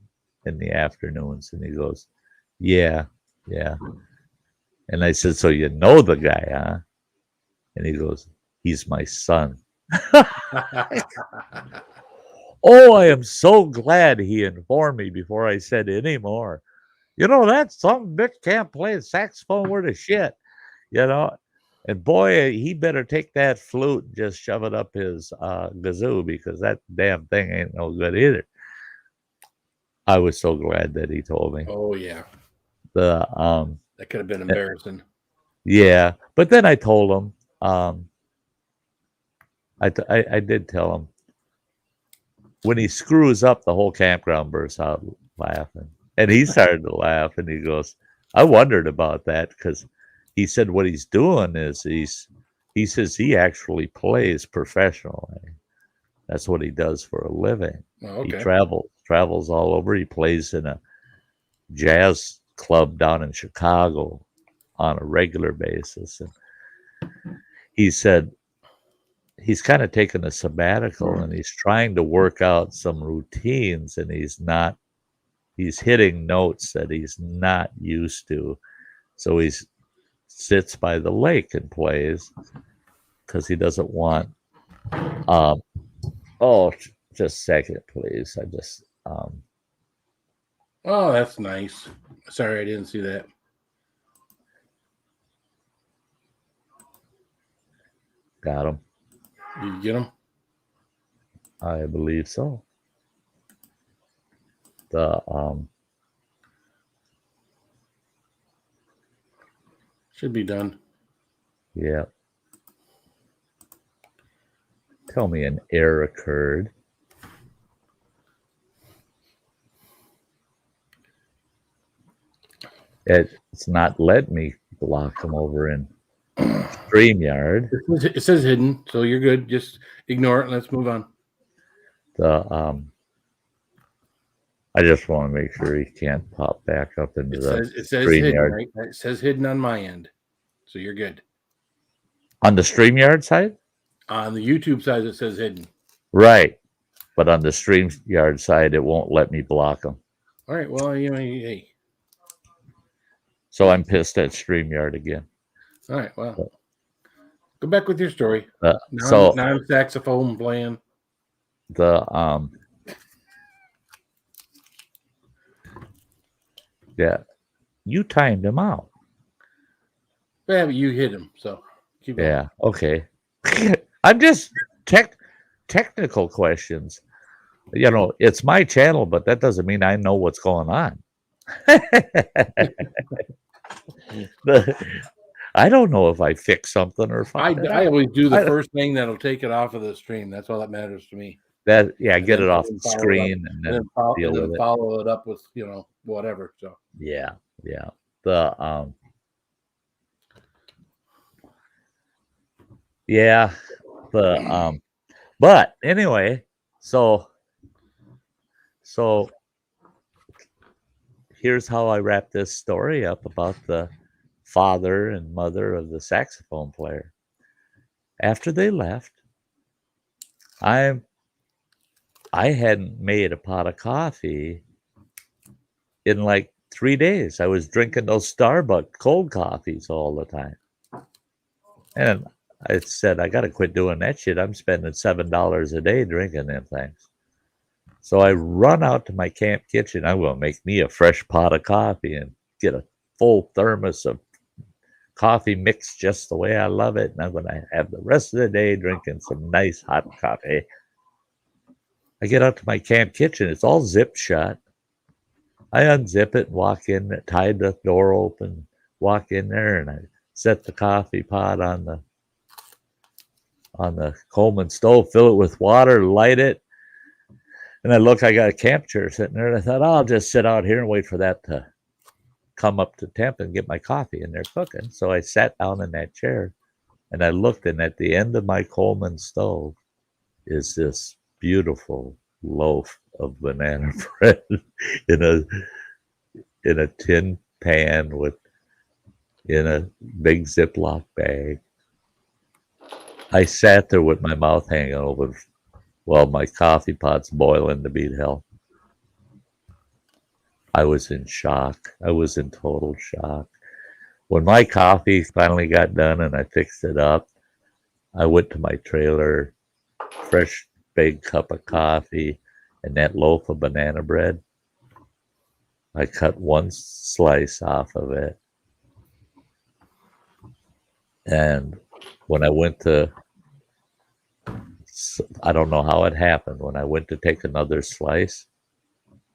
in the afternoons. And he goes, yeah. And I said, so you know the guy, huh? And he goes, he's my son. Oh, I am so glad he informed me before I said any more. You know, that some bitch can't play the saxophone worth of shit, you know. And boy, he better take that flute and just shove it up his gazoo because that damn thing ain't no good either. I was so glad that he told me. Oh yeah. That could have been embarrassing. Yeah, but then I told him. I did tell him when he screws up, the whole campground bursts out laughing, and he started to laugh, and he goes, "I wondered about that because." He said what he's doing is he says he actually plays professionally. That's what he does for a living. Oh, okay. He travels all over. He plays in a jazz club down in Chicago on a regular basis. And he said he's kind of taken a sabbatical and he's trying to work out some routines, and he's hitting notes that he's not used to. So he's sits by the lake and plays because he doesn't want just a second, please. I just oh, that's nice. Sorry, I didn't see that. Got him. You get him? I believe so. Should be done. Yeah. Tell me an error occurred. It's not letting me block them over in StreamYard. It says hidden, so you're good. Just ignore it and let's move on. I just want to make sure he can't pop back up into it says hidden, right? It says hidden on my end, so you're good. On the StreamYard side? On the YouTube side, it says hidden. Right, but on the StreamYard side, it won't let me block them. All right, well, hey. So I'm pissed at StreamYard again. All right, well, go back with your story. Non-saxophone playing. Yeah, you timed him out. Yeah, but you hit him, so keep going. Yeah, okay. I'm just technical questions. You know, it's my channel, but that doesn't mean I know what's going on. I don't know if I fix something or if I always do the first thing that'll take it off of the stream. That's all that matters to me. That get it off the screen and then deal with it. Follow it up with whatever. So yeah. But anyway, so here's how I wrap this story up about the father and mother of the saxophone player. After they left, I hadn't made a pot of coffee in like 3 days. I was drinking those Starbucks cold coffees all the time. And I said, I got to quit doing that shit. I'm spending $7 a day drinking them things. So I run out to my camp kitchen. I'm going to make me a fresh pot of coffee and get a full thermos of coffee mixed just the way I love it. And I'm going to have the rest of the day drinking some nice hot coffee. I get out to my camp kitchen. It's all zipped shut. I unzip it and walk in, tied the door open, walk in there, and I set the coffee pot on the Coleman stove, fill it with water, light it. And I got a camp chair sitting there, and I thought, I'll just sit out here and wait for that to come up to temp and get my coffee in there cooking. So I sat down in that chair, and I looked, and at the end of my Coleman stove is this beautiful loaf of banana bread in a tin pan in a big Ziploc bag. I sat there with my mouth hanging open while my coffee pot's boiling to beat hell. I was in shock. I was in total shock. When my coffee finally got done and I fixed it up, I went to my trailer, fresh big cup of coffee, and that loaf of banana bread. I cut one slice off of it. And when I went to, I don't know how it happened, when I went to take another slice,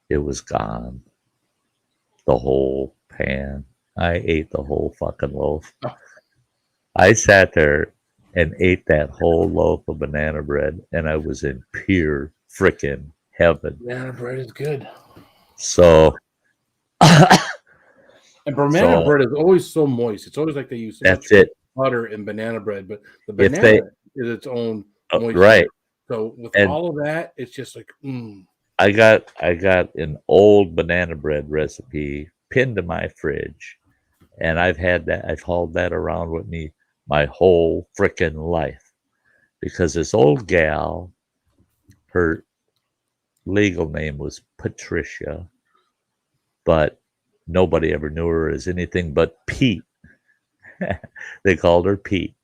it was gone. The whole pan. I ate the whole fucking loaf. I sat there and ate that whole loaf of banana bread, and I was in pure frickin' heaven. Banana bread is good. So, and banana bread is always so moist. It's always like they use so that's much it. butter and banana bread, but the banana is its own moisture. Right. So with all of that, it's just like, I got an old banana bread recipe pinned to my fridge, and I've hauled that around with me my whole frickin' life, because this old gal, her legal name was Patricia, but nobody ever knew her as anything but Pete. They called her Pete.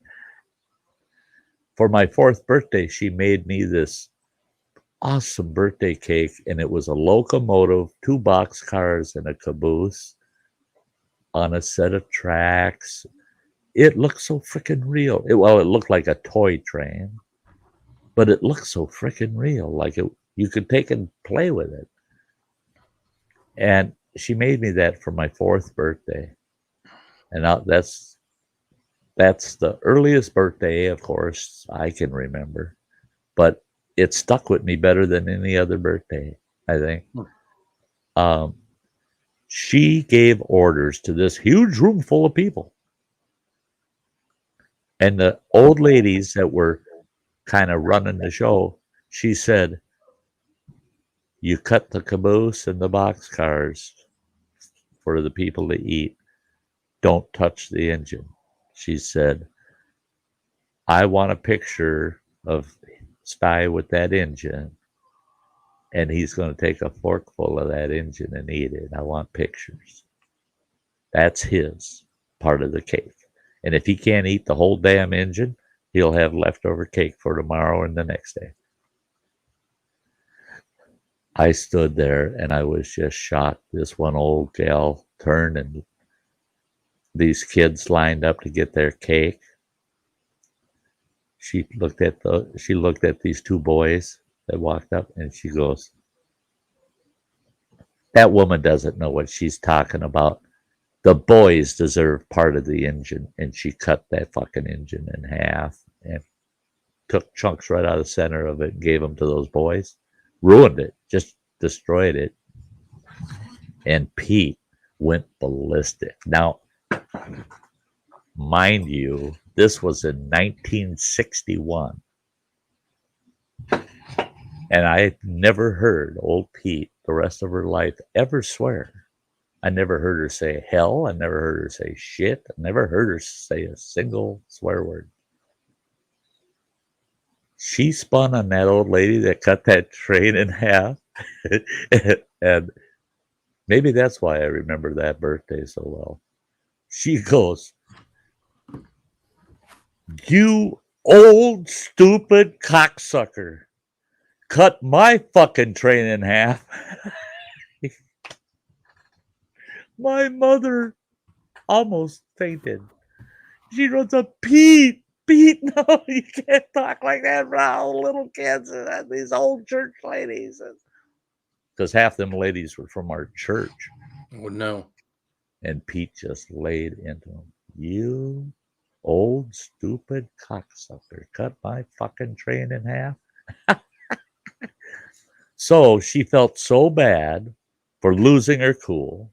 For my 4th birthday, she made me this awesome birthday cake, and it was a locomotive, 2 boxcars, and a caboose on a set of tracks. It looked so freaking real. It looked like a toy train, but it looked so freaking real, like you could take and play with it. And she made me that for my 4th birthday, and that's the earliest birthday, of course, I can remember, but it stuck with me better than any other birthday, I think. She gave orders to this huge room full of people. And the old ladies that were kind of running the show, she said, you cut the caboose and the boxcars for the people to eat. Don't touch the engine. She said, I want a picture of Sty with that engine, and he's going to take a forkful of that engine and eat it. I want pictures. That's his part of the cake. And if he can't eat the whole damn engine, he'll have leftover cake for tomorrow and the next day. I stood there and I was just shocked. This one old gal turned, and these kids lined up to get their cake. She looked at these 2 boys that walked up, and she goes, that woman doesn't know what she's talking about. The boys deserve part of the engine. And she cut that fucking engine in half and took chunks right out of the center of it and gave them to those boys. Ruined it, just destroyed it. And Pete went ballistic. Now, mind you, this was in 1961. And I never heard old Pete the rest of her life ever swear. I never heard her say hell. I never heard her say shit. I never heard her say a single swear word. She spun on that old lady that cut that train in half. And maybe that's why I remember that birthday so well. She goes, "You old stupid cocksucker. Cut my fucking train in half." My mother almost fainted. She runs up, "Pete, no, you can't talk like that around little kids and these old church ladies." Because half them ladies were from our church. Oh, no. And Pete just laid into him. "You old stupid cocksucker. Cut my fucking train in half." So she felt so bad for losing her cool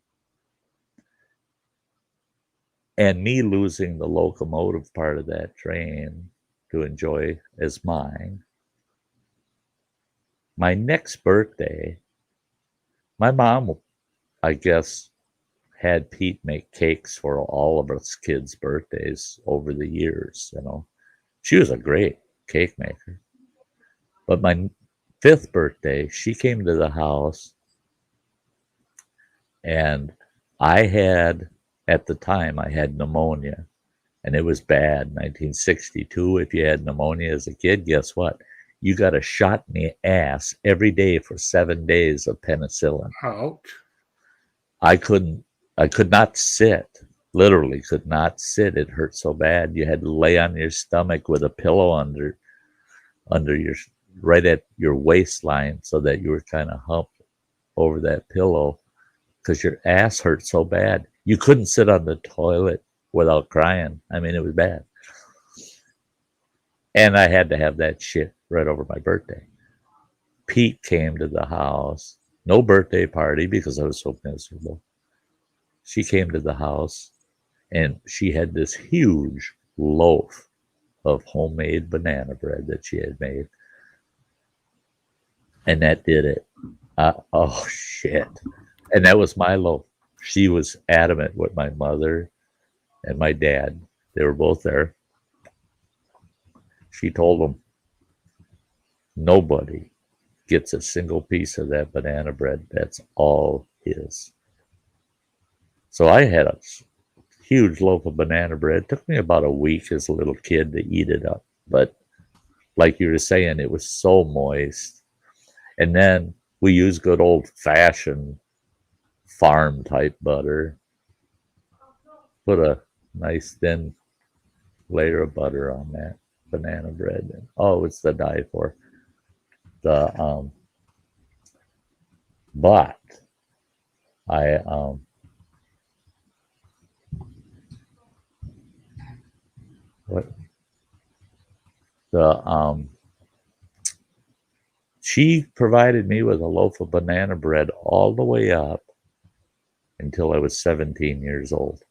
and me losing the locomotive part of that train to enjoy as mine. My next birthday, my mom, I guess, had Pete make cakes for all of us kids' birthdays over the years, you know. She was a great cake maker. But my 5th birthday, she came to the house, and at the time, I had pneumonia, and it was bad. 1962, if you had pneumonia as a kid, guess what? You got a shot in the ass every day for 7 days of penicillin. Ouch. I could not sit, literally could not sit. It hurt so bad. You had to lay on your stomach with a pillow under your, right at your waistline, so that you were kind of humped over that pillow because your ass hurt so bad. You couldn't sit on the toilet without crying. I mean, it was bad. And I had to have that shit right over my birthday. Pete came to the house. No birthday party because I was so miserable. She came to the house, and she had this huge loaf of homemade banana bread that she had made. And that did it. Oh, shit. And that was my loaf. She was adamant with my mother and my dad. They were both there. She told them, nobody gets a single piece of that banana bread. That's all his. So I had a huge loaf of banana bread. It took me about a week as a little kid to eat it up. But like you were saying, it was so moist. And then we used good old-fashioned farm type butter. Put a nice thin layer of butter on that banana bread. And, oh, it's to die for. But I she provided me with a loaf of banana bread all the way up until I was 17 years old.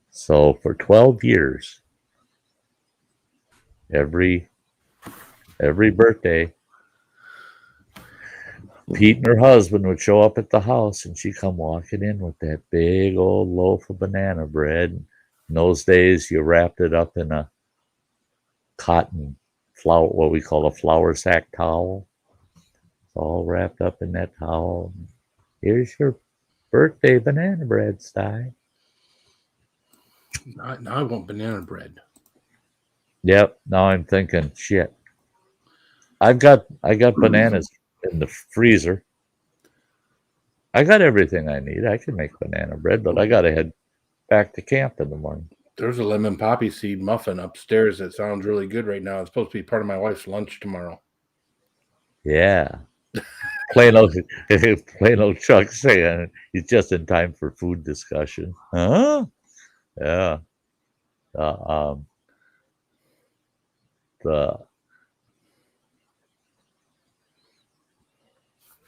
So for 12 years, every birthday, Pete and her husband would show up at the house, and she'd come walking in with that big old loaf of banana bread. In those days, you wrapped it up in a cotton flour, what we call a flour sack towel. It's all wrapped up in that towel. Here's your birthday banana bread, Sty. Now I want banana bread. Yep. Now I'm thinking, shit. I got bananas in the freezer. I got everything I need. I can make banana bread, but I got to head back to camp in the morning. There's a lemon poppy seed muffin upstairs that sounds really good right now. It's supposed to be part of my wife's lunch tomorrow. Yeah. plain old Chuck saying he's just in time for food discussion. Huh? Yeah.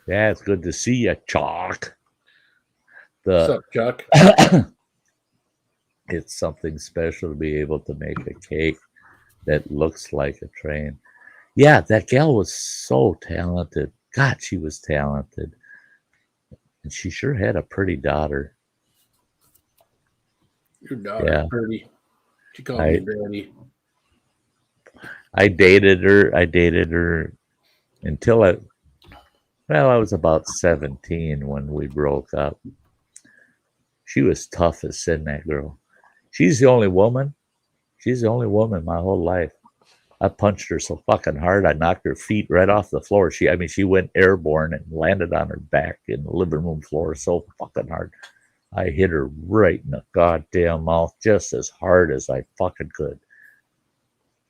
Yeah, it's good to see you, Chalk. What's up, Chuck? It's something special to be able to make a cake that looks like a train. Yeah, that gal was so talented. God, she was talented. And she sure had a pretty daughter. Your daughter, Yeah. pretty. She called me daddy. I dated her until I was about 17 when we broke up. She was tough as sin, that girl. She's the only woman. She's the only woman my whole life. I punched her so fucking hard, I knocked her feet right off the floor. She went airborne and landed on her back in the living room floor so fucking hard. I hit her right in the goddamn mouth just as hard as I fucking could.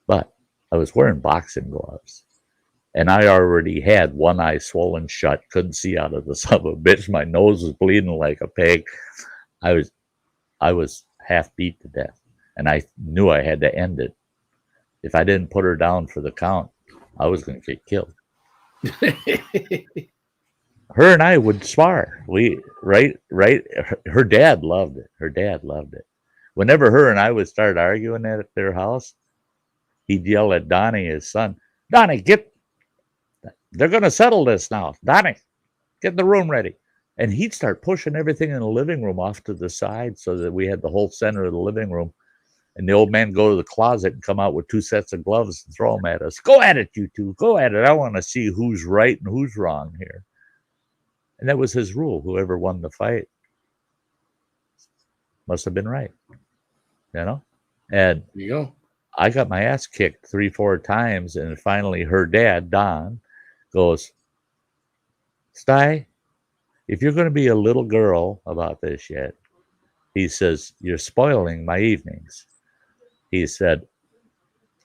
But I was wearing boxing gloves. And I already had one eye swollen shut, couldn't see out of the son of a bitch. My nose was bleeding like a pig. I was half beat to death. And I knew I had to end it. If I didn't put her down for the count, I was going to get killed. Her and I would spar. Her dad loved it. Her dad loved it. Whenever her and I would start arguing at their house, he'd yell at Donnie, his son, Donnie, they're going to settle this now. Donnie, get the room ready. And he'd start pushing everything in the living room off to the side so that we had the whole center of the living room. And the old man go to the closet and come out with 2 sets of gloves and throw them at us. Go at it, you two. Go at it. I want to see who's right and who's wrong here. And that was his rule. Whoever won the fight must have been right. You know? And there you go. I got my ass kicked 3-4 times. And finally her dad, Don, goes, Sty, if you're going to be a little girl about this yet, he says, you're spoiling my evenings. He said,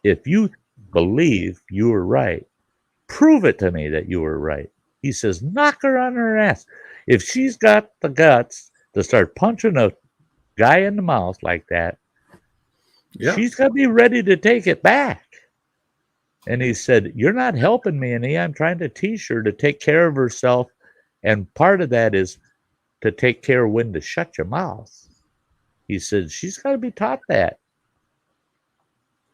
if you believe you were right, prove it to me that you were right. He says, knock her on her ass. If she's got the guts to start punching a guy in the mouth like that, she's got to be ready to take it back. And he said, you're not helping me any. I'm trying to teach her to take care of herself. And part of that is to take care of when to shut your mouth. He said, she's got to be taught that.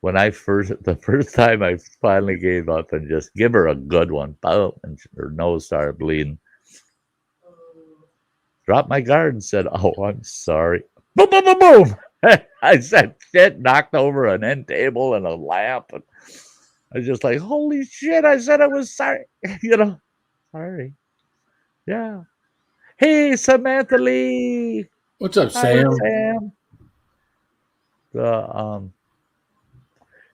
When the first time I finally gave up and just give her a good one, boom, and her nose started bleeding. Dropped my guard and said, oh, I'm sorry. Boom, boom, boom, boom. I said, shit, knocked over an end table and a lamp. And I was just like, holy shit, I said I was sorry. Sorry. Yeah. Hey, Samantha Lee. What's up, Hi, Sam? Sam.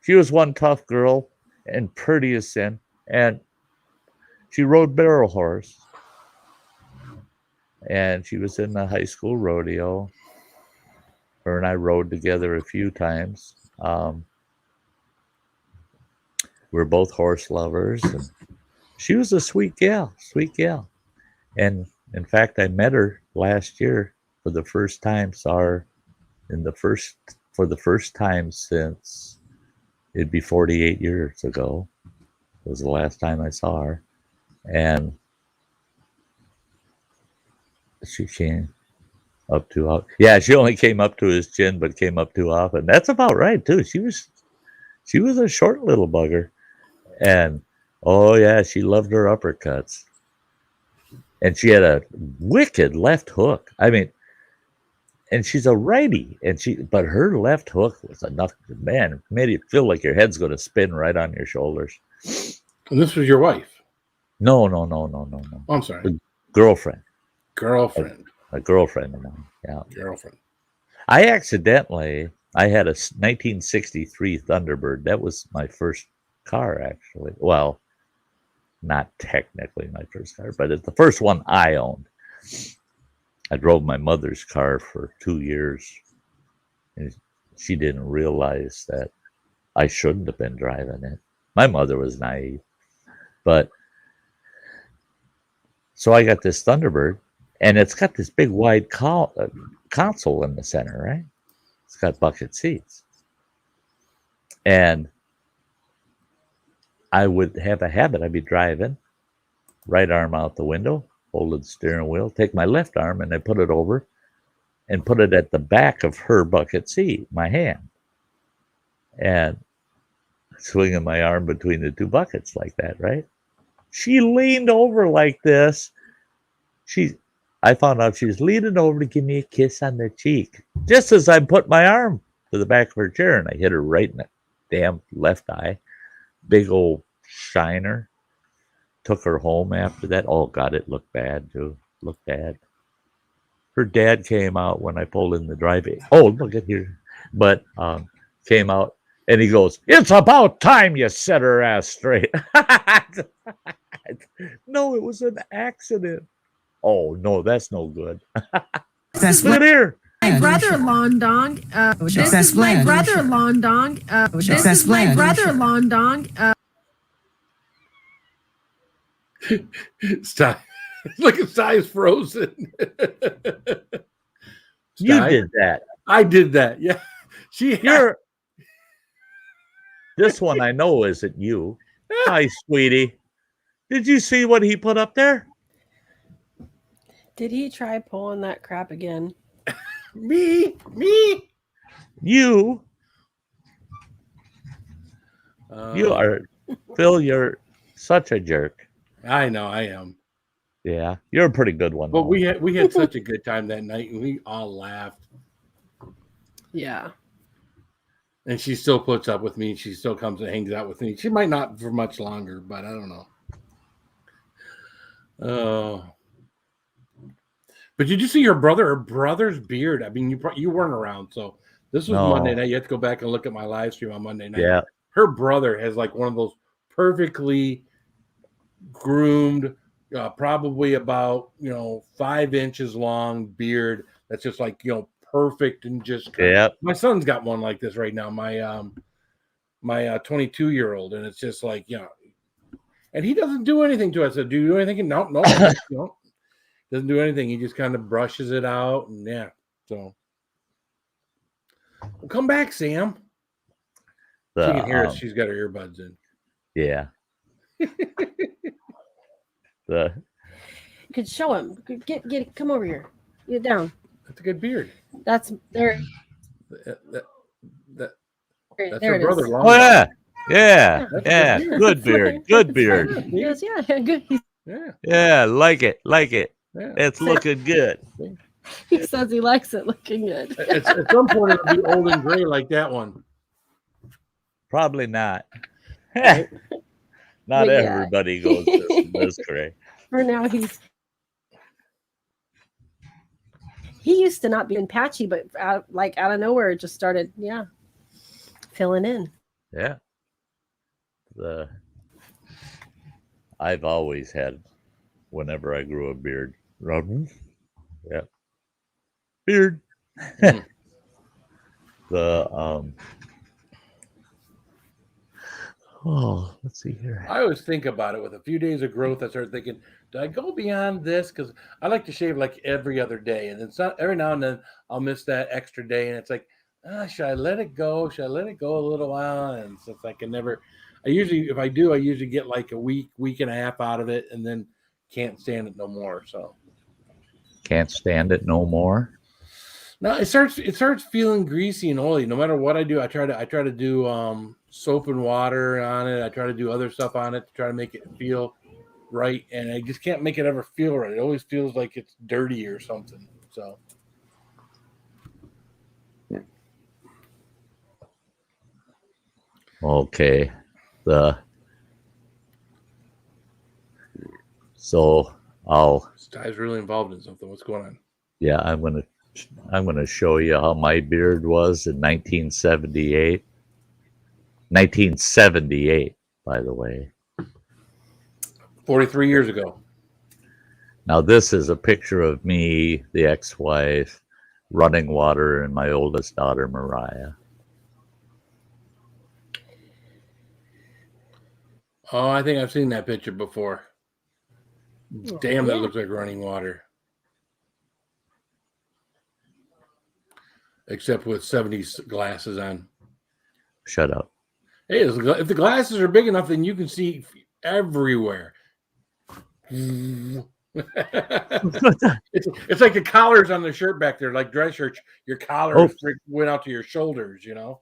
She was one tough girl and pretty as sin. And she rode barrel horse. And she was in the high school rodeo. Her and I rode together a few times. We're both horse lovers. And she was a sweet gal. And in fact, I met her last year for the first time. Saw her for the first time since it'd be 48 years ago. It was the last time I saw her. And she came up too often. Yeah, she only came up to his chin, but came up too often. That's about right, too. She was a short little bugger. And, oh, yeah, she loved her uppercuts. And she had a wicked left hook. I mean, and she's a righty, but her left hook was enough. Man, made it feel like your head's going to spin right on your shoulders. And this was your wife? No. Oh, I'm sorry. Girlfriend. A girlfriend of mine. Yeah. Girlfriend. I had a 1963 Thunderbird. That was my first car, actually. Well, not technically my first car, but it's the first one I owned. I drove my mother's car for 2 years, and she didn't realize that I shouldn't have been driving it. My mother was naive. But so I got this Thunderbird, and it's got this big wide console in the center, right? It's got bucket seats. And I would have a habit. I'd be driving, right arm out the window, holding the steering wheel, take my left arm and I put it over and put it at the back of her bucket seat, my hand. And swinging my arm between the two buckets like that, right? She leaned over like this. I found out she was leaning over to give me a kiss on the cheek, just as I put my arm to the back of her chair, and I hit her right in the damn left eye. Big old shiner. Took her home after that. Oh, God, it looked bad, too. Looked bad. Her dad came out when I pulled in the driveway. Oh, look at here. But came out, and he goes, "It's about time you set her ass straight." No, it was an accident. Oh, no, that's no good. Look at here. My brother Londong. This is my brother Londong. This is my brother Londong. Sty. Look at Sty's frozen. You did that. I did that. Yeah. This one I know isn't you. Hi, sweetie. Did you see what he put up there? Did he try pulling that crap again? Me. You. You are, Phil, you're such a jerk. I know, I am. Yeah, you're a pretty good one. But we had such a good time that night, and we all laughed. Yeah. And she still puts up with me. She still comes and hangs out with me. She might not for much longer, but I don't know. Oh. But did you see her brother's beard? I mean, you weren't around, so this was Monday night. You have to go back and look at my live stream on Monday night. Yeah. Her brother has like one of those perfectly groomed, probably about 5 inches long beard that's just like perfect and just My son's got one like this right now. My 22-year-old, and it's just like and he doesn't do anything to it. I said, "Do you do anything?" No, doesn't do anything. He just kind of brushes it out, and so well, come back, Sam. She can hear us. She's got her earbuds in. Yeah. You could show him. Get come over here. Get down. That's a good beard. That's there. That's there her brother. Oh yeah. Good beard. Good beard. He goes, yeah, good. Yeah, like it. Yeah. It's looking good. He says he likes it looking good. At some point, it'll be old and gray like that one. Probably not. Not everybody goes this gray. For now, he used to not be in patchy, but out of nowhere, it just started, filling in. Yeah. I've always had, whenever I grew a beard, yeah, beard. Let's see here. I always think about it with a few days of growth. I start thinking, do I go beyond this? Because I like to shave like every other day, and it's not every now and then I'll miss that extra day, and it's like, should I let it go? Should I let it go a little while? And so it's like if I do, I usually get like a week and a half out of it, and then can't stand it no more. So can't stand it no more. No, it starts feeling greasy and oily. No matter what I do, I try to do soap and water on it. I try to do other stuff on it to try to make it feel right, and I just can't make it ever feel right. It always feels like it's dirty or something. So okay, Sty's really involved in something. What's going on? Yeah, I'm gonna show you how my beard was in 1978. 1978, by the way. 43 years ago. Now this is a picture of me, the ex-wife, running water, and my oldest daughter, Mariah. Oh, I think I've seen that picture before. Damn, that looks like running water. Except with 70s glasses on. Shut up. Hey, if the glasses are big enough, then you can see everywhere. It's like the collars on the shirt back there, like dress shirts. Your collars went out to your shoulders, you know.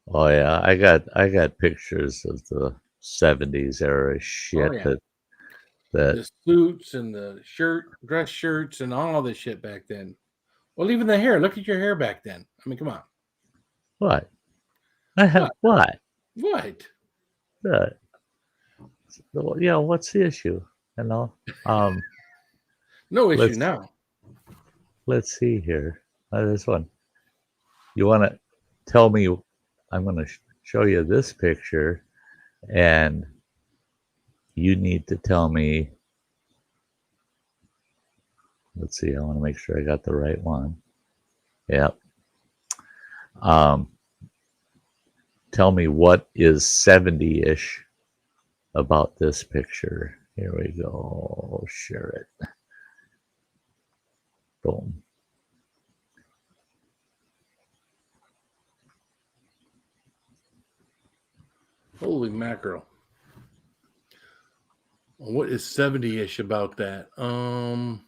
Oh yeah, I got pictures of the 70s era shit that the suits and the dress shirts and all this shit back then. Well, even the hair. Look at your hair back then. I mean, come on. What? I have what? What? Yeah, what's the issue? You know? No issue now. Let's see here. This one. You want to tell me? I'm going to show you this picture, and you need to tell me. Let's see. I want to make sure I got the right one. Yep. Tell me what is 70-ish about this picture. Here we go. Share it. Boom. Holy mackerel. What is 70-ish about that? I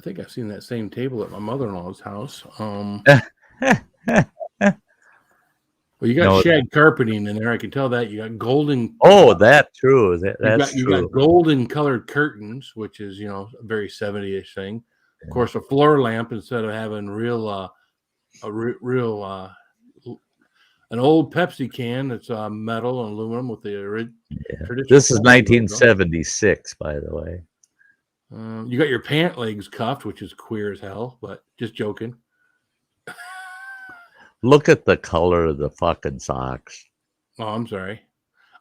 think I've seen that same table at my mother-in-law's house. Well, you got shag carpeting in there. I can tell that. You got golden. Oh, that's true. That's true. You got golden colored curtains, which is, a very 70-ish thing. Yeah. Of course, a floor lamp instead of having an old Pepsi can that's metal and aluminum with the traditional. This is 1976, by the way. You got your pant legs cuffed, which is queer as hell, but just joking. Look at the color of the fucking socks. Oh, I'm sorry.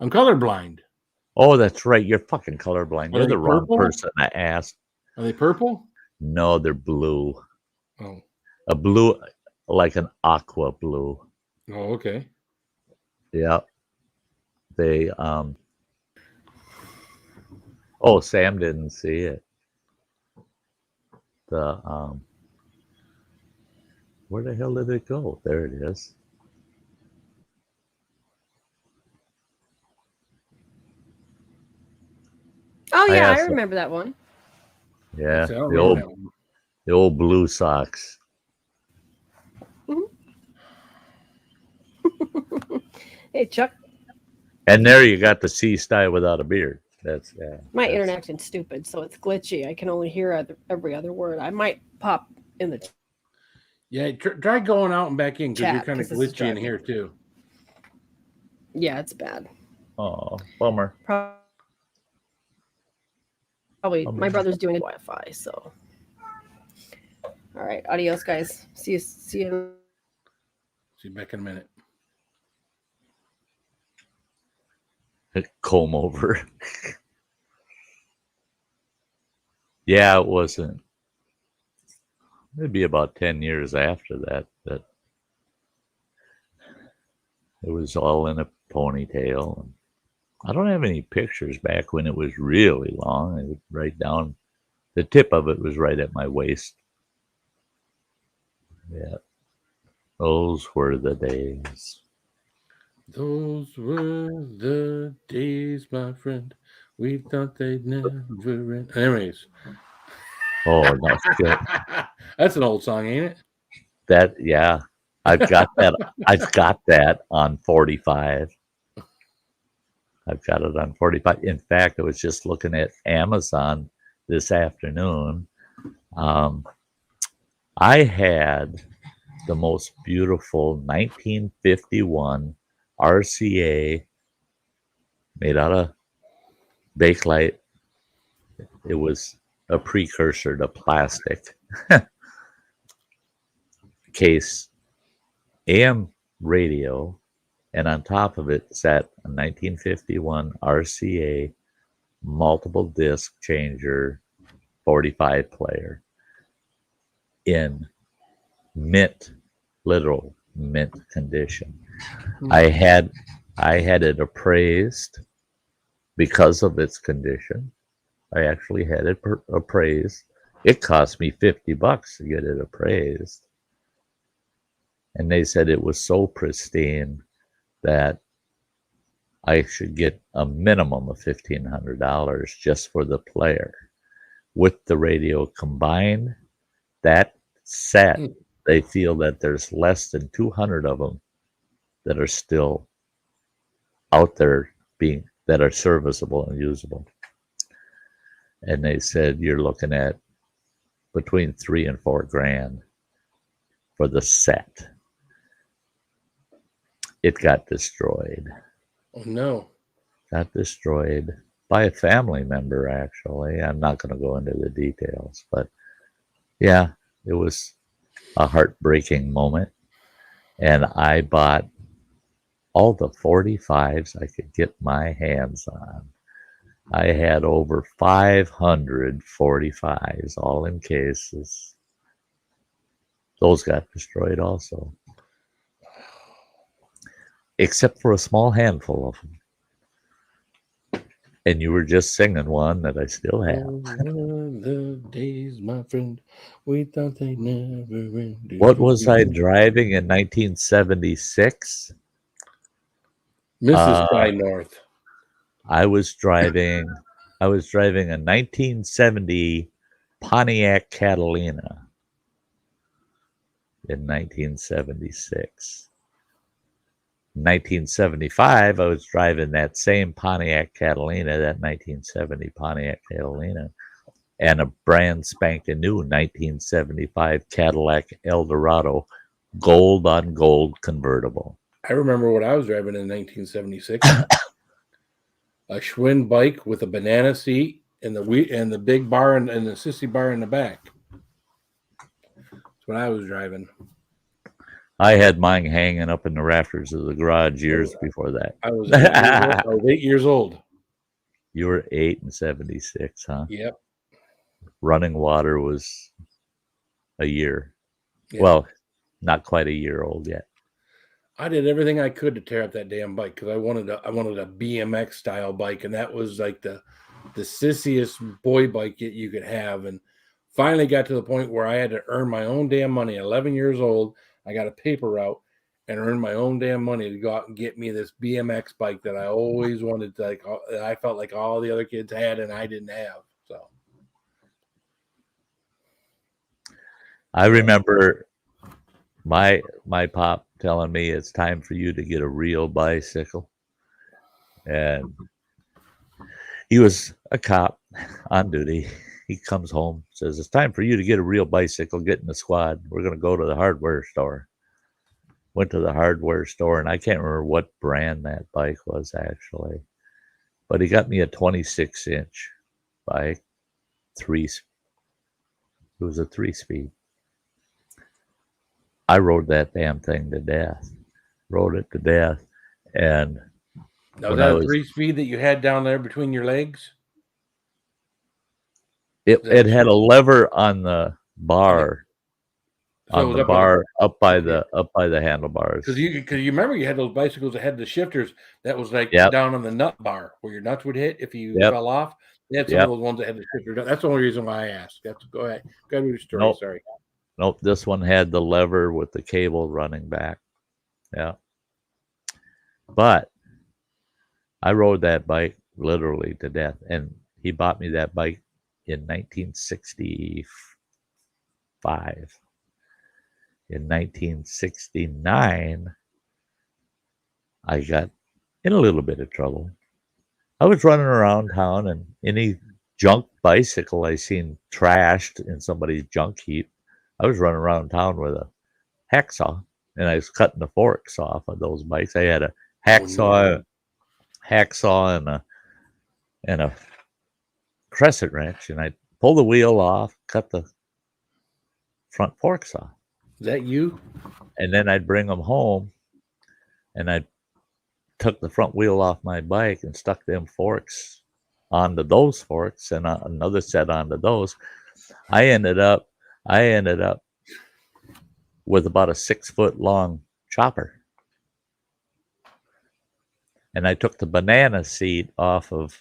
I'm colorblind. Oh, that's right. You're fucking colorblind. You're the wrong person to ask. Are they purple? No, they're blue. Oh. A blue, like an aqua blue. Oh, okay. Yeah. They, Sam didn't see it. Where the hell did it go? There it is. Oh yeah, I remember that one. Yeah, the old blue socks. Hey, Chuck. And there you got the Sty without a beard. That's my internet's stupid, so it's glitchy. I can only hear every other word. I might pop in the. Yeah, try going out and back in because you're kind of glitchy in here too. Yeah, it's bad. Oh, bummer. Probably my brother's doing Wi-Fi, so. All right, adios, guys. See you. See you back in a minute. Comb over. Yeah, it wasn't. Maybe about 10 years after that it was all in a ponytail. And I don't have any pictures back when it was really long. It was right down. The tip of it was right at my waist. Yeah. Those were the days. Those were the days, my friend. We thought they'd never end. Anyways. Oh, no shit. That's an old song, ain't it? Yeah. I've got that. I've got that on 45. I've got it on 45. In fact, I was just looking at Amazon this afternoon. I had the most beautiful 1951 RCA made out of Bakelite. It was a precursor to plastic. Case AM radio, and on top of it sat a 1951 RCA multiple disc changer 45 player in literal mint condition. I had it appraised because of its condition. I actually had it appraised. It cost me $50 to get it appraised. And they said it was so pristine that I should get a minimum of $1,500 just for the player. With the radio combined, that set, they feel that there's less than 200 of them that are still out there that are serviceable and usable. And they said you're looking at between $3,000 and $4,000 for the set. It got destroyed. Oh no. Got destroyed by a family member, actually. I'm not going to go into the details, but yeah, it was a heartbreaking moment. And I bought all the 45s I could get my hands on. I had over 500 45s, all in cases. Those got destroyed also. Except for a small handful of them. And you were just singing one that I still have. The days, my friend, we thought they'd never end. What was I driving in 1976? Mrs. Sty North. I was driving a 1970 Pontiac Catalina in 1976. In 1975, I was driving that same Pontiac Catalina, that 1970 Pontiac Catalina, and a brand spanking new 1975 Cadillac Eldorado gold on gold convertible. I remember what I was driving in 1976. A Schwinn bike with a banana seat and the big bar and the sissy bar in the back. That's what I was driving. I had mine hanging up in the rafters of the garage years before that. I was 8 years old. You were 8 in 76, huh? Yep. Running water was a year. Yep. Well, not quite a year old yet. I did everything I could to tear up that damn bike because I wanted a BMX style bike, and that was like the sissiest boy bike that you could have. And finally got to the point where I had to earn my own damn money. 11 years old, I got a paper route and earned my own damn money to go out and get me this BMX bike that I always wanted to, like, I felt like all the other kids had and I didn't have. So I remember my pop telling me it's time for you to get a real bicycle. And he was a cop on duty. He comes home, says, it's time for you to get a real bicycle, get in the squad. We're going to go to the hardware store. Went to the hardware store, and I can't remember what brand that bike was actually. But he got me a 26-inch bike. It was a 3-speed. I rode that damn thing to death. Rode it to death. And now, was that a 3-speed that you had down there between your legs? It had a lever on the bar, so up by the handlebars. Because you remember you had those bicycles that had the shifters that was like down on the nut bar where your nuts would hit if you fell off. They had some of those ones that had the shifter. That's the only reason why I asked. Go ahead. Go with your story. Nope. Sorry. Nope. This one had the lever with the cable running back. Yeah. But I rode that bike literally to death, and he bought me that bike in 1965. In 1969, I got in a little bit of trouble. I was running around town, and any junk bicycle I seen trashed in somebody's junk heap, I was running around town with a hacksaw, and I was cutting the forks off of those bikes. I had a hacksaw and a crescent wrench, and I'd pull the wheel off, cut the front forks off. Is that you? And then I'd bring them home, and I took the front wheel off my bike and stuck them forks onto those forks and another set onto those. I ended up with about a 6-foot long chopper. And I took the banana seat off of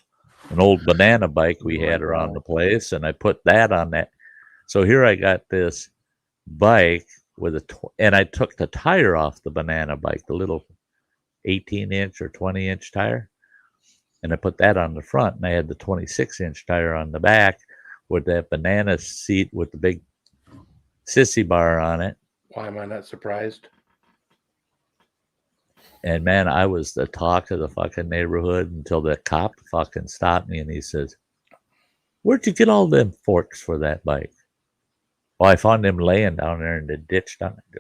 an old banana bike we had around the place, and I put that on that. So here I got this bike with and I took the tire off the banana bike, the little 18-inch or 20-inch tire. And I put that on the front, and I had the 26-inch tire on the back with that banana seat with the big sissy bar on it. Why am I not surprised? And man, I was the talk of the fucking neighborhood until the cop fucking stopped me and he says, "Where'd you get all them forks for that bike?" Well, I found them laying down there in the ditch.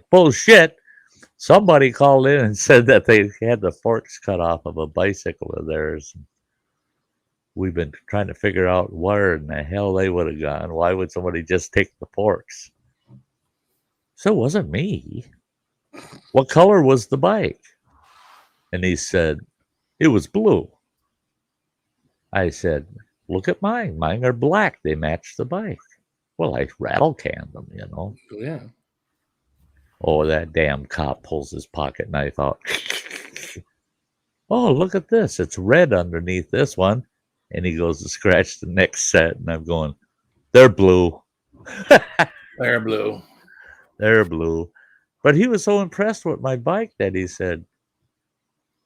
Bullshit. Somebody called in and said that they had the forks cut off of a bicycle of theirs. We've been trying to figure out where in the hell they would have gone. Why would somebody just take the forks? So it wasn't me. What color was the bike? And he said, it was blue. I said, look at mine. Mine are black. They match the bike. Well, I rattle canned them, you know. Yeah. Oh, that damn cop pulls his pocket knife out. Oh, look at this. It's red underneath this one. And he goes to scratch the next set. And I'm going, they're blue. They're blue. They're blue. But he was so impressed with my bike that he said,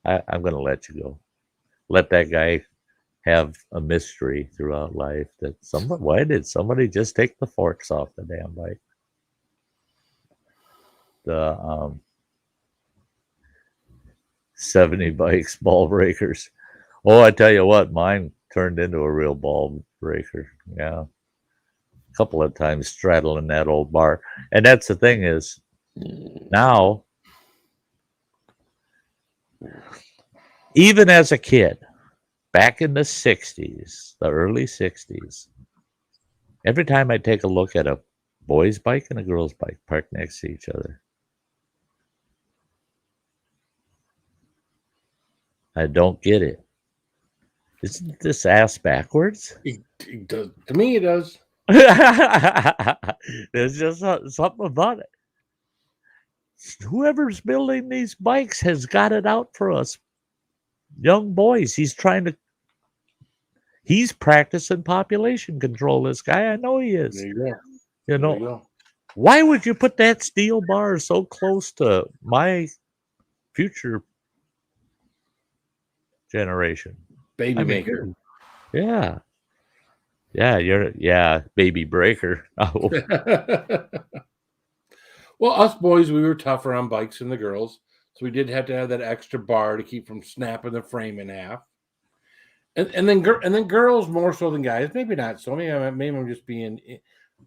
I'm going to let you go. Let that guy have a mystery throughout life that why did somebody just take the forks off the damn bike? The 70 bikes, ball breakers. Oh, I tell you what, mine turned into a real ball breaker. Yeah. A couple of times straddling that old bar. And that's the thing is, now, even as a kid, back in the 60s, the early 60s, every time I take a look at a boy's bike and a girl's bike parked next to each other, I don't get it. Isn't this ass backwards? It does. To me, it does. There's just something about it. Whoever's building these bikes has got it out for us young boys. He's practicing population control, this guy. I know he is. There you go. You know, why would you put that steel bar so close to my future generation? Baby maker. Yeah. Yeah, baby breaker. Oh. Well, us boys, we were tougher on bikes than the girls, so we did have to have that extra bar to keep from snapping the frame in half. And then girls more so than guys. Maybe not so. Maybe I'm just being.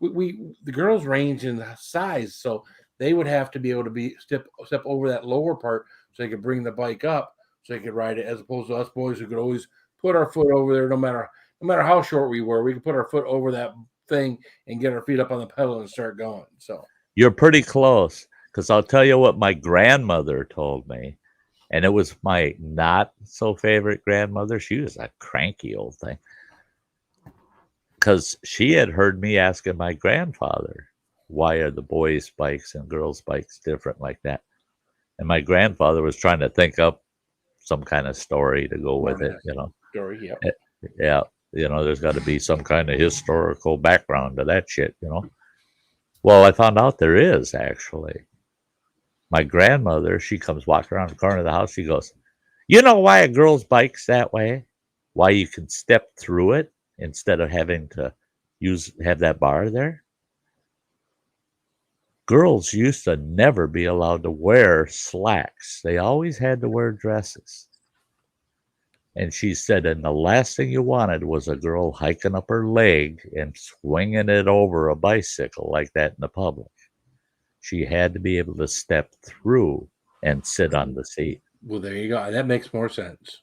The girls range in size, so they would have to be able to step over that lower part so they could bring the bike up so they could ride it, as opposed to us boys who could always put our foot over there, no matter how short we were. We could put our foot over that thing and get our feet up on the pedal and start going. So you're pretty close, because I'll tell you what my grandmother told me, and it was my not so favorite grandmother. She was a cranky old thing, because she had heard me asking my grandfather, why are the boys' bikes and girls' bikes different like that? And my grandfather was trying to think up some kind of story to go with it, you know. Story, yeah. Yeah, you know, there's got to be some kind of historical background to that shit, you know. Well, I found out there is, actually. My grandmother, she comes walking around the corner of the house. She goes, you know why a girl's bike's that way? Why you can step through it instead of having to have that bar there? Girls used to never be allowed to wear slacks. They always had to wear dresses. And she said, and the last thing you wanted was a girl hiking up her leg and swinging it over a bicycle like that in the public. She had to be able to step through and sit on the seat. Well, there you go. That makes more sense.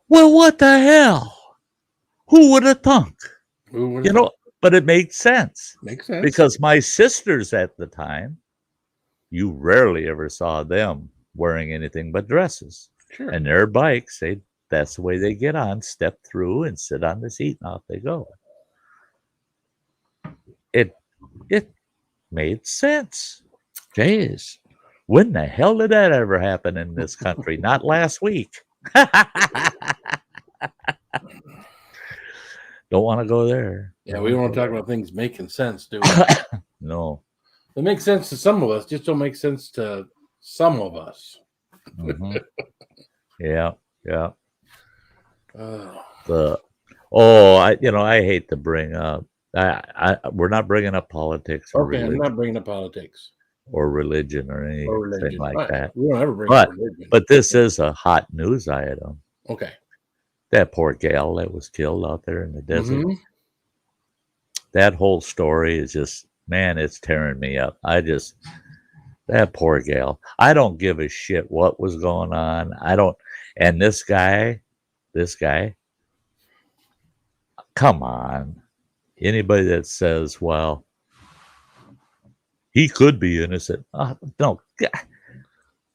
Well, what the hell? Who would have thunk? You know, but it made sense. Makes sense. Because my sisters at the time, you rarely ever saw them wearing anything but dresses. Sure. And their bikes, that's the way they get on, step through and sit on the seat, and off they go. It made sense. Jeez. When the hell did that ever happen in this country? Not last week. Don't want to go there. Yeah, we don't want to talk about things making sense, do we? No. It makes sense to some of us, just don't make sense to some of us. Mm-hmm. Yeah. I hate to bring up. We're not bringing up politics or Okay, religion. I'm not bringing up politics or religion or anything like right. that. We don't ever bring up religion. But this is a hot news item. Okay. That poor gal that was killed out there in the desert. Mm-hmm. That whole story is just, man, it's tearing me up. That poor gal. I don't give a shit what was going on. And this guy, come on. Anybody that says, well, he could be innocent. No.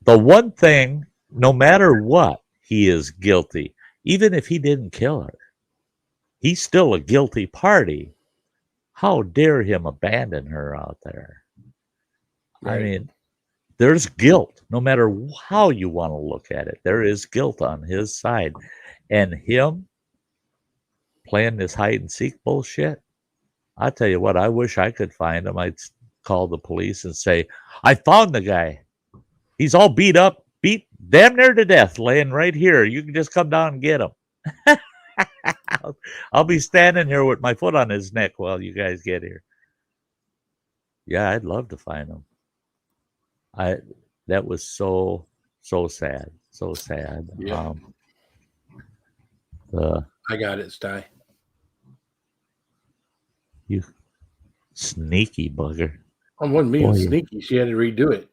The one thing, no matter what, he is guilty. Even if he didn't kill her, he's still a guilty party. How dare him abandon her out there? Right. I mean, there's guilt. No matter how you want to look at it, there is guilt on his side. And him playing this hide and seek bullshit, I tell you what, I wish I could find him. I'd call the police and say, I found the guy. He's all beat up, beat damn near to death, laying right here. You can just come down and get him. I'll be standing here with my foot on his neck while you guys get here. Yeah, I'd love to find him. That was so sad. So sad. Yeah. I got it, Sty. You sneaky bugger. I wasn't being sneaky. She had to redo it.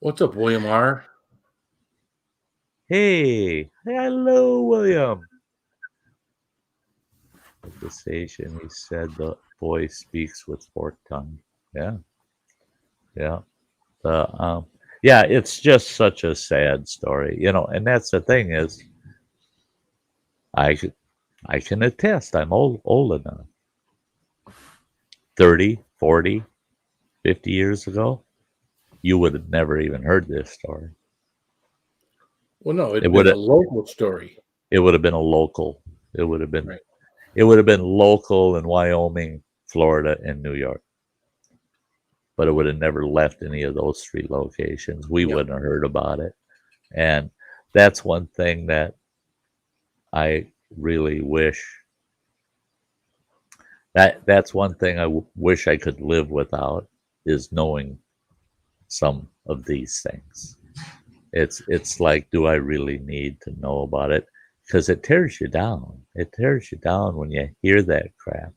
What's up, William R? Hey, hello, William. At the station, he said the boy speaks with forked tongue. Yeah. It's just such a sad story, and that's the thing is, I can attest, I'm old enough. 30, 40, 50 years ago, you would have never even heard this story. Well, no, it would have been a local story. It would have been a local. It would have been right. It would have been local in Wyoming, Florida, and New York. But it would have never left any of those three locations. We wouldn't have heard about it. And that's one thing that I really wish. That's one thing I wish I could live without, is knowing some of these things. It's like, do I really need to know about it? Because it tears you down. It tears you down when you hear that crap,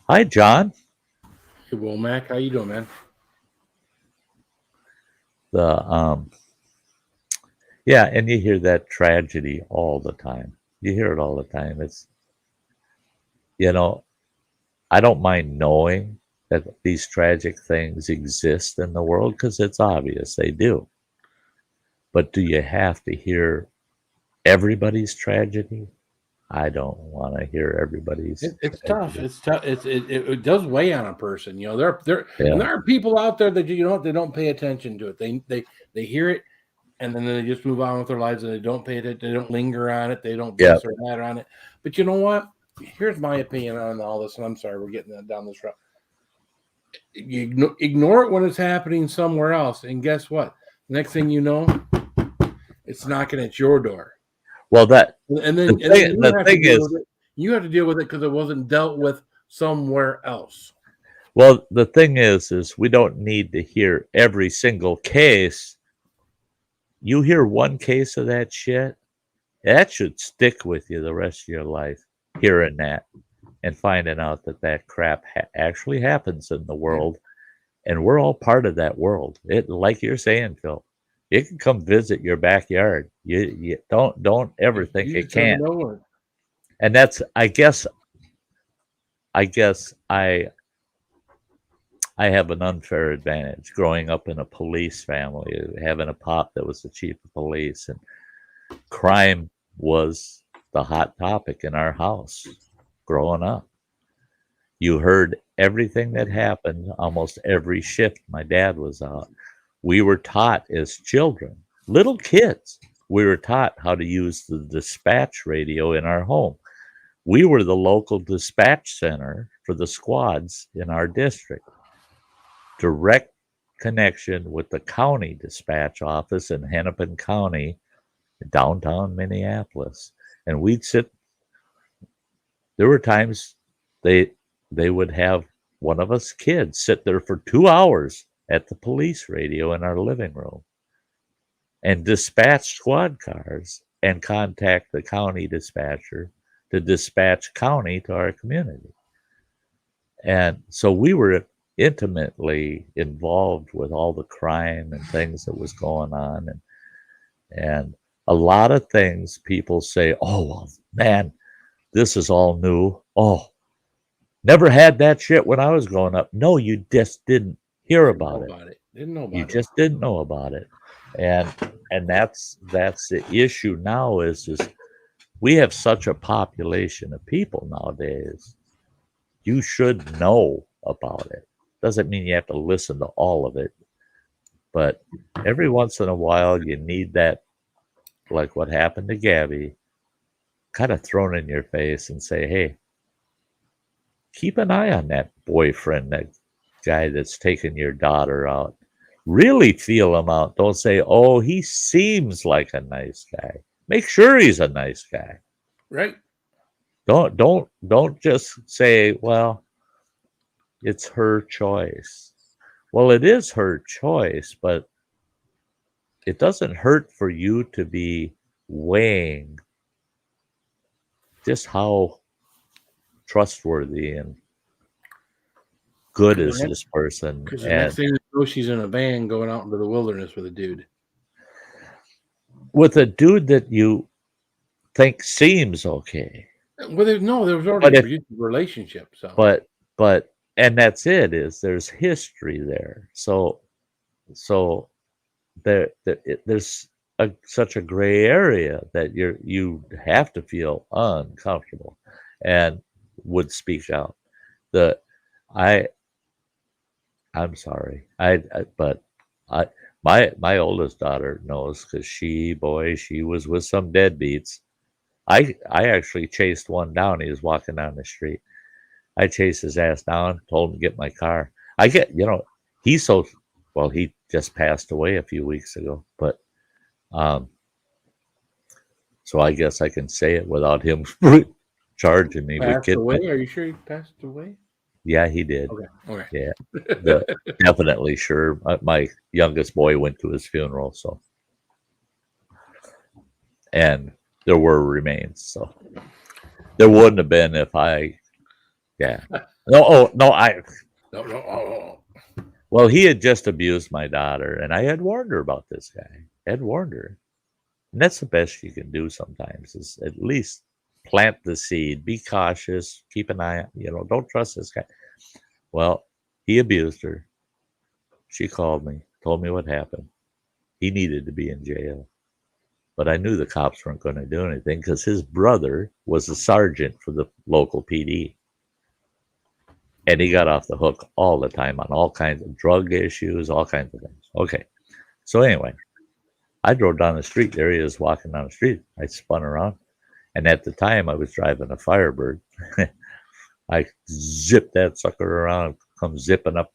Hi, John. Hey, Will Mac, how you doing, man? And you hear that tragedy all the time. You hear it all the time. It's, I don't mind knowing that these tragic things exist in the world, because it's obvious they do. But do you have to hear everybody's tragedy? I don't want to hear everybody's. It's tough. It's tough. It does weigh on a person. There are people out there that they don't pay attention to it. They hear it, and then they just move on with their lives, and they don't pay it. They don't linger on it. They don't guess or matter on it. But you know what? Here's my opinion on all this, and I'm sorry we're getting down this route. You ignore it when it's happening somewhere else, and guess what? Next thing you know, it's knocking at your door. Well, you have to deal with it because it wasn't dealt with somewhere else. Well, the thing is we don't need to hear every single case. You hear one case of that shit, that should stick with you the rest of your life, hearing that and finding out that crap actually happens in the world, and we're all part of that world. It, like you're saying, Phil, it can come visit your backyard. You don't ever think it can. And that's, I guess I have an unfair advantage growing up in a police family, having a pop that was the chief of police, and crime was the hot topic in our house growing up. You heard everything that happened almost every shift my dad was out. We were taught as children, little kids, we were taught how to use the dispatch radio in our home. We were the local dispatch center for the squads in our district. direct connection with the county dispatch office in Hennepin County, downtown Minneapolis. And we'd sit. There were times they would have one of us kids sit there for 2 hours at the police radio in our living room and dispatch squad cars and contact the county dispatcher to dispatch county to our community. And so we were intimately involved with all the crime and things that was going on. And a lot of things people say, oh, well, man, this is all new. Oh, never had that shit when I was growing up. No, you just didn't hear about it. Didn't know about it. You just didn't know about it. And that's the issue now is we have such a population of people nowadays. You should know about it. Doesn't mean you have to listen to all of it. But every once in a while you need that, like what happened to Gabby, kind of thrown in your face and say, hey, keep an eye on that boyfriend, that guy that's taking your daughter out. Really feel him out. Don't say, oh, he seems like a nice guy. Make sure he's a nice guy. Right. Don't just say, well, it's her choice. Well, it is her choice, but it doesn't hurt for you to be weighing just how trustworthy and good is this person. Because the next thing you know, she's in a van going out into the wilderness with a dude. With a dude that you think seems okay. Well, there was already a relationship. So, but and that's it. Is there's history there. So there's such a gray area that you have to feel uncomfortable and would speak out. I'm sorry. My oldest daughter knows because she was with some deadbeats. I actually chased one down. He was walking down the street. I chased his ass down, told him to get my car. He just passed away a few weeks ago, but so I guess I can say it without him charging me with kidnapping. Are you sure he passed away? Yeah, he did. Okay. Yeah, definitely sure. My youngest boy went to his funeral, so, and there were remains, so there wouldn't have been if I. Yeah. No. Well, he had just abused my daughter, and I had warned her about this guy. I had warned her, and that's the best you can do sometimes is at least plant the seed, be cautious, keep an eye, don't trust this guy. Well, he abused her. She called me, told me what happened. He needed to be in jail. But I knew the cops weren't going to do anything because his brother was a sergeant for the local PD. And he got off the hook all the time on all kinds of drug issues, all kinds of things. Okay. So anyway, I drove down the street. There he is walking down the street. I spun around. And at the time, I was driving a Firebird. I zipped that sucker around, come zipping up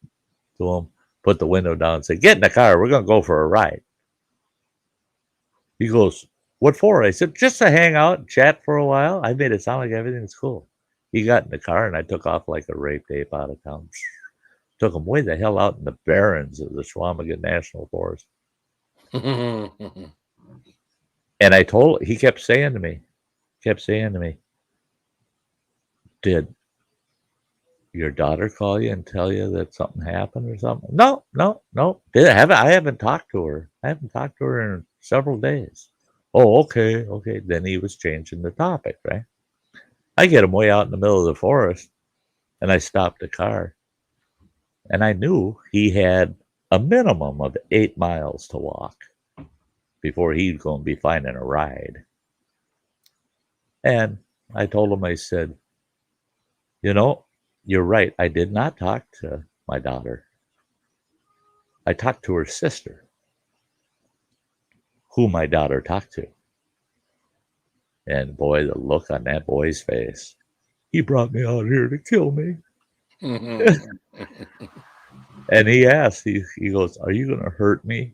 to him, put the window down and said, get in the car. We're going to go for a ride. He goes, what for? I said, just to hang out and chat for a while. I made it sound like everything's cool. He got in the car, and I took off like a rape ape out of town. Took him way the hell out in the barrens of the Schwamigan National Forest. And he kept saying to me, did your daughter call you and tell you that something happened or something? No. I haven't talked to her. I haven't talked to her in several days. Oh, okay. Then he was changing the topic, right? I get him way out in the middle of the forest, and I stopped the car. And I knew he had a minimum of 8 miles to walk before he's going to be finding a ride. And I told him, I said, you're right. I did not talk to my daughter. I talked to her sister, who my daughter talked to. And boy, the look on that boy's face. He brought me out here to kill me. And he asked, he goes, "Are you going to hurt me?"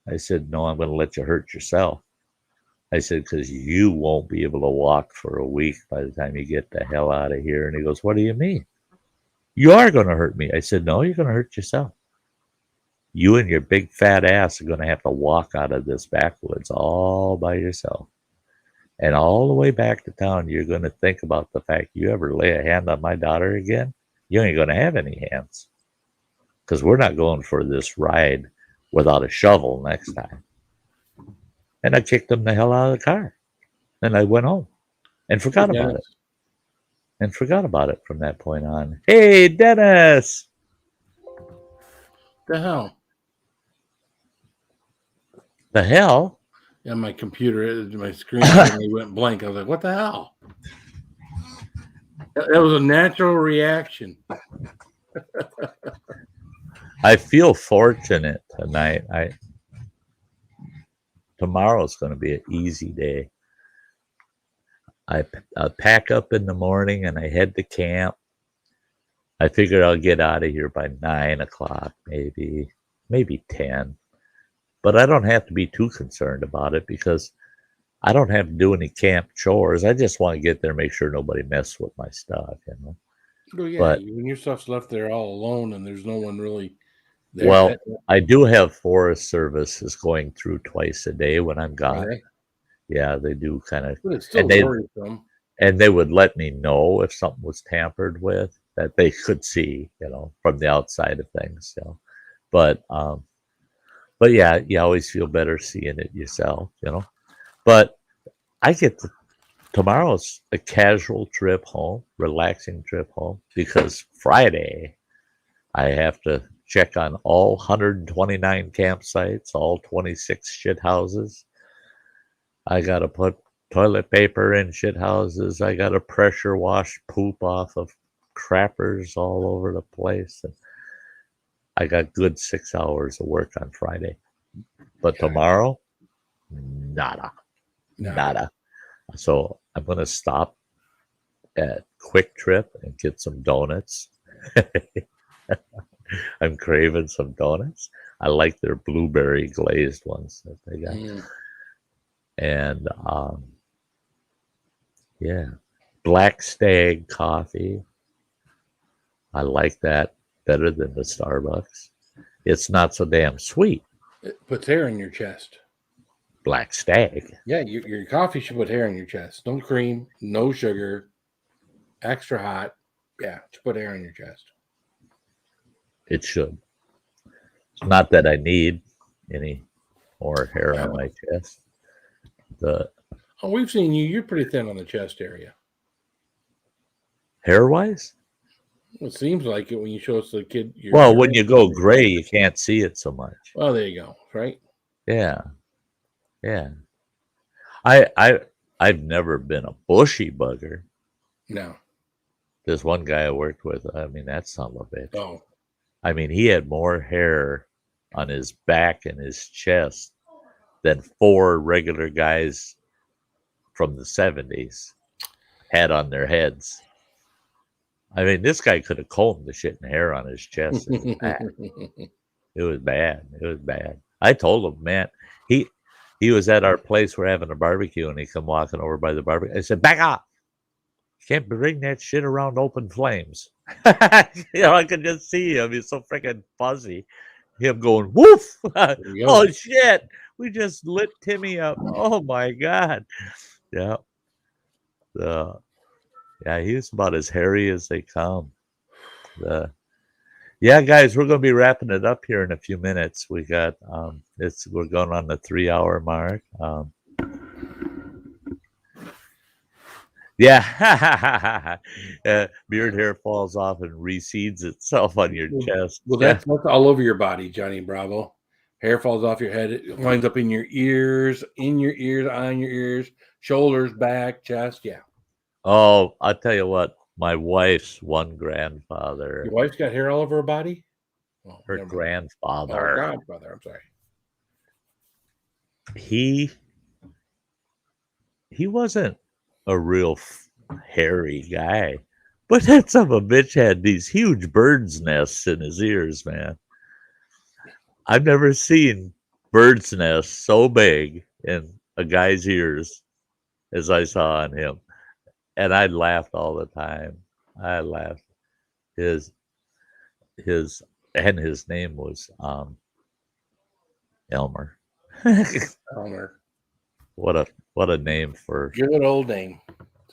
I said, "No, I'm going to let you hurt yourself." I said, "Because you won't be able to walk for a week by the time you get the hell out of here." And he goes, "What do you mean? You are going to hurt me." I said, "No, you're going to hurt yourself. You and your big fat ass are going to have to walk out of this backwoods all by yourself. And all the way back to town, you're going to think about the fact you ever lay a hand on my daughter again, you ain't going to have any hands. Because we're not going for this ride without a shovel next time." And I kicked him the hell out of the car. And I went home and forgot about it. And forgot about it from that point on. Hey, Dennis! The hell? The hell? Yeah, my computer, my screen suddenly went blank. I was like, what the hell? That was a natural reaction. I feel fortunate tonight. Tomorrow's going to be an easy day. I pack up in the morning and I head to camp. I figure I'll get out of here by 9 o'clock, maybe 10. But I don't have to be too concerned about it because I don't have to do any camp chores. I just want to get there and make sure nobody messes with my stuff, you know. Oh, yeah, but when your stuff's left there all alone and there's no one really there. Well, I do have Forest Services going through twice a day when I'm gone. Right. Yeah, they do kind of. But it's still worrisome. And they would let me know if something was tampered with that they could see, you know, from the outside of things. So, but yeah, you always feel better seeing it yourself, you know. But I get tomorrow's a casual trip home, relaxing trip home, because Friday I have to check on all 129 campsites, all 26 shit houses. I got to put toilet paper in shit houses. I got to pressure wash poop off of crappers all over the place. And I got good 6 hours of work on Friday. But tomorrow, nada. So I'm going to stop at Quick Trip and get some donuts. I'm craving some donuts. I like their blueberry glazed ones that they got. And yeah, Black Stag coffee. I like that better than the Starbucks. It's not so damn sweet. It puts hair in your chest. Black Stag. Yeah, your coffee should put hair in your chest. No cream, no sugar, extra hot. Yeah, it should put hair in your chest. It should. It's not that I need any more hair on my chest. We've seen you. You're pretty thin on the chest area. Hair-wise? Well, it seems like it when you show us the kid. Well, when you go gray, you can't see it so much. Well, there you go. Right? Yeah. Yeah. I've never been a bushy bugger. No. There's one guy I worked with. I mean, that son of a bitch. Oh. I mean, he had more hair on his back and his chest than 4 regular guys from the 70s had on their heads. I mean, this guy could have combed the shit and hair on his chest and his back. It was bad. It was bad. I told him, man, he was at our place. We're having a barbecue, and he come walking over by the barbecue. I said, "Back off! You can't bring that shit around open flames." You know, I could just see him. He's so freaking fuzzy. Him going, "Woof!" Oh shit! We just lit Timmy up. Oh my god! Yeah. Yeah, he's about as hairy as they come. Yeah, guys, we're going to be wrapping it up here in a few minutes. We got we're going on the 3-hour mark. Yeah, beard hair falls off and reseeds itself on your chest. Well, that's all over your body, Johnny Bravo. Hair falls off your head. It winds up in your ears, on your ears, shoulders, back, chest. Yeah. Oh, I'll tell you what. My wife's one grandfather. Your wife's got hair all over her body? Oh, her grandfather. Oh, godfather. I'm sorry. He wasn't a real hairy guy, But that son of a bitch had these huge bird's nests in his ears, man. I've never seen bird's nests so big in a guy's ears as I saw on him. And I laughed all the time. I laughed. His name was Elmer. Elmer. What a name for Good old name.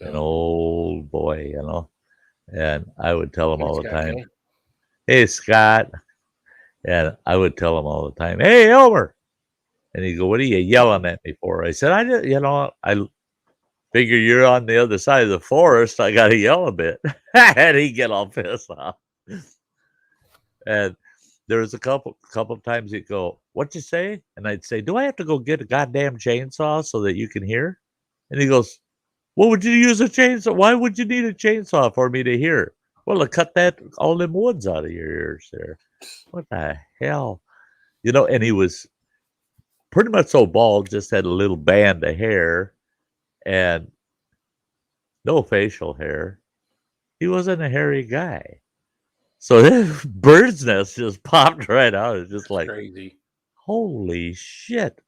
an old boy, you know. And I would tell him all the time, "Hey, Scott," and I would tell him all the time, "Hey, Elmer," and he'd go, "What are you yelling at me for?" I said, I figure you're on the other side of the forest. I got to yell a bit," and he'd get all pissed off. And there was a couple of times he'd go, "What'd you say?" And I'd say, "Do I have to go get a goddamn chainsaw so that you can hear?" And he goes, "What would you use a chainsaw? Why would you need a chainsaw for me to hear?" "Well, to cut all them woods out of your ears there." What the hell? You know, and he was pretty much so bald, just had a little band of hair and no facial hair. He wasn't a hairy guy. So this bird's nest just popped right out. It's just like crazy. Holy shit.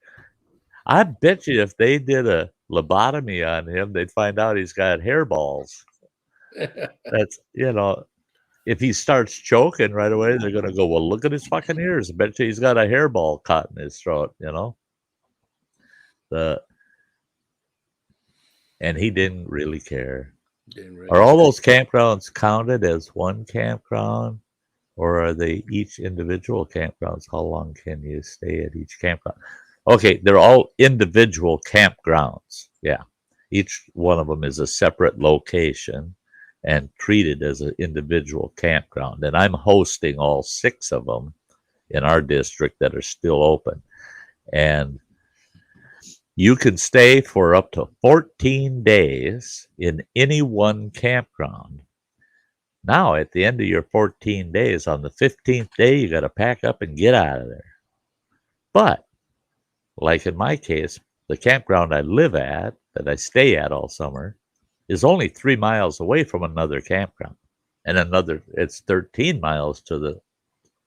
I bet you if they did a lobotomy on him, they'd find out he's got hairballs. That's, if he starts choking right away, they're going to go, well, look at his fucking ears. I bet you he's got a hairball caught in his throat, And he didn't really care. Are all those campgrounds counted as one campground, or are they each individual campgrounds? How long can you stay at each campground? Okay, they're all individual campgrounds. Yeah. Each one of them is a separate location and treated as an individual campground. And I'm hosting all 6 of them in our district that are still open. And you can stay for up to 14 days in any one campground. Now, at the end of your 14 days, on the 15th day, you got to pack up and get out of there. But, like in my case, the campground I live at, that I stay at all summer, is only 3 miles away from another campground. And it's 13 miles to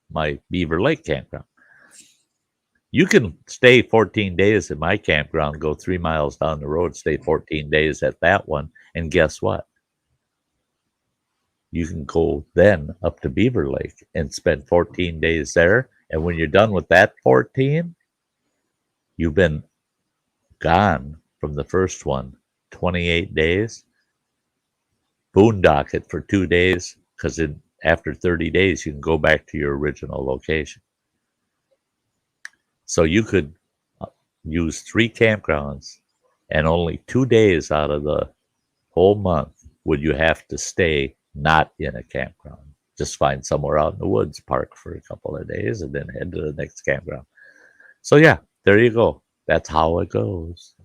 my Beaver Lake campground. You can stay 14 days at my campground, go 3 miles down the road, stay 14 days at that one, and guess what? You can go then up to Beaver Lake and spend 14 days there. And when you're done with that 14, you've been gone from the first one 28 days. Boondock it for 2 days, because after 30 days, you can go back to your original location. So you could use 3 campgrounds, and only 2 days out of the whole month would you have to stay not in a campground. Just find somewhere out in the woods, park for a couple of days, and then head to the next campground. So yeah, there you go. That's how it goes.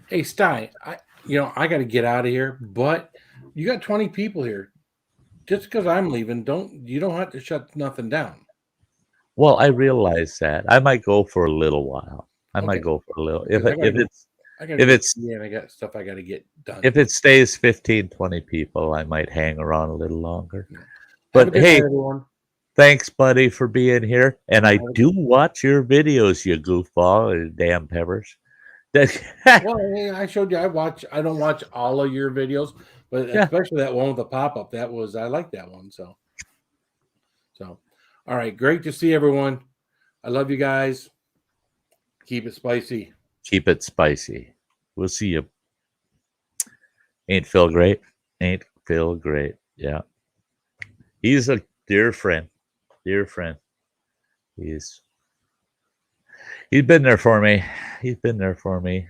Hey, Sty, I got to get out of here, but you got 20 people here. Just because I'm leaving, you don't have to shut nothing down. Well, I realize that. I might go for a little while. I might go for a little. If I got stuff I got to get done. If it stays 15, 20 people, I might hang around a little longer. Yeah. But hey, night, everyone. Thanks, buddy, for being here. And I do watch your videos, you goofball, you damn peppers. Well, I showed you. I don't watch all of your videos, but especially that one with the pop-up. I like that one. So, all right. Great to see everyone. I love you guys. Keep it spicy. Keep it spicy. We'll see you. Ain't Phil great? Ain't Phil great? Yeah. He's a dear friend. Dear friend. He's been there for me. He's been there for me.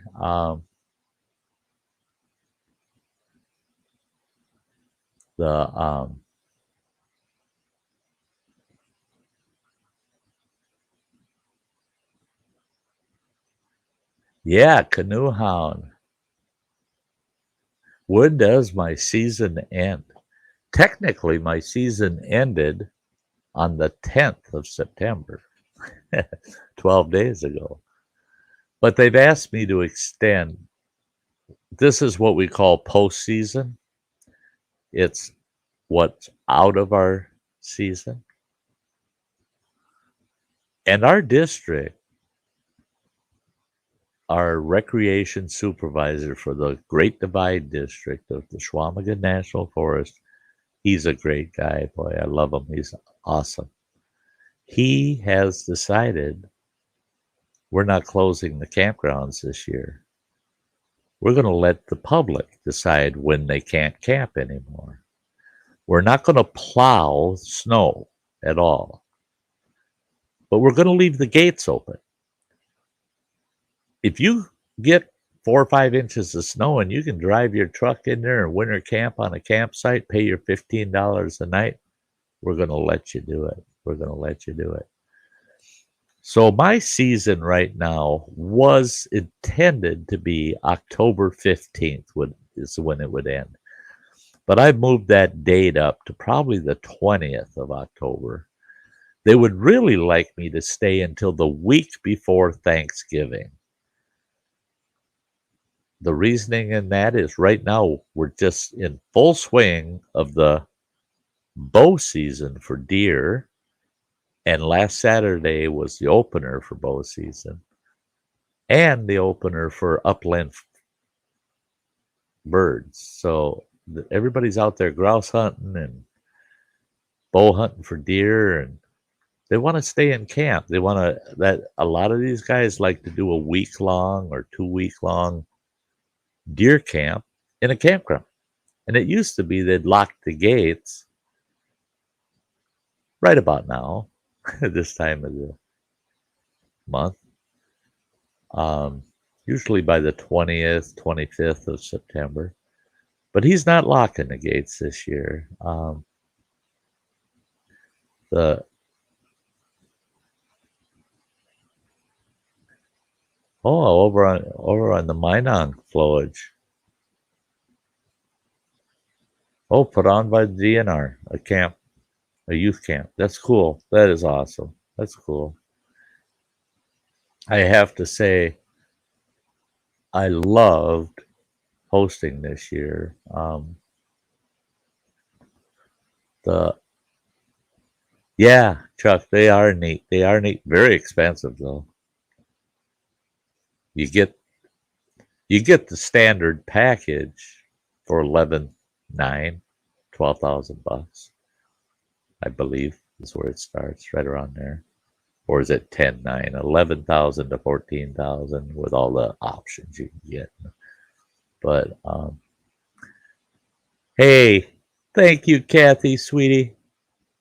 Yeah, Canoe Hound. When does my season end? Technically, my season ended on the 10th of September, 12 days ago. But they've asked me to extend this is what we call postseason. It's what's out of our season. And our district, our recreation supervisor for the Great Divide District of the Schwamigan National Forest, he's a great guy. Boy, I love him. He's awesome. He has decided we're not closing the campgrounds this year. We're going to let the public decide when they can't camp anymore. We're not going to plow snow at all, but we're going to leave the gates open. If you get 4 or 5 inches of snow and you can drive your truck in there and winter camp on a campsite, pay your $15 a night, we're going to let you do it. We're going to let you do it. So my season right now was intended to be October 15th is when it would end. But I moved that date up to probably the 20th of October. They would really like me to stay until the week before Thanksgiving. The reasoning in that is right now we're just in full swing of the bow season for deer. And last Saturday was the opener for bow season and the opener for upland birds. So everybody's out there grouse hunting and bow hunting for deer, and they want to stay in camp. They want to, that a lot of these guys like to do a week-long or 2-week-long deer camp in a campground. And it used to be they'd lock the gates right about now, this time of the month. Usually by the 20th, 25th of September. But he's not locking the gates this year. Over on the Minong flowage. Oh, put on by the DNR, a youth camp. That's cool. That is awesome. That's cool. I have to say, I loved hosting this year. Yeah, Chuck, they are neat. They are neat. Very expensive though. You get the standard package for $12,000, I believe is where it starts, right around there. Or is it 10,900, 11,000 to 14,000 with all the options you can get. But hey, thank you, Kathy, sweetie.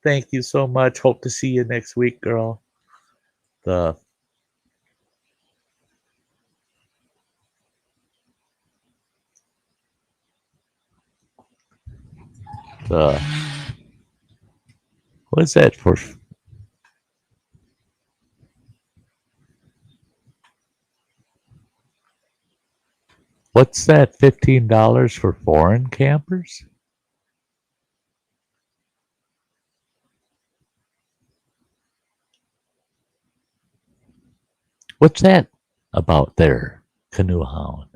Thank you so much. Hope to see you next week, girl. What's that for? What's that? $15 for foreign campers? What's that about there, Canoe Hound?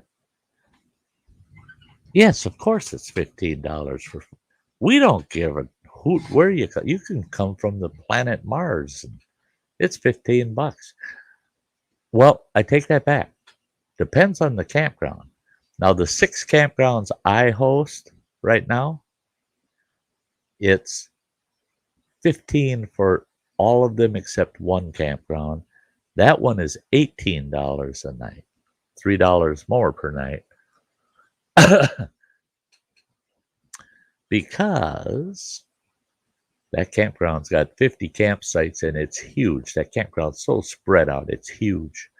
Yes, of course it's $15 for. We don't give a hoot where you come. You can come from the planet Mars. It's $15. Well, I take that back. Depends on the campground. Now, the 6 campgrounds I host right now, it's $15 for all of them except one campground. That one is $18 a night, $3 more per night. Because that campground's got 50 campsites and it's huge. That campground's so spread out, it's huge.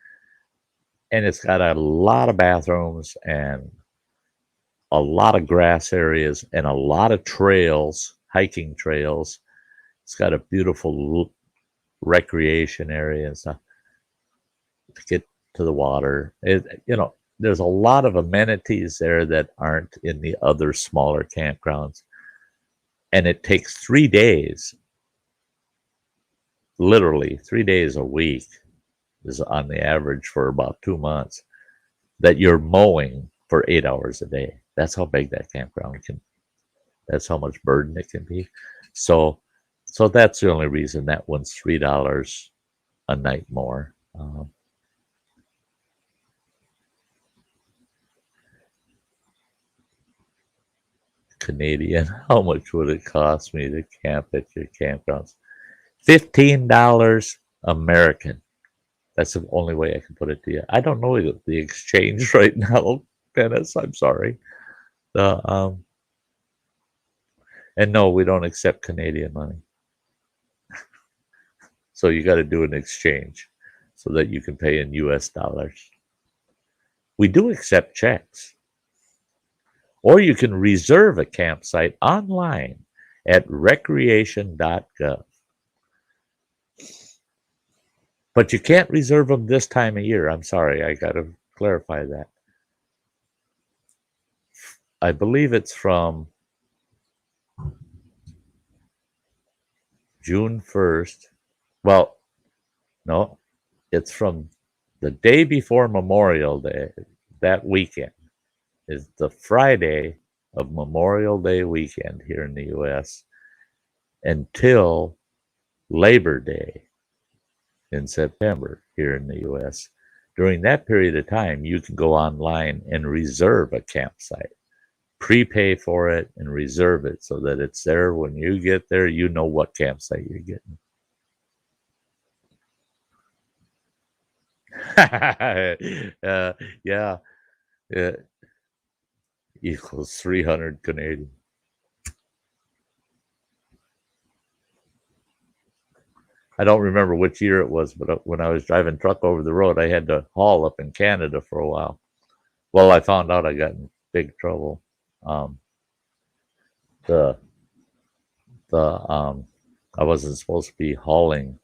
And it's got a lot of bathrooms and a lot of grass areas and a lot of trails, hiking trails. It's got a beautiful recreation area and stuff to get to the water. There's a lot of amenities there that aren't in the other smaller campgrounds. And it takes 3 days, literally 3 days a week is on the average for about 2 months, that you're mowing for 8 hours a day. That's how big that campground can. That's how much burden it can be. So that's the only reason that one's $3 a night more. Canadian, how much would it cost me to camp at your campgrounds? $15 American. That's the only way I can put it to you. I don't know the exchange right now, Dennis. I'm sorry. And no, we don't accept Canadian money. So you got to do an exchange so that you can pay in US dollars. We do accept checks. Or you can reserve a campsite online at recreation.gov. But you can't reserve them this time of year. I'm sorry, I got to clarify that. I believe it's from June 1st. Well, no, it's from the day before Memorial Day, that weekend is the Friday of Memorial Day weekend here in the U.S. until Labor Day in September here in the U.S. During that period of time, you can go online and reserve a campsite, prepay for it, and reserve it so that it's there when you get there. You know what campsite you're getting. Yeah. Equals 300 Canadian. I don't remember which year it was, but when I was driving truck over the road, I had to haul up in Canada for a while. Well, I found out I got in big trouble. I wasn't supposed to be hauling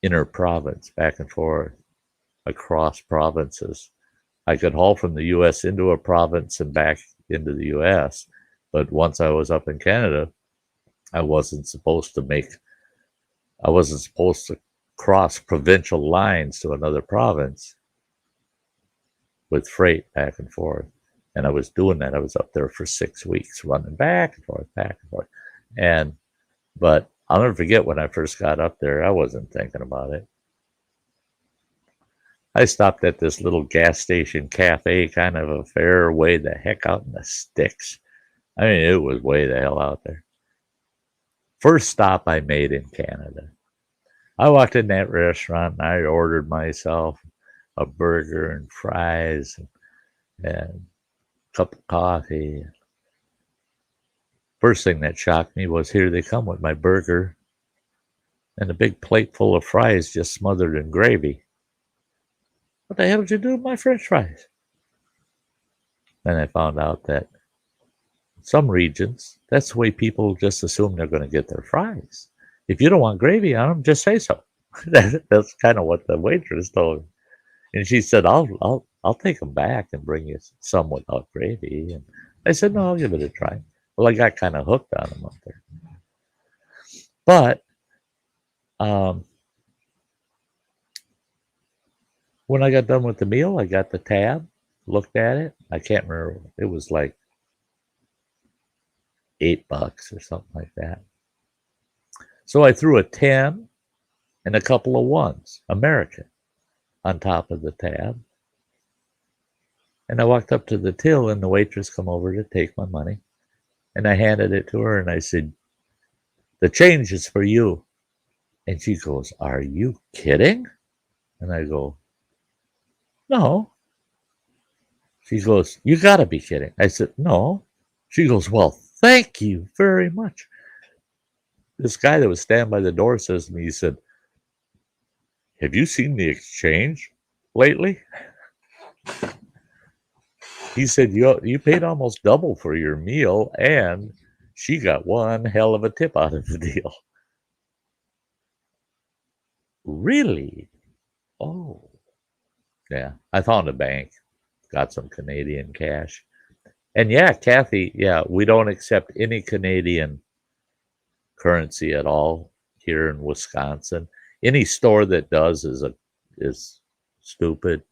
inter-province back and forth across provinces. I could haul from the U.S. into a province and back into the U.S., but once I was up in Canada, I wasn't supposed to cross provincial lines to another province with freight back and forth. And I was doing that. I was up there for 6 weeks, running back and forth. But I'll never forget when I first got up there, I wasn't thinking about it. I stopped at this little gas station cafe kind of affair way the heck out in the sticks. I mean, it was way the hell out there. First stop I made in Canada. I walked in that restaurant and I ordered myself a burger and fries and a cup of coffee. First thing that shocked me was here they come with my burger and a big plate full of fries just smothered in gravy. What the hell did you do with my French fries? Then I found out that some regions, that's the way people just assume they're going to get their fries. If you don't want gravy on them, just say so. That's kind of what the waitress told me. And she said, I'll take them back and bring you some without gravy. And I said, no, I'll give it a try. Well, I got kind of hooked on them up there. But when I got done with the meal, I got the tab, looked at it. I can't remember. It was like $8 or something like that. So I threw a 10 and a couple of ones, American, on top of the tab. And I walked up to the till and the waitress come over to take my money. And I handed it to her and I said, the change is for you. And she goes, are you kidding? And I go, no. She goes, you got to be kidding. I said, no. She goes, well, thank you very much. This guy that was standing by the door says to me, he said, have you seen the exchange lately? He said, you paid almost double for your meal, and she got one hell of a tip out of the deal. Really? Oh. Yeah, I found a bank, got some Canadian cash. And yeah, Kathy, yeah, we don't accept any Canadian currency at all here in Wisconsin. Any store that does is stupid.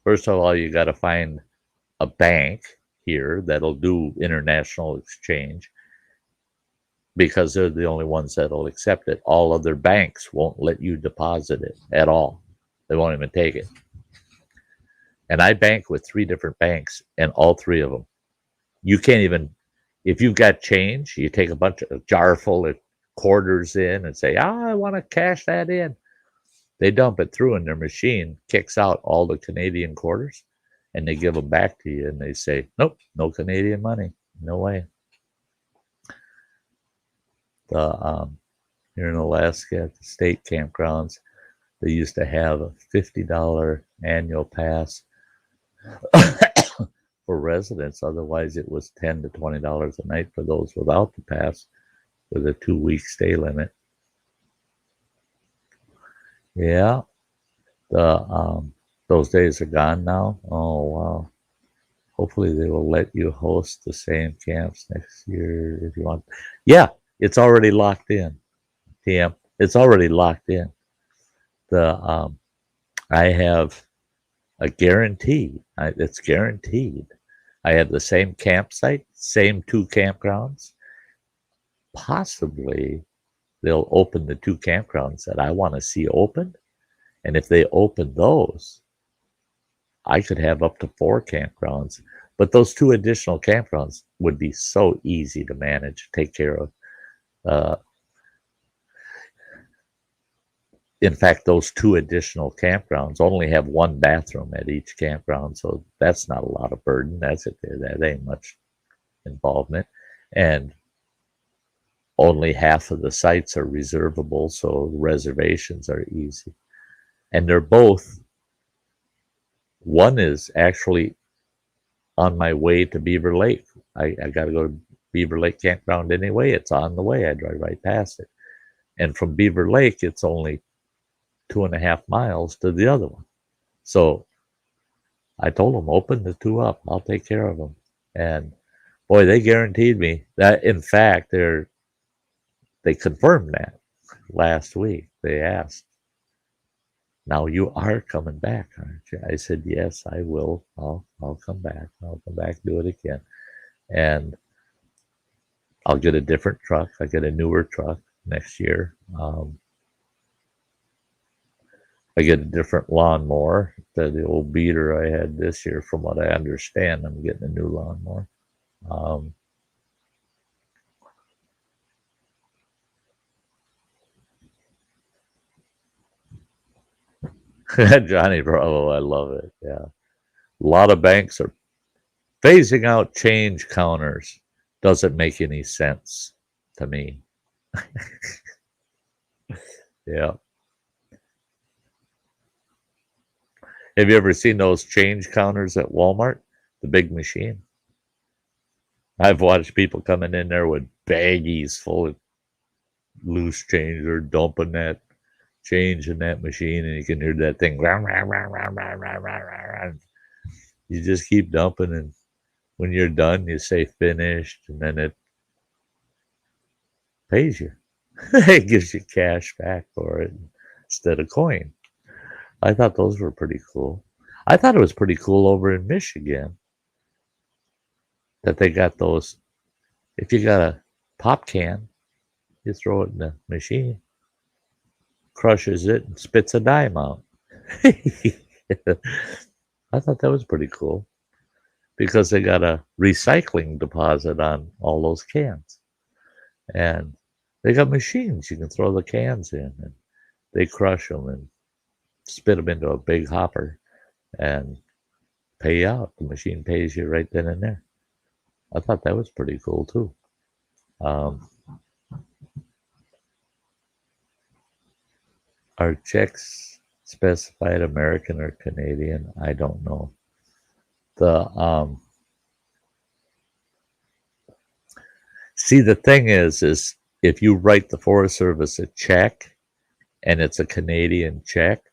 First of all, you got to find a bank here that'll do international exchange because they're the only ones that'll accept it. All other banks won't let you deposit it at all. They won't even take it. And I bank with 3 different banks, and all 3 of them, you can't even, if you've got change, you take a jar full of quarters in and say, I want to cash that in. They dump it through, and their machine kicks out all the Canadian quarters, and they give them back to you, and they say, nope, no Canadian money. No way. Here in Alaska at the state campgrounds, they used to have a $50 annual pass for residents. Otherwise, it was $10 to $20 a night for those without the pass, with a 2-week stay limit. Yeah, those days are gone now. Oh wow! Hopefully, they will let you host the same camps next year if you want. Yeah, it's already locked in. TM, it's already locked in. I have a guarantee. It's guaranteed. I have the same campsite, same 2 campgrounds. Possibly, they'll open the 2 campgrounds that I want to see opened. And if they open those, I could have up to 4 campgrounds. But those 2 additional campgrounds would be so easy to manage, take care of. In fact, those 2 additional campgrounds only have 1 bathroom at each campground, so that's not a lot of burden. That ain't much involvement. And only half of the sites are reservable, so reservations are easy. And they're both, one is actually on my way to Beaver Lake. I got to go to Beaver Lake Campground anyway. It's on the way. I drive right past it. And from Beaver Lake, it's only 2.5 miles to the other one. So I told them, open the 2 up. I'll take care of them. And boy, they guaranteed me that. In fact, they confirmed that last week. They asked, now you are coming back, aren't you? I said, yes, I will. I'll come back. I'll come back, do it again. And I'll get a different truck. I get a newer truck next year. I get a different lawnmower. The old beater I had this year, from what I understand, I'm getting a new lawnmower. Johnny Bravo, I love it. Yeah. A lot of banks are phasing out change counters. Doesn't make any sense to me. Yeah. Have you ever seen those change counters at Walmart? The big machine. I've watched people coming in there with baggies full of loose change. They're dumping that change in that machine, and you can hear that thing. You just keep dumping, and when you're done, you say finished, and then it pays you. It gives you cash back for it instead of coin. I thought those were pretty cool. I thought it was pretty cool over in Michigan that they got those. If you got a pop can, you throw it in the machine, crushes it, and spits a dime out. I thought that was pretty cool because they got a recycling deposit on all those cans. And they got machines you can throw the cans in, and they crush them and spit them into a big hopper and pay out. The machine pays you right then and there. I thought that was pretty cool too. Are checks specified American or Canadian? I don't know. See, the thing is if you write the Forest Service a check and it's a Canadian check,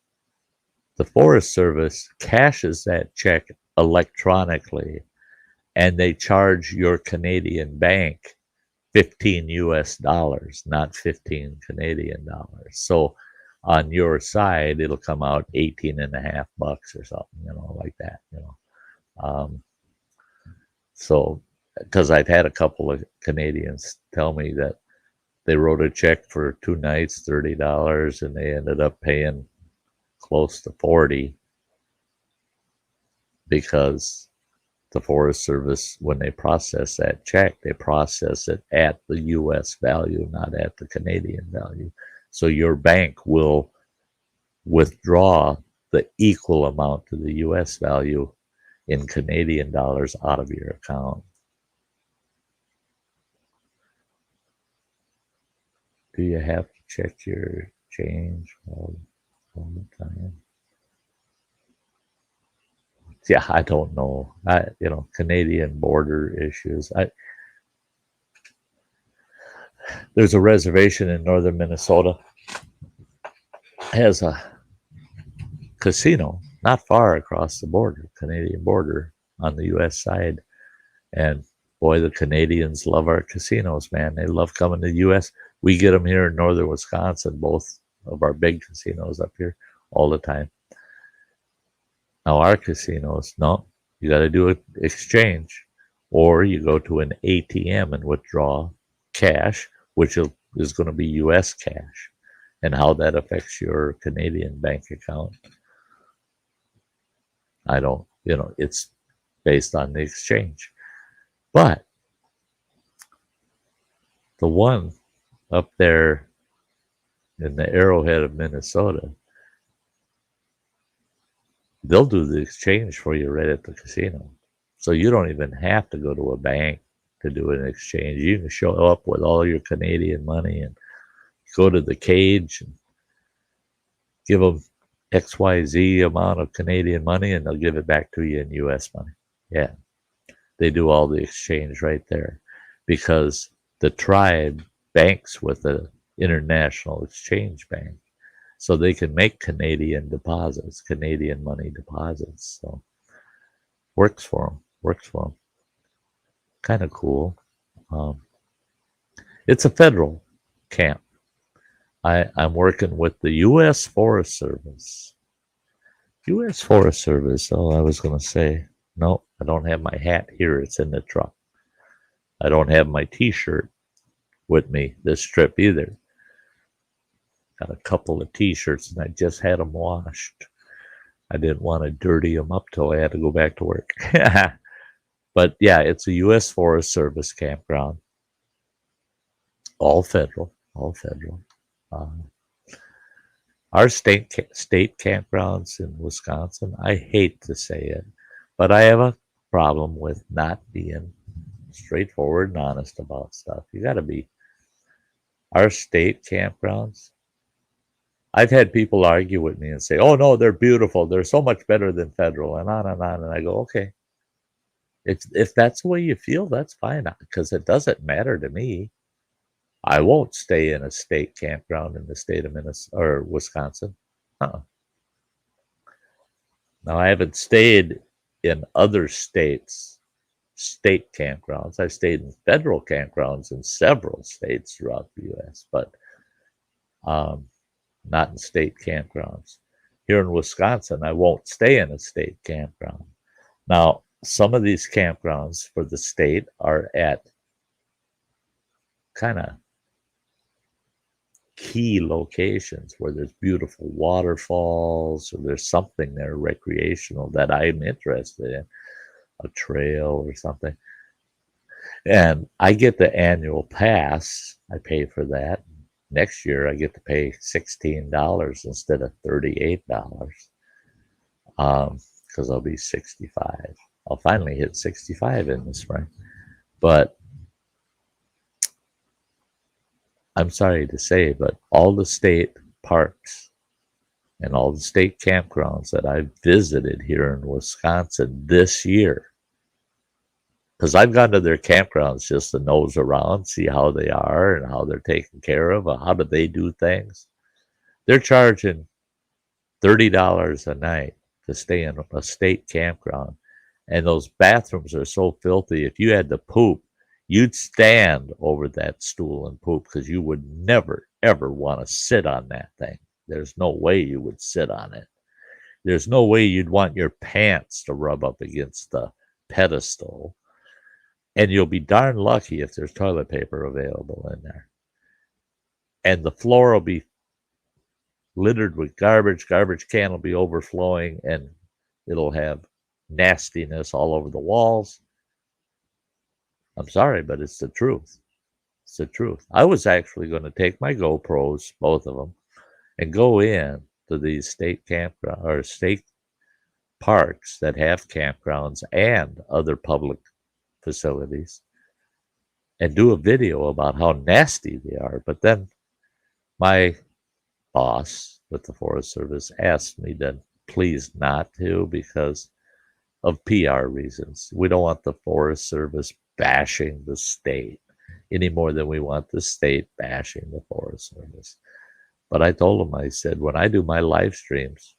the Forest Service cashes that check electronically, and they charge your Canadian bank $15 US, not 15 Canadian dollars. So on your side, it'll come out $18.50 or something, like that, So, because I've had a couple of Canadians tell me that they wrote a check for 2 nights, $30, and they ended up paying close to 40 because the Forest Service, when they process that check, they process it at the U.S. value, not at the Canadian value. So your bank will withdraw the equal amount to the U.S. value in Canadian dollars out of your account. Do you have to check your change all the time? Yeah, I don't know. Canadian border issues. There's a reservation in northern Minnesota. Has a casino not far across the border, Canadian border, on the U.S. side. And boy, the Canadians love our casinos, man. They love coming to the U.S. We get them here in northern Wisconsin, both of our big casinos up here, all the time. Now, our casinos, no, you got to do an exchange, or you go to an ATM and withdraw cash, which is going to be U.S. cash. And how that affects your Canadian bank account, I don't, it's based on the exchange. But the one up there in the Arrowhead of Minnesota, they'll do the exchange for you right at the casino. So you don't even have to go to a bank to do an exchange. You can show up with all your Canadian money and go to the cage and give them XYZ amount of Canadian money, and they'll give it back to you in U.S. money. Yeah. They do all the exchange right there because the tribe banks with the International Exchange Bank. So they can make Canadian deposits, Canadian money deposits. So works for them. Kind of cool. It's a federal camp. I'm working with the U.S. Forest Service. U.S. Forest Service. Oh, I was going to say, no, I don't have my hat here. It's in the truck. I don't have my T-shirt with me this trip either. Got a couple of T-shirts, and I just had them washed. I didn't want to dirty them up till I had to go back to work. But yeah, it's a U.S. Forest Service campground. All federal. Our state campgrounds in Wisconsin, I hate to say it, but I have a problem with not being straightforward and honest about stuff. You got to be. Our state campgrounds, I've had people argue with me and say, oh, no, they're beautiful. They're so much better than federal, and on and on. And I go, okay. If that's the way you feel, that's fine, because it doesn't matter to me. I won't stay in a state campground in the state of Minnesota or Wisconsin. Now, I haven't stayed in other states' state campgrounds. I stayed in federal campgrounds in several states throughout the U.S., but not in state campgrounds. Here in Wisconsin, I won't stay in a state campground. Now, some of these campgrounds for the state are at kind of key locations where there's beautiful waterfalls or there's something there recreational that I'm interested in, a trail or something. And I get the annual pass. I pay for that. Next year, I get to pay $16 instead of $38 because I'll be 65. I'll finally hit 65 in the spring. But I'm sorry to say, but all the state parks and all the state campgrounds that I've visited here in Wisconsin this year, because I've gone to their campgrounds just to nose around, see how they are and how they're taken care of, how do they do things. They're charging $30 a night to stay in a state campground. And those bathrooms are so filthy, if you had to poop, you'd stand over that stool and poop because you would never, ever want to sit on that thing. There's no way you would sit on it. There's no way you'd want your pants to rub up against the pedestal. And you'll be darn lucky if there's toilet paper available in there. And the floor will be littered with garbage. Garbage can will be overflowing, and it'll have nastiness all over the walls. I'm sorry, but it's the truth. It's the truth. I was actually going to take my GoPros, both of them, and go in to these state campground or state parks that have campgrounds and other public facilities and do a video about how nasty they are. But then my boss with the Forest Service asked me to please not to because of PR reasons. We don't want the Forest Service bashing the state any more than we want the state bashing the Forest Service. But I told him, I said, when I do my live streams,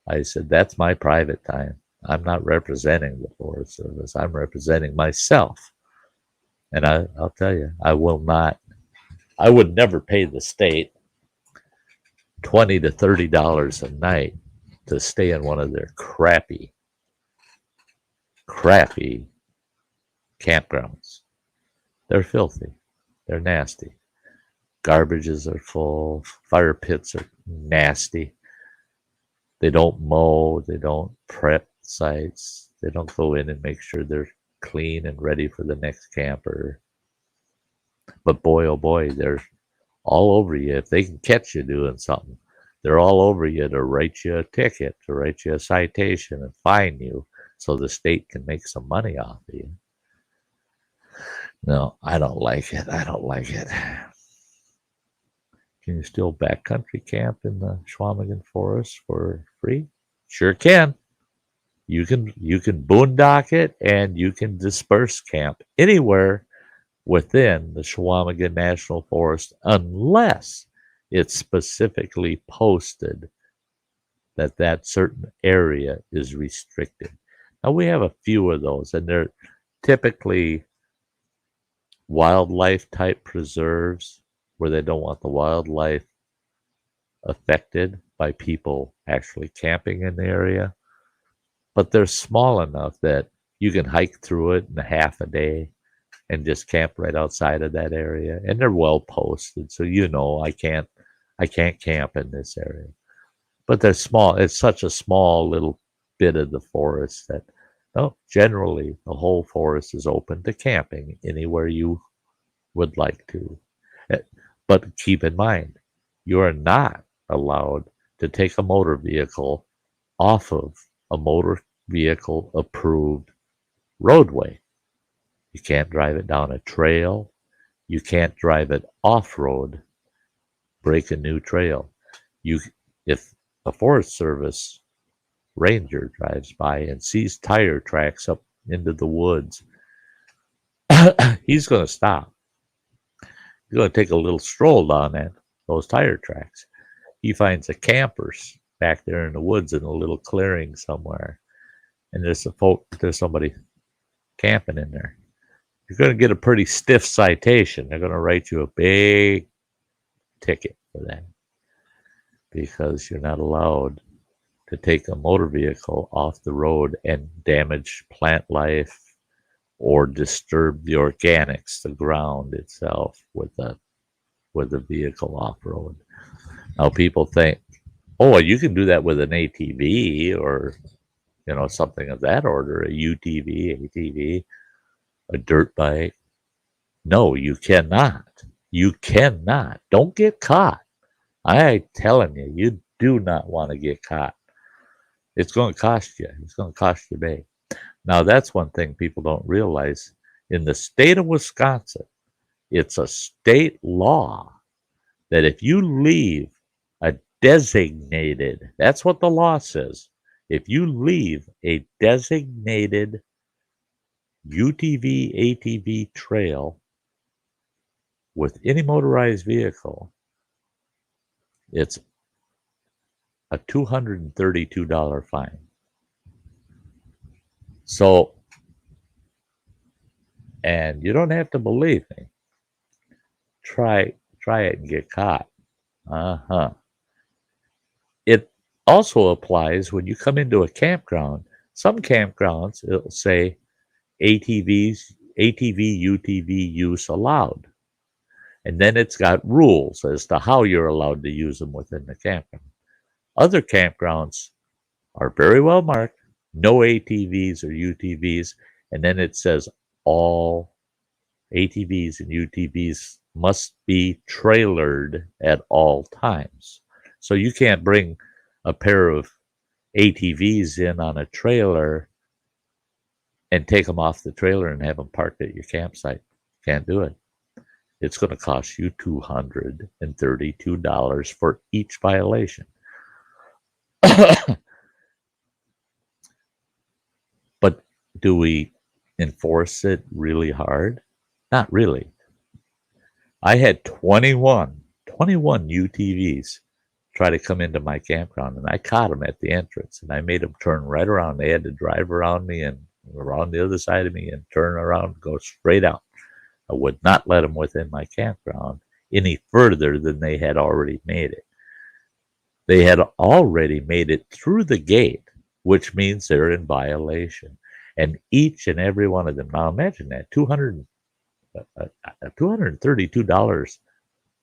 I said, that's my private time. I'm not representing the Forest Service. I'm representing myself. And I'll tell you, I would never pay the state $20 to $30 a night to stay in one of their crappy campgrounds. They're filthy. They're nasty. Garbages are full. Fire pits are nasty. They don't mow. They don't prep sites. They don't go in and make sure they're clean and ready for the next camper. But boy, oh boy, they're all over you. If they can catch you doing something, they're all over you to write you a ticket, to write you a citation and fine you so the state can make some money off of you. No, I don't like it. I don't like it. Can you still backcountry camp in the Chequamegon Forest for free? Sure can. You can boondock it, and you can disperse camp anywhere within the Chequamegon National Forest unless it's specifically posted that that certain area is restricted. Now, we have a few of those, and they're typically wildlife type preserves where they don't want the wildlife affected by people actually camping in the area. But they're small enough that you can hike through it in a half a day and just camp right outside of that area. And they're well posted, so you know I can't camp in this area. But they're small. It's such a small little bit of the forest that generally the whole forest is open to camping anywhere you would like to. But keep in mind, you are not allowed to take a motor vehicle off of a motor vehicle approved roadway. You can't drive it down a trail. You can't drive it off-road, break a new trail. If a Forest Service ranger drives by and sees tire tracks up into the woods, he's going to stop. He's going to take a little stroll down those tire tracks. He finds the campers back there in the woods in a little clearing somewhere, and there's somebody camping in there. You're going to get a pretty stiff citation. They're going to write you a big ticket for that because you're not allowed to take a motor vehicle off the road and damage plant life or disturb the organics, the ground itself, with a vehicle off-road. Now people think, oh, you can do that with an ATV or something of that order, a UTV, ATV, a dirt bike. No, you cannot. You cannot. Don't get caught. I'm telling you, you do not want to get caught. It's going to cost you. It's going to cost you big. Now, that's one thing people don't realize. In the state of Wisconsin, it's a state law that if you leave a designated, that's what the law says, if you leave a designated UTV, ATV trail with any motorized vehicle, it's a $232 fine. So, and you don't have to believe me. Try it and get caught. It also applies when you come into a campground. Some campgrounds, it'll say ATVs ATV, UTV use allowed. And then it's got rules as to how you're allowed to use them within the campground. Other campgrounds are very well marked, no ATVs or UTVs, and then it says all ATVs and UTVs must be trailered at all times. So you can't bring a pair of ATVs in on a trailer and take them off the trailer and have them parked at your campsite. Can't do it. It's going to cost you $232 for each violation. But do we enforce it really hard? Not really. I had 21 UTVs try to come into my campground, and I caught them at the entrance, and I made them turn right around. They had to drive around me and around the other side of me and turn around and go straight out. I would not let them within my campground any further than they had already made it. They had already made it through the gate, which means they're in violation. And each and every one of them, now imagine that, $232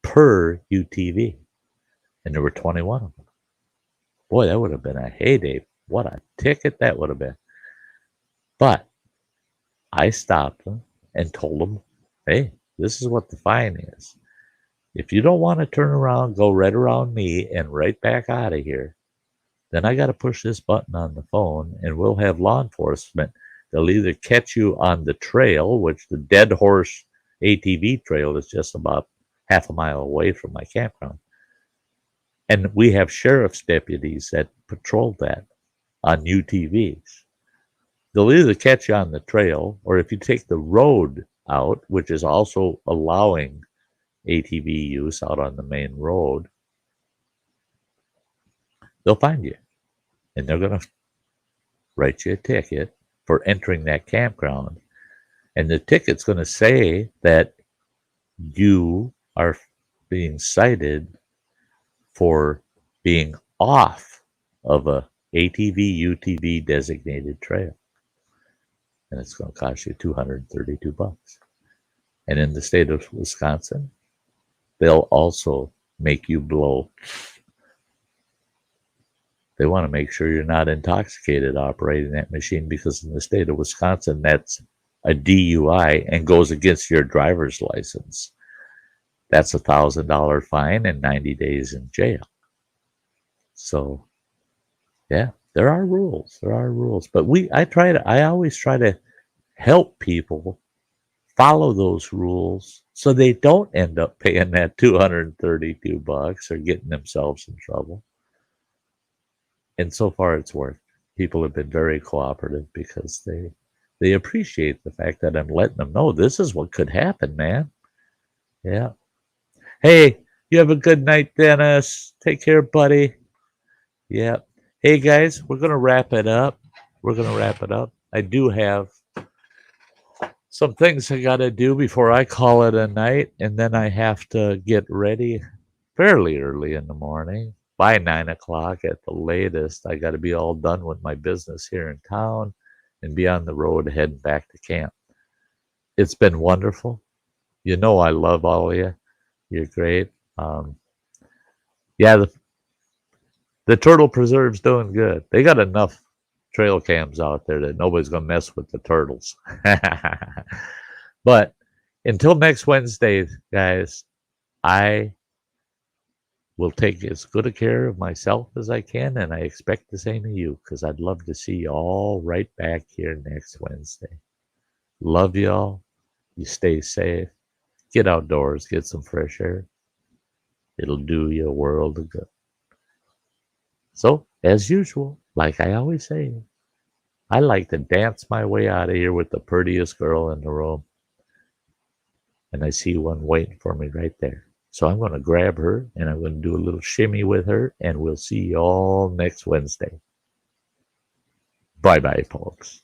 per UTV. And there were 21 of them. Boy, that would have been a heyday. What a ticket that would have been. But I stopped them and told them, hey, this is what the fine is. If you don't want to turn around, go right around me and right back out of here, then I got to push this button on the phone and we'll have law enforcement. They'll either catch you on the trail, which the Dead Horse ATV trail is just about half a mile away from my campground. And we have sheriff's deputies that patrol that on UTVs. They'll either catch you on the trail, or if you take the road out, which is also allowing ATV use out on the main road, they'll find you. And they're going to write you a ticket for entering that campground. And the ticket's going to say that you are being cited for being off of a ATV, UTV designated trail. And it's going to cost you $232. And in the state of Wisconsin, they'll also make you blow. They want to make sure you're not intoxicated operating that machine, because in the state of Wisconsin, that's a DUI and goes against your driver's license. That's a $1,000 fine and 90 days in jail. So, yeah, there are rules. There are rules. But I always try to help people follow those rules so they don't end up paying that $232 or getting themselves in trouble. And so far it's worked. People have been very cooperative because they appreciate the fact that I'm letting them know this is what could happen, man. Yeah. Hey, you have a good night, Dennis. Take care, buddy. Yeah. Hey, guys, we're going to wrap it up. I do have some things I got to do before I call it a night, and then I have to get ready fairly early in the morning. By 9 o'clock at the latest, I got to be all done with my business here in town and be on the road heading back to camp. It's been wonderful. You know I love all of you. You're great. Yeah, the Turtle Preserve's doing good. They got enough trail cams out there that nobody's going to mess with the turtles. But until next Wednesday, guys, I will take as good a care of myself as I can, and I expect the same of you, because I'd love to see you all right back here next Wednesday. Love y'all. You stay safe. Get outdoors. Get some fresh air. It'll do you a world of good. So, as usual, like I always say, I like to dance my way out of here with the prettiest girl in the room. And I see one waiting for me right there. So I'm going to grab her, and I'm going to do a little shimmy with her, and we'll see you all next Wednesday. Bye-bye, folks.